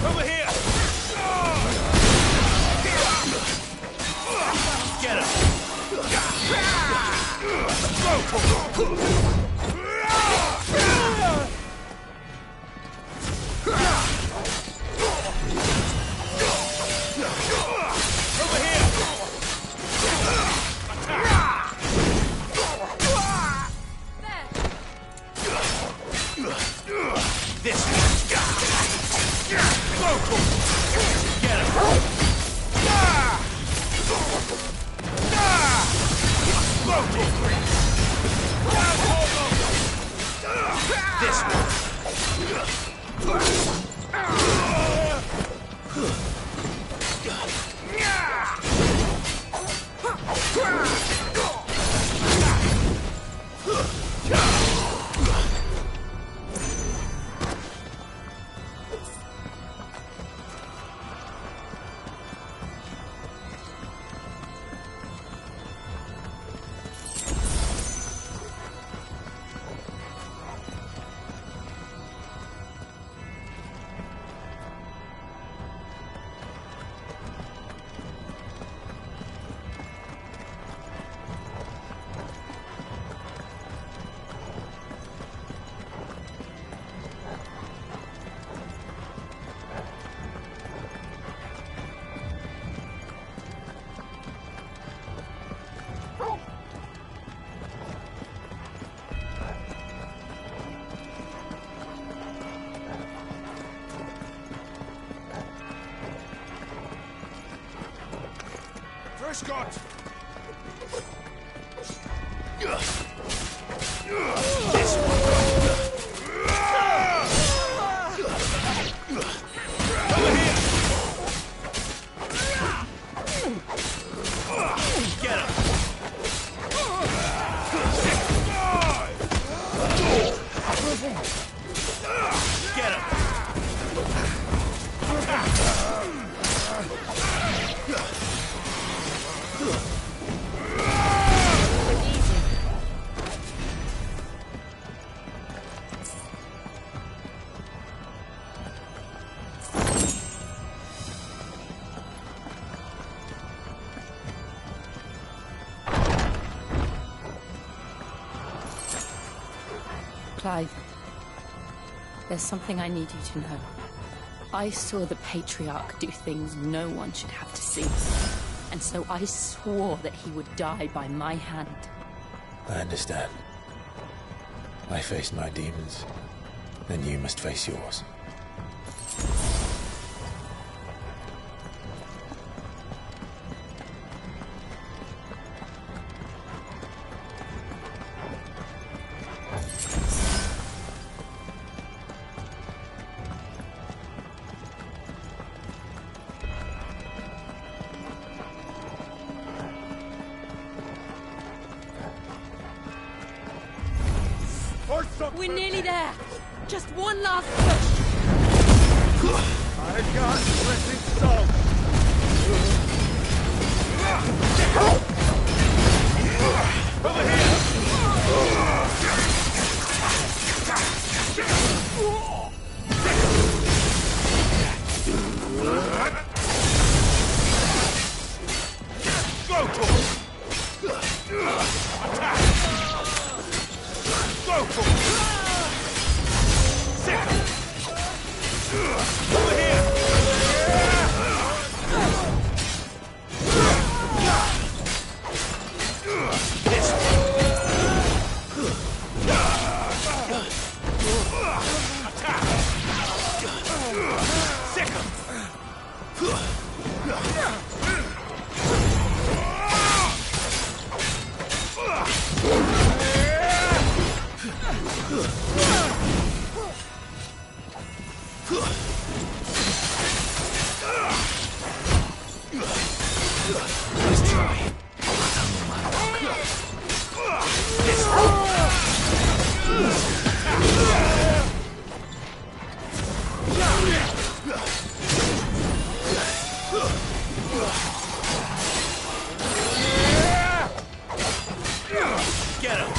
Speaker 19: Over here. Get him. Over here. This one. Get him. This one.
Speaker 11: Scott!
Speaker 2: Clive, there's something I need you to know. I saw the Patriarch do things no one should have to see. And so I swore that he would die by my hand.
Speaker 14: I understand. I faced my demons, then you must face yours.
Speaker 16: We're nearly there. Just one last push.
Speaker 4: I got blessed salt. Over here. Go to it. Attack. Go for it. Over here! Attack! Sick him!
Speaker 14: Let's try.
Speaker 15: Get him!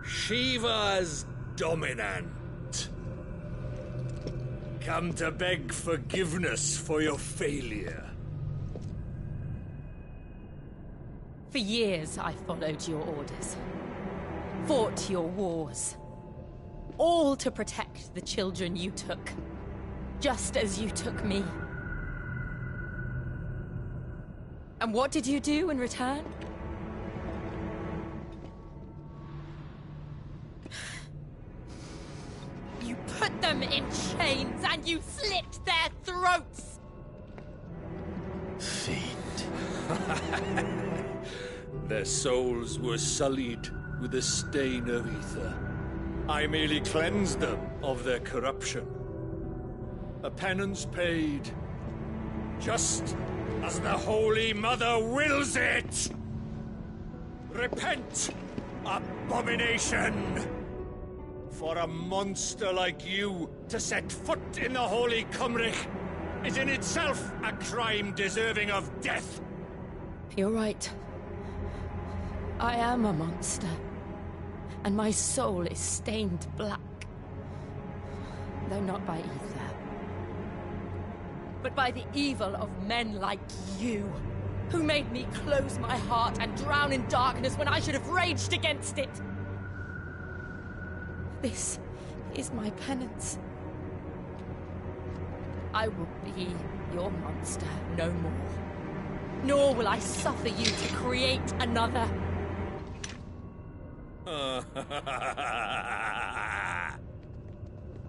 Speaker 4: Shiva's dominant. Come to beg forgiveness for your failure.
Speaker 16: For years, I followed your orders. Fought your wars. All to protect the children you took. Just as you took me. And what did you do in return? You put them in chains and you slit their throats!
Speaker 19: Fiend.
Speaker 6: Their souls were sullied with the stain of ether. I merely cleansed them of their corruption. A penance paid, just as the Holy Mother wills it! Repent, abomination! For a monster like you to set foot in the Holy Cymric is in itself a crime deserving of death.
Speaker 16: You're right. I am a monster. And my soul is stained black. Though not by ether. But by the evil of men like you, who made me close my heart and drown in darkness when I should have raged against it. This is my penance. I will be your monster no more. Nor will I suffer you to create another.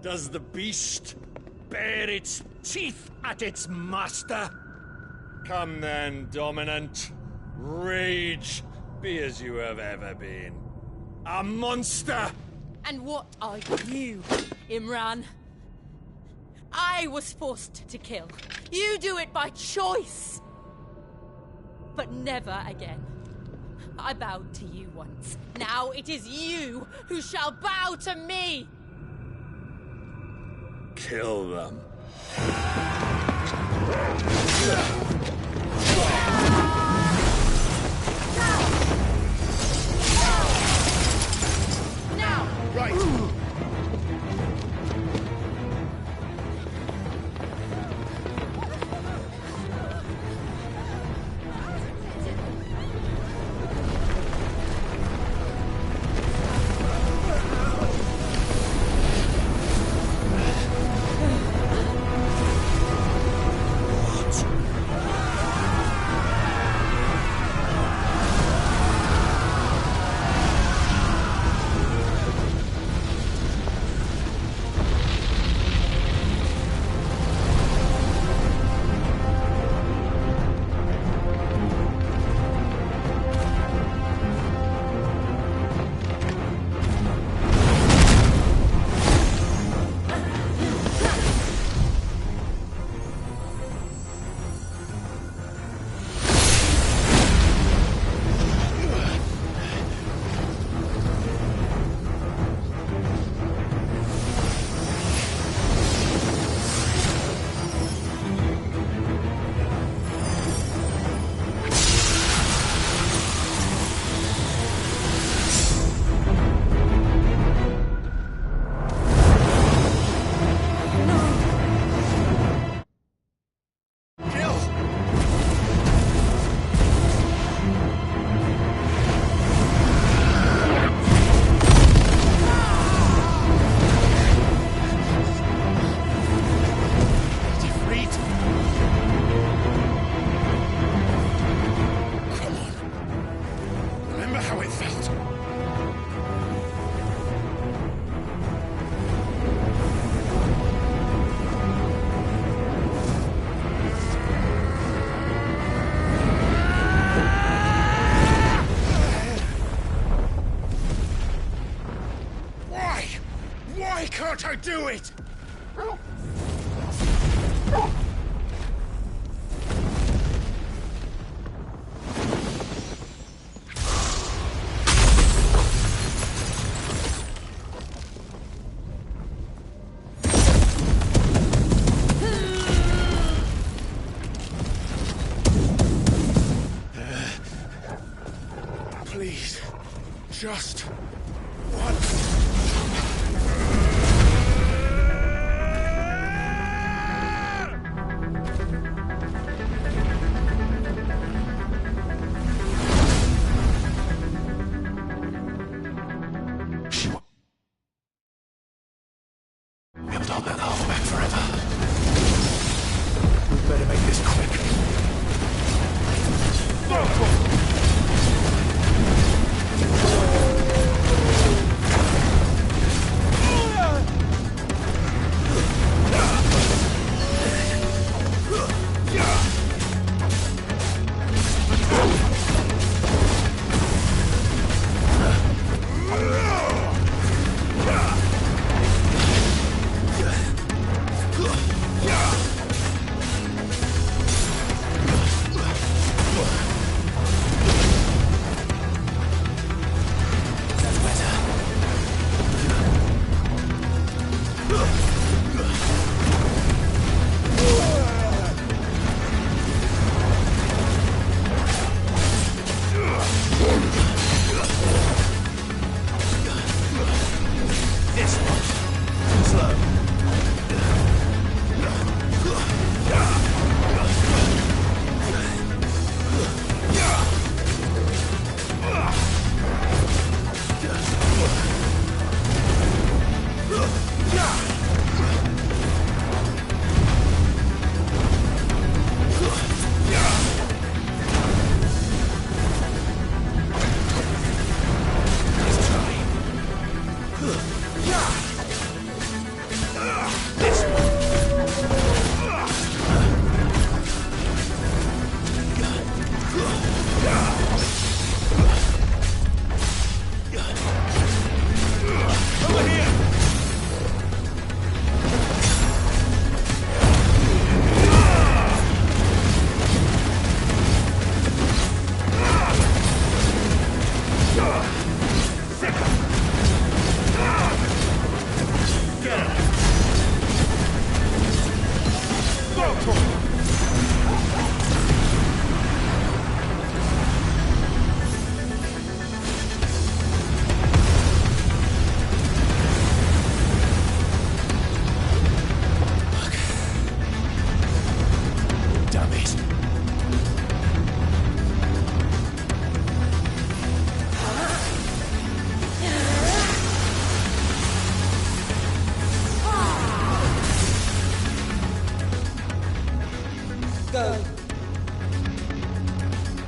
Speaker 6: Does the beast bare its teeth at its master? Come then, Dominant. Rage, be as you have ever been. A monster!
Speaker 16: And what are you, Imran? I was forced to kill. You do it by choice. But never again. I bowed to you once. Now it is you who shall bow to me!
Speaker 6: Kill them.
Speaker 16: Now!
Speaker 6: Right!
Speaker 11: Can't I do it? Please, just once.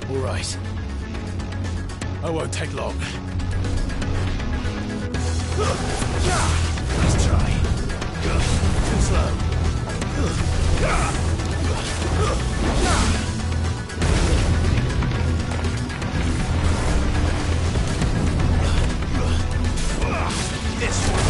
Speaker 19: All right. I won't take long. Nice try. Too slow. This one.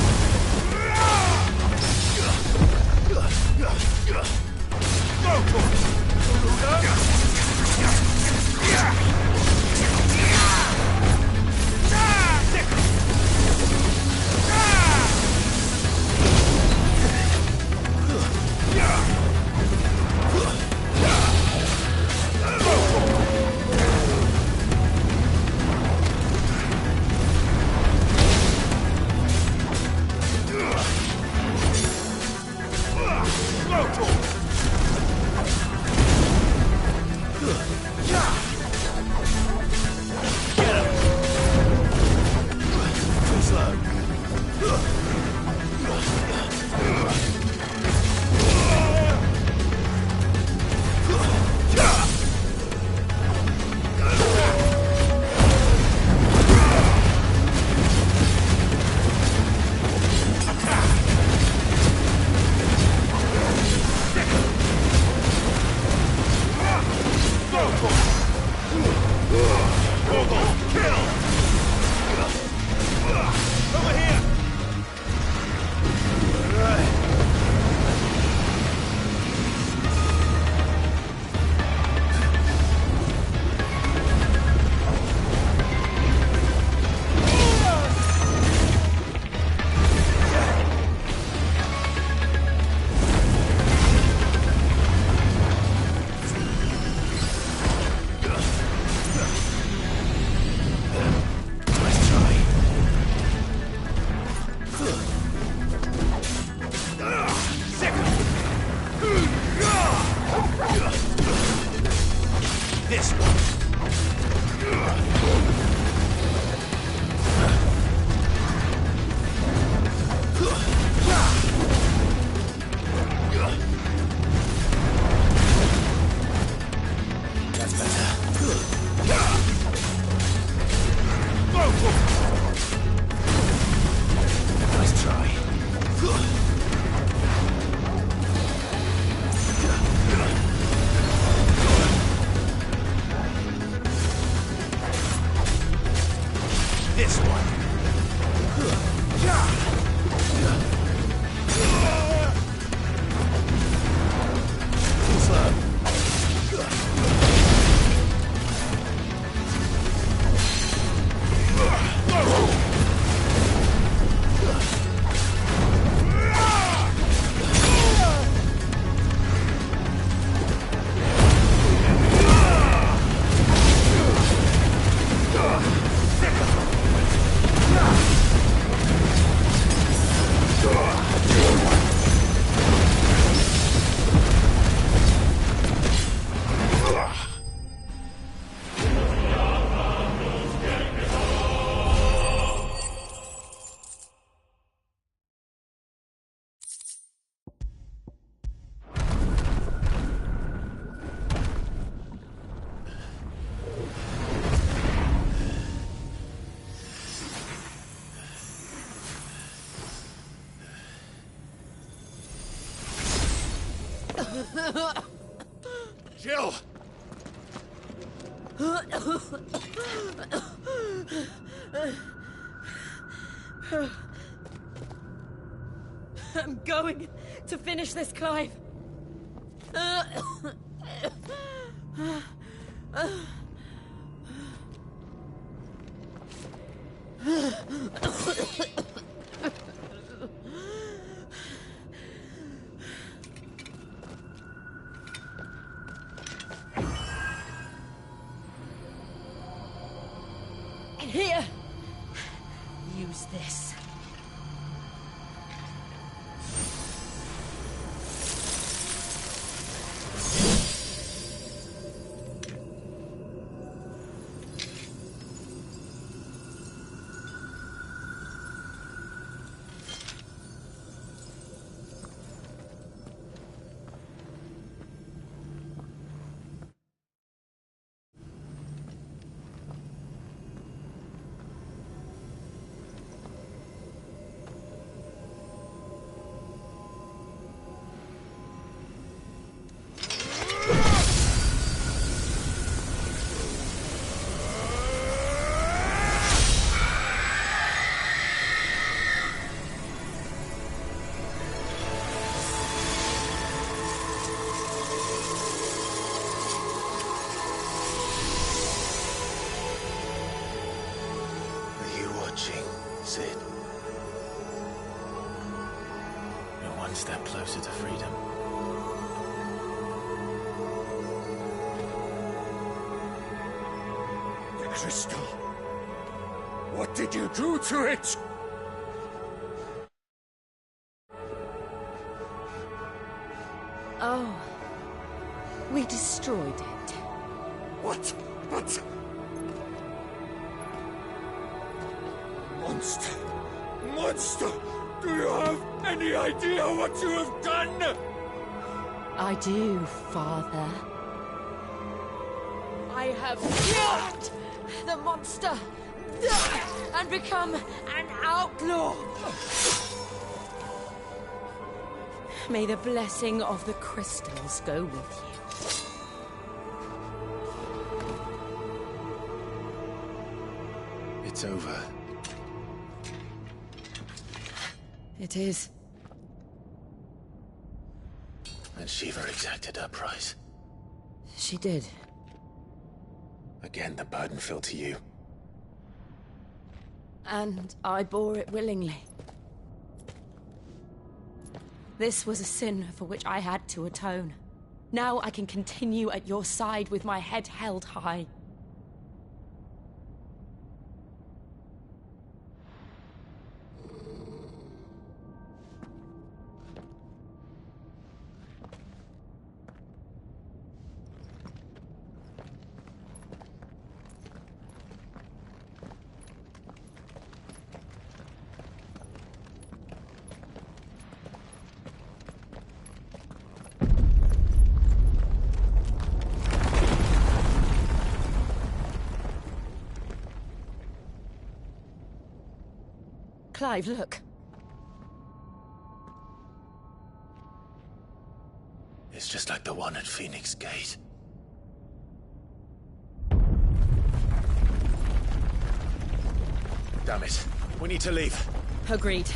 Speaker 19: Go for Jill!
Speaker 16: I'm going to finish this, Clive. Here. Use this.
Speaker 14: closer to freedom.
Speaker 11: The crystal. What did you do to it?
Speaker 16: Oh, we destroyed it.
Speaker 11: What? But... Monster! Monster! Do you have any idea what you have done?
Speaker 16: I do, Father. I have killed the monster and become an outlaw. May the blessing of the crystals go with
Speaker 14: you. It's over.
Speaker 16: It is.
Speaker 14: And Shiva exacted her price.
Speaker 16: She did.
Speaker 14: Again, the burden fell to you.
Speaker 16: And I bore it willingly. This was a sin for which I had to atone. Now I can continue at your side with my head held high. Clive, look.
Speaker 14: It's just like the one at Phoenix Gate. Damn it. We need to leave.
Speaker 16: Agreed.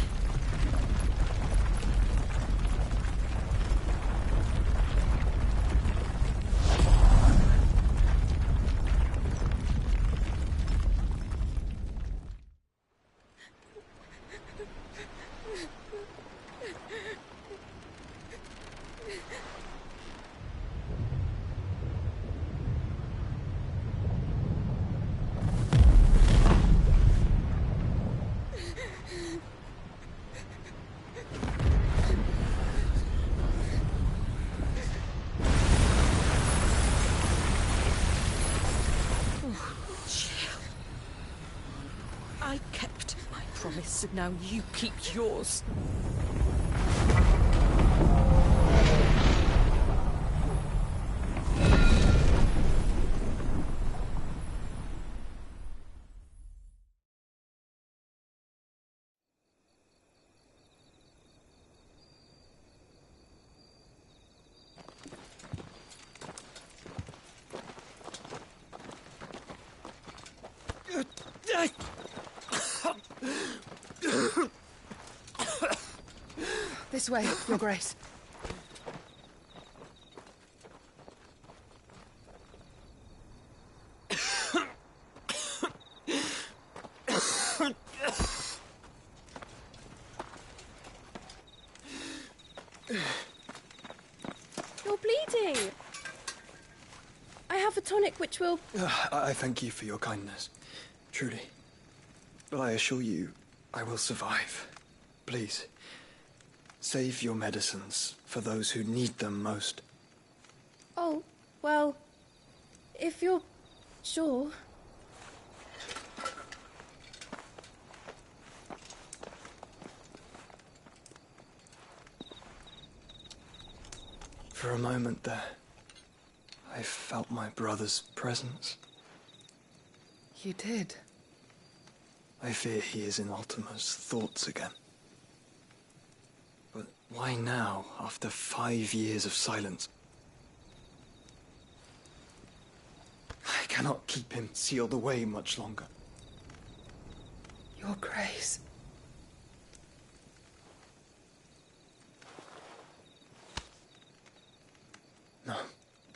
Speaker 16: I kept my promise, and now you keep yours. This way, Your Grace.
Speaker 5: You're bleeding. I have a tonic which will...
Speaker 22: I thank you for your kindness, truly. But I assure you, I will survive. Please, save your medicines for those who need them most.
Speaker 5: Oh, well, if you're sure...
Speaker 22: For a moment there, I felt my brother's presence.
Speaker 5: You did?
Speaker 22: I fear he is in Ultima's thoughts again. But why now, after 5 years of silence? I cannot keep him sealed away much longer.
Speaker 5: Your Grace.
Speaker 22: No,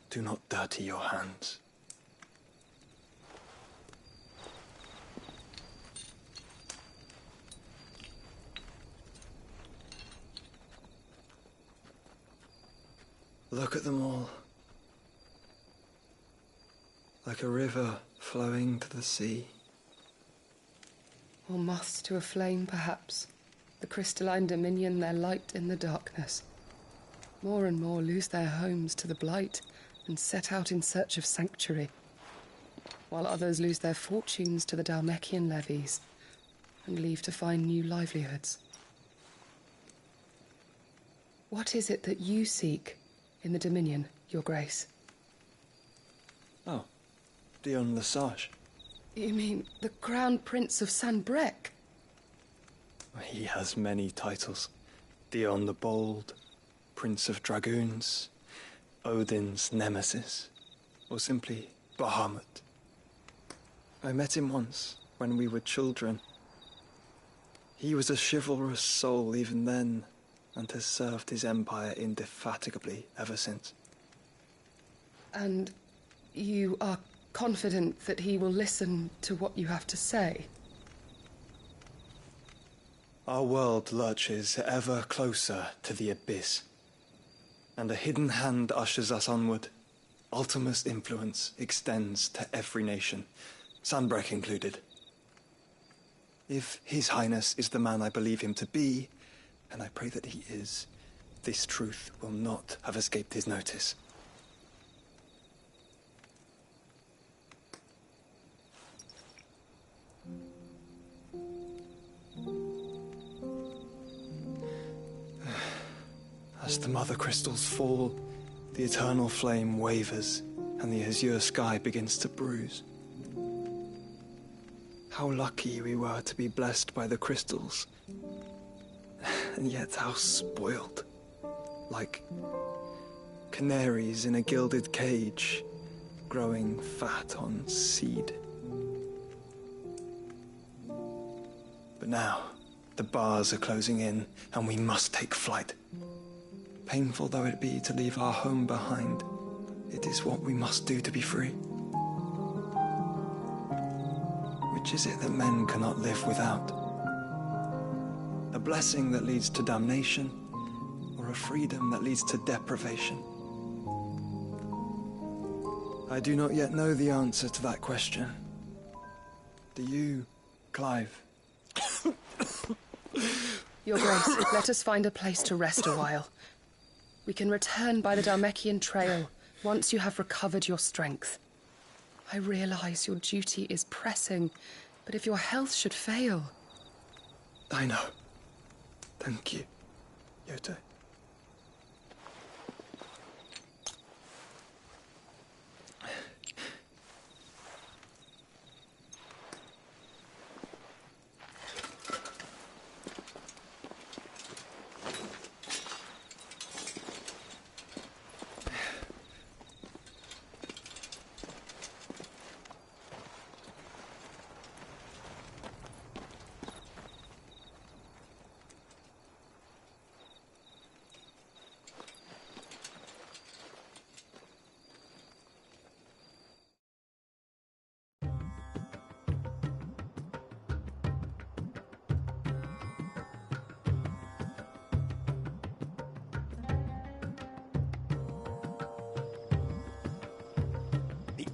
Speaker 22: do not dirty your hands. Look at them all. Like a river flowing to the sea.
Speaker 10: Or moths to a flame, perhaps. The crystalline dominion, their light in the darkness. More and more lose their homes to the blight and set out in search of sanctuary, while others lose their fortunes to the Dhalmekian levies and leave to find new livelihoods. What is it that you seek in the Dominion, Your Grace?
Speaker 22: Oh, Dion Lesage.
Speaker 10: You mean the Crown Prince of Sanbreque?
Speaker 22: He has many titles. Dion the Bold, Prince of Dragoons, Odin's Nemesis, or simply Bahamut. I met him once, when we were children. He was a chivalrous soul even then, and has served his empire indefatigably ever since.
Speaker 10: And you are confident that he will listen to what you have to say?
Speaker 22: Our world lurches ever closer to the abyss, and a hidden hand ushers us onward. Ultima's influence extends to every nation, Sanbreque included. If His Highness is the man I believe him to be, and I pray that he is, this truth will not have escaped his notice. As the mother crystals fall, the eternal flame wavers, and the azure sky begins to bruise. How lucky we were to be blessed by the crystals, and yet how spoiled. Like canaries in a gilded cage, growing fat on seed. But now, the bars are closing in, and we must take flight. Painful though it be to leave our home behind, it is what we must do to be free. Which is it that men cannot live without? A blessing that leads to damnation, or a freedom that leads to deprivation? I do not yet know the answer to that question. Do you, Clive?
Speaker 10: Your Grace, let us find a place to rest a while. We can return by the Dhalmekian trail once you have recovered your strength. I realize your duty is pressing, but if your health should fail...
Speaker 22: I know. Thank you, Yote.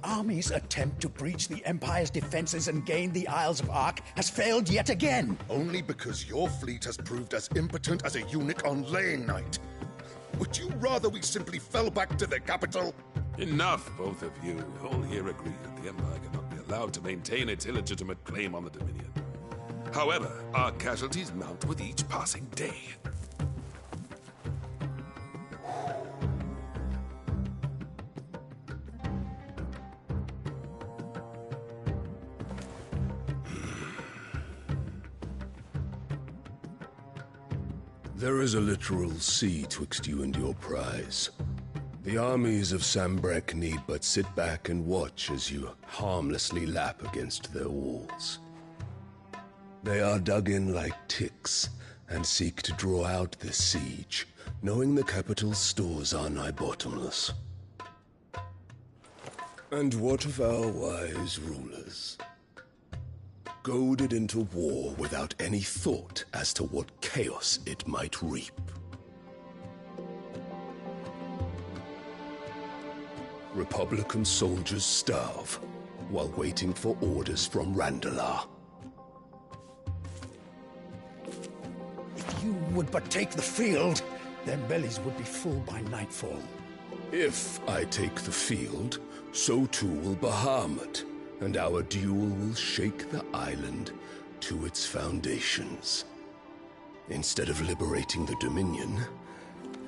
Speaker 12: Army's attempt to breach the Empire's defenses and gain the Isles of Ark has failed yet again.
Speaker 23: Only because your fleet has proved as impotent as a eunuch on laying night. Would you rather we simply fell back to the capital?
Speaker 9: Enough, both of you. All here agree that the Empire cannot be allowed to maintain its illegitimate claim on the Dominion. However, our casualties mount with each passing day.
Speaker 24: There is a literal sea twixt you and your prize. The armies of Sanbreque need but sit back and watch as you harmlessly lap against their walls. They are dug in like ticks and seek to draw out this siege, knowing the capital's stores are nigh bottomless. And what of our wise rulers? Goaded into war without any thought as to what chaos it might reap. Republican soldiers starve while waiting for orders from Randalar.
Speaker 12: If you would but take the field, their bellies would be full by nightfall.
Speaker 24: If I take the field, so too will Bahamut, and our duel will shake the island to its foundations. Instead of liberating the Dominion,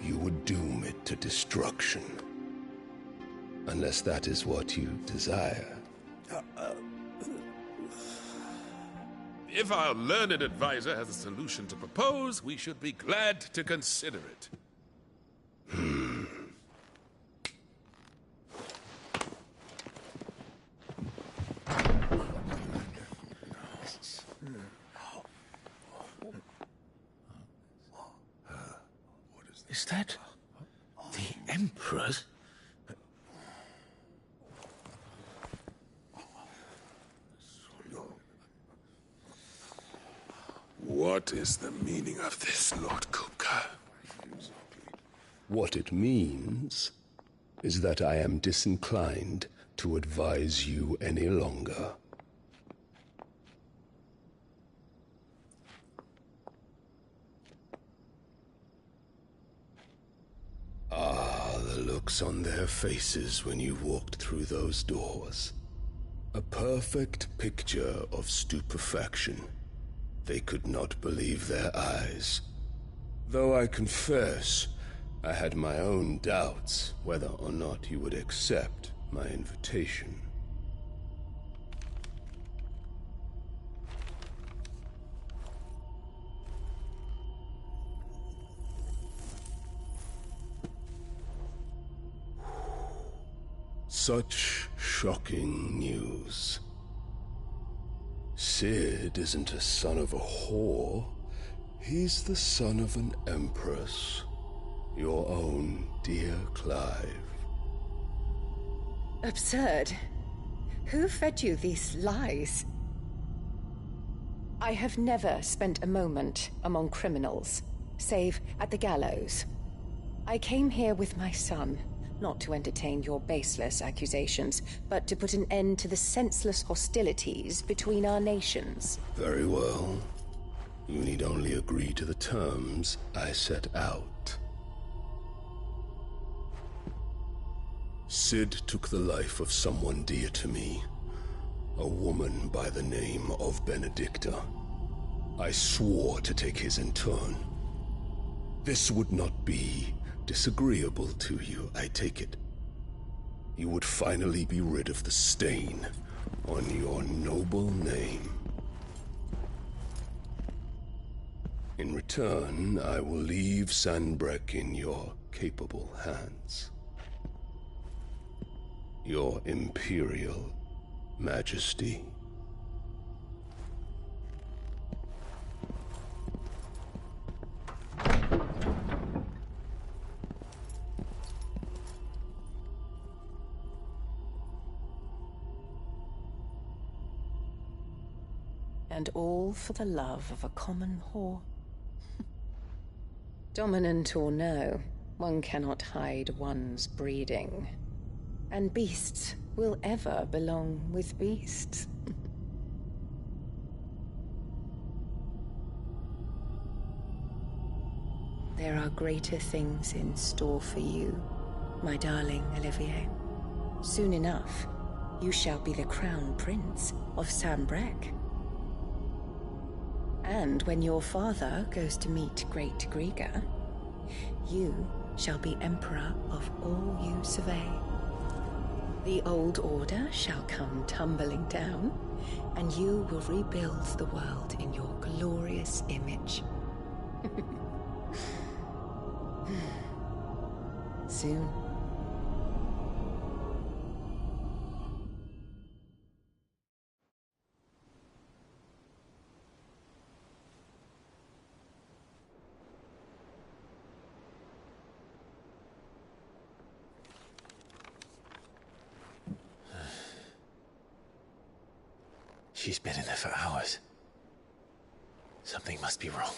Speaker 24: you would doom it to destruction. Unless that is what you desire.
Speaker 9: If our learned advisor has a solution to propose, we should be glad to consider it.
Speaker 6: Is that the Emperor's?
Speaker 9: What is the meaning of this, Lord Kupka?
Speaker 24: What it means is that I am disinclined to advise you any longer. Ah, the looks on their faces when you walked through those doors. A perfect picture of stupefaction. They could not believe their eyes. Though I confess, I had my own doubts whether or not you would accept my invitation. Such shocking news. Sid isn't a son of a whore. He's the son of an empress. Your own dear Clive.
Speaker 3: Absurd. Who fed you these lies?
Speaker 7: I have never spent a moment among criminals, save at the gallows. I came here with my son, not to entertain your baseless accusations, but to put an end to the senseless hostilities between our nations.
Speaker 24: Very well. You need only agree to the terms I set out. Sid took the life of someone dear to me, a woman by the name of Benedicta. I swore to take his in turn. This would not be disagreeable to you, I take it. You would finally be rid of the stain on your noble name. In return, I will leave Sanbreque in your capable hands. Your Imperial Majesty.
Speaker 7: And all for the love of a common whore. Dominant or no, one cannot hide one's breeding. And beasts will ever belong with beasts. There are greater things in store for you, my darling Olivier. Soon enough, you shall be the crown prince of Sanbreque. And when your father goes to meet Great Griga, you shall be emperor of all you survey. The old order shall come tumbling down, and you will rebuild the world in your glorious image. Soon.
Speaker 14: She's been in there for hours. Something must be wrong.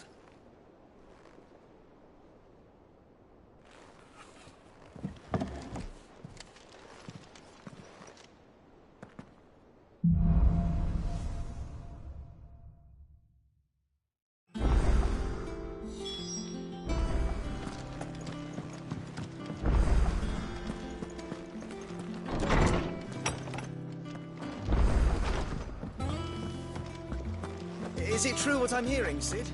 Speaker 22: Is it true what I'm hearing, Sid?